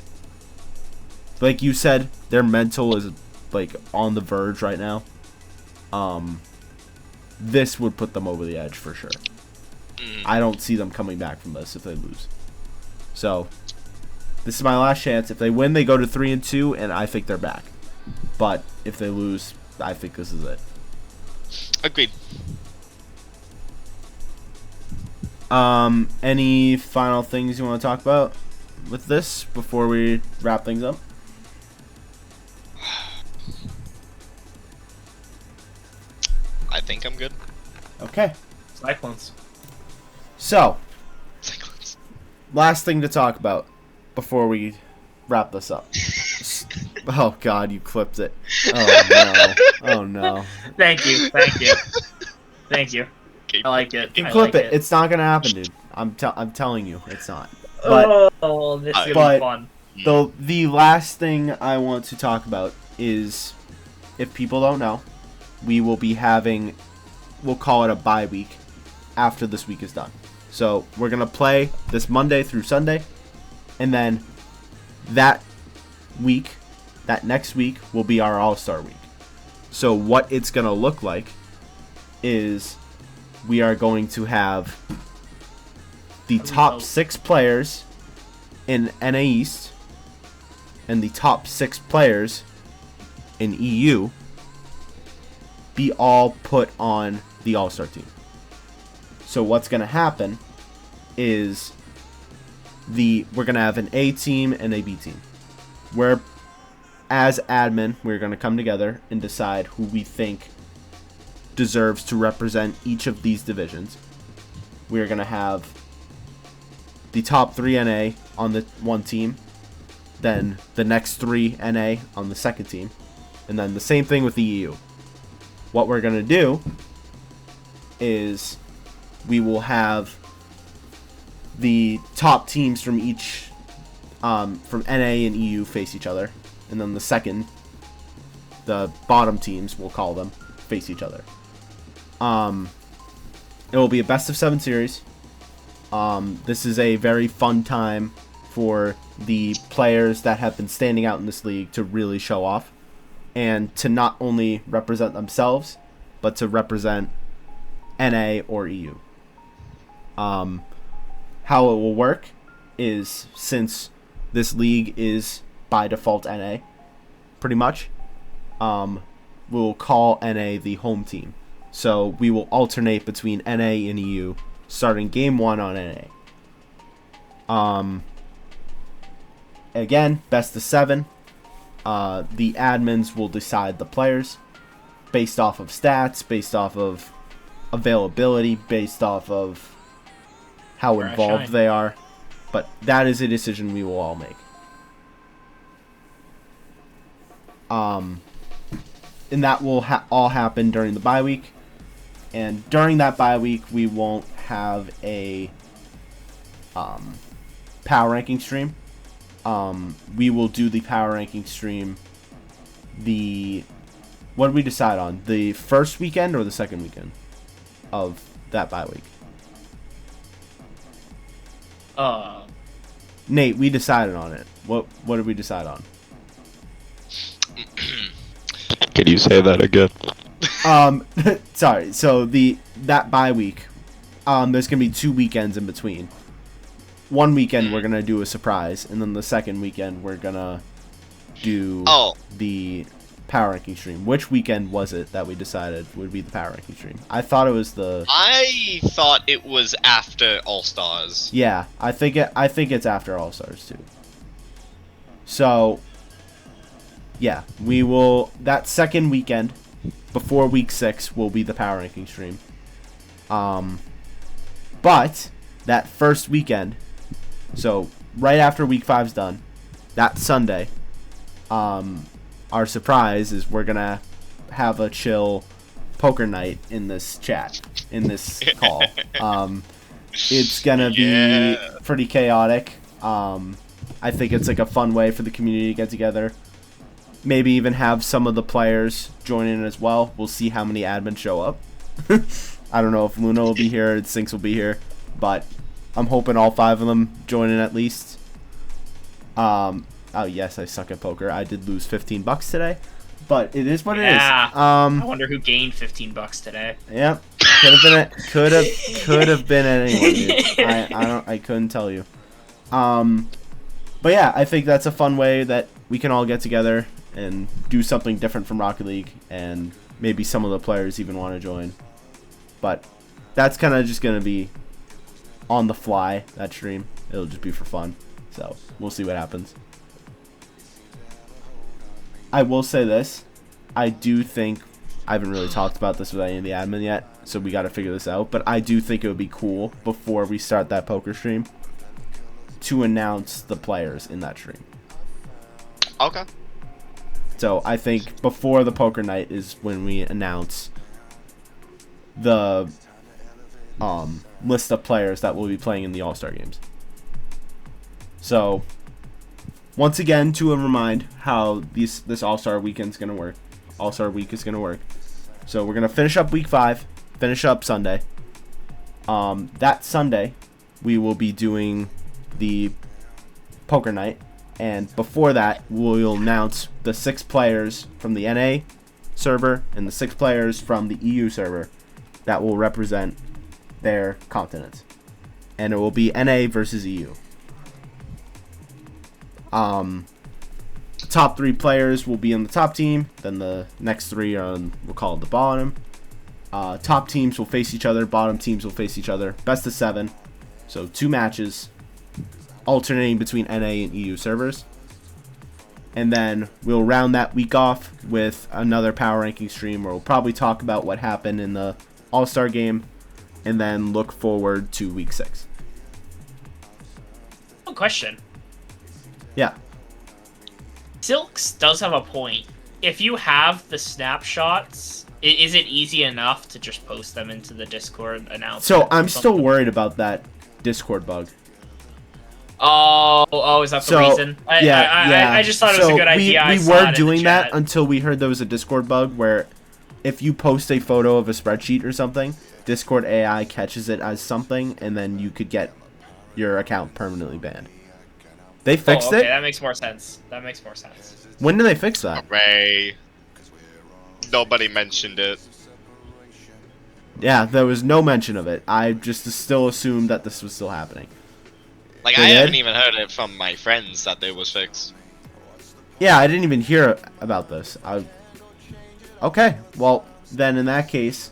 Like you said, their mental is like on the verge right now. This would put them over the edge for sure. I don't see them coming back from this if they lose. So this is my last chance. If they win, they go to 3-2, and I think they're back. But if they lose, I think this is it. Agreed. Any final things you want to talk about with this before we wrap things up? I think I'm good. Okay. Cyclones. So, Cyclones. last thing to talk about before we wrap this up. Oh God, you clipped it. Oh no. Oh no. Thank you. I like it. You I clip like it. It's not gonna happen, dude. I'm telling you, it's not. But this is gonna be fun. the last thing I want to talk about is, if people don't know, we will be having, we'll call it a bye week after this week is done. So we're gonna play this Monday through Sunday, and then that next week will be our All-Star week. So what it's gonna look like is we are going to have the top 6 players in NA East and the top 6 players in EU be all put on the All-Star team. So what's going to happen is we're going to have an A team and a B team. Where, as admin, we're going to come together and decide who we think deserves to represent each of these divisions. We're going to have the top 3 NA on the one team, then the next 3 NA on the second team, and then the same thing with the EU. What we're going to do is we will have the top teams from each, from NA and EU face each other, and then the bottom teams, we'll call them, face each other. It will be a best of 7 series. This is a very fun time for the players that have been standing out in this league to really show off, and to not only represent themselves, but to represent NA or EU. how it will work is, since this league is by default NA, pretty much, we'll call NA the home team. So we will alternate between NA and EU, starting game 1 on NA. Again, best of 7. The admins will decide the players based off of stats, based off of availability, based off of how involved they are. But that is a decision we will all make. And that will all happen during the bye week. And during that bye week, we won't have a power ranking stream. We will do the power ranking stream what did we decide on? The first weekend or the second weekend of that bye week? Nate, we decided on it. What did we decide on? Can you say that again? Sorry. So that bye week, there's gonna be 2 weekends in between. One weekend we're gonna do a surprise, and then the second weekend we're gonna do the power ranking stream. Which weekend was it that we decided would be the power ranking stream? I thought it was I thought it was after All Stars. Yeah, I think it's after All Stars too. So, yeah, we will. That second weekend before week 6 will be the power ranking stream. But that first weekend, so right after week 5's done, that Sunday, our surprise is we're gonna have a chill poker night in this chat, in this call. It's gonna be pretty chaotic. I think it's like a fun way for the community to get together. Maybe even have some of the players join in as well. We'll see how many admins show up. I don't know if Luna will be here, Sinks will be here, but I'm hoping all 5 of them join in at least. Oh yes, I suck at poker. I did lose $15 today, but it is what it is. I wonder who gained $15 today. Yep, could have been anyone. Dude. I couldn't tell you. But yeah, I think that's a fun way that we can all get together and do something different from Rocket League, and maybe some of the players even want to join. But that's kind of just gonna be on the fly, that stream. It'll just be for fun. So we'll see what happens. I will say this. I do think, I haven't really talked about this with any of the admin yet, so we got to figure this out, but I do think it would be cool before we start that poker stream to announce the players in that stream. Okay. So I think before the poker night is when we announce the list of players that will be playing in the All-Star games. So once again, to remind how this All-Star weekend's gonna work. All-Star week is gonna work. So we're gonna finish up week 5, finish up Sunday. That Sunday, we will be doing the poker night, and before that, we'll announce the 6 players from the NA server and the 6 players from the EU server that will represent their continents, and it will be NA versus EU. Top 3 players will be in the top team. Then the next 3 are we'll call it the bottom. Top teams will face each other. Bottom teams will face each other. Best of 7. So 2 matches, alternating between NA and EU servers. And then we'll round that week off with another power ranking stream where we'll probably talk about what happened in the All-Star game, and then look forward to week 6. One question. Yeah. Silks does have a point. If you have the snapshots, is it easy enough to just post them into the Discord announcement? So I'm still worried about that Discord bug. Oh, is that the reason? I just thought it was a good idea. We were doing that until we heard there was a Discord bug where if you post a photo of a spreadsheet or something, Discord AI catches it as something, and then you could get your account permanently banned. They fixed it? That makes more sense. When did they fix that? Hooray. Nobody mentioned it. Yeah, there was no mention of it. I just still assumed that this was still happening. Like, They I did? haven't even heard it from my friends that it was fixed. Yeah, I didn't even hear about this. Okay, well, then in that case,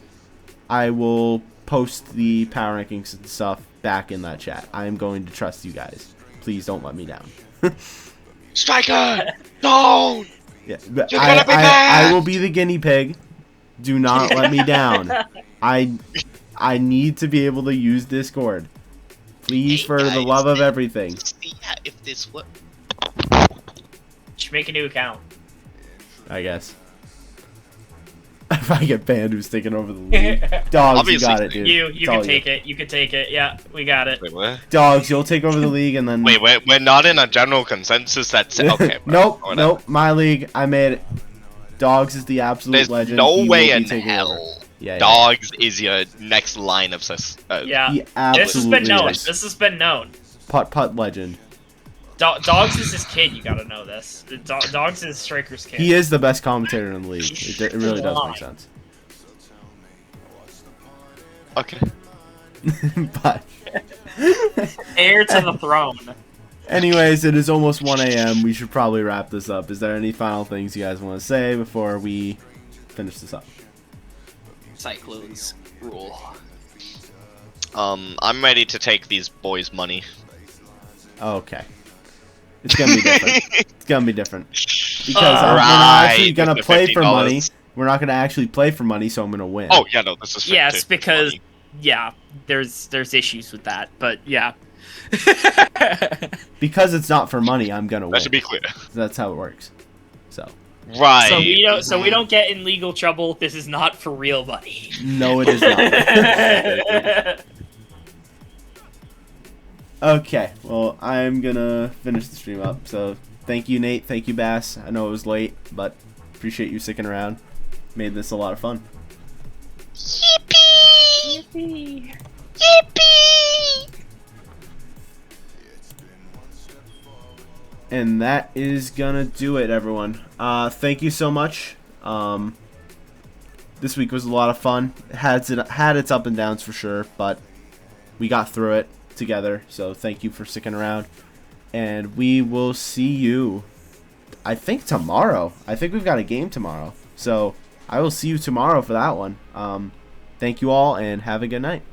I will post the power rankings and stuff back in that chat. I am going to trust you guys. Please don't let me down. Striker! No! Yeah, but You're gonna be back! I will be the guinea pig. Do not let me down. I need to be able to use Discord. Please, Hey, for the guys, love of everything. See if this works. Should make a new account. I guess. If I get banned, who's taking over the league? Dogs, Obviously, you got it, dude. You It's can all take it. You can take it. Yeah, we got it. Wait, what? Dogs, you'll take over the league, and then. Wait, we're not in a general consensus that's okay. bro. Nope, Whatever. nope. My league, I made it. Dogs is the absolute There's legend. no He way will be in taking hell over. Yeah, Dogs is your next line of Yeah, He this has been absolutely known. is. This has been known. Putt legend. Dogs is his kid. You gotta know this. Dogs is Striker's kid. He is the best commentator in the league. It really does make sense. Okay. But Heir to the throne. anyways, it is almost 1 a.m. We should probably wrap this up. Is there any final things you guys want to say before we finish this up? Cyclones rule. I'm ready to take these boys' money. Okay. It's gonna be different. It's gonna be different. Because we're not Right, actually gonna with the play for money. $50. We're not gonna actually play for money, so I'm gonna win. Oh yeah, no, this is Yes, fictive because money. yeah, there's issues with that, but yeah. Because it's not for money, I'm gonna win. That should be clear. That's how it works. So Right. So we don't get in legal trouble. This is not for real money. no, it is not. Okay, well, I'm gonna finish the stream up. So thank you, Nate. Thank you, Bass. I know it was late, but appreciate you sticking around. Made this a lot of fun. Yippee! Yippee! And that is gonna do it, everyone. Thank you so much. This week was a lot of fun. It had its up and downs for sure, but we got through it together. So thank you for sticking around. And we will see you, I think, tomorrow. I think we've got a game tomorrow. So I will see you tomorrow for that one. Thank you all, and have a good night.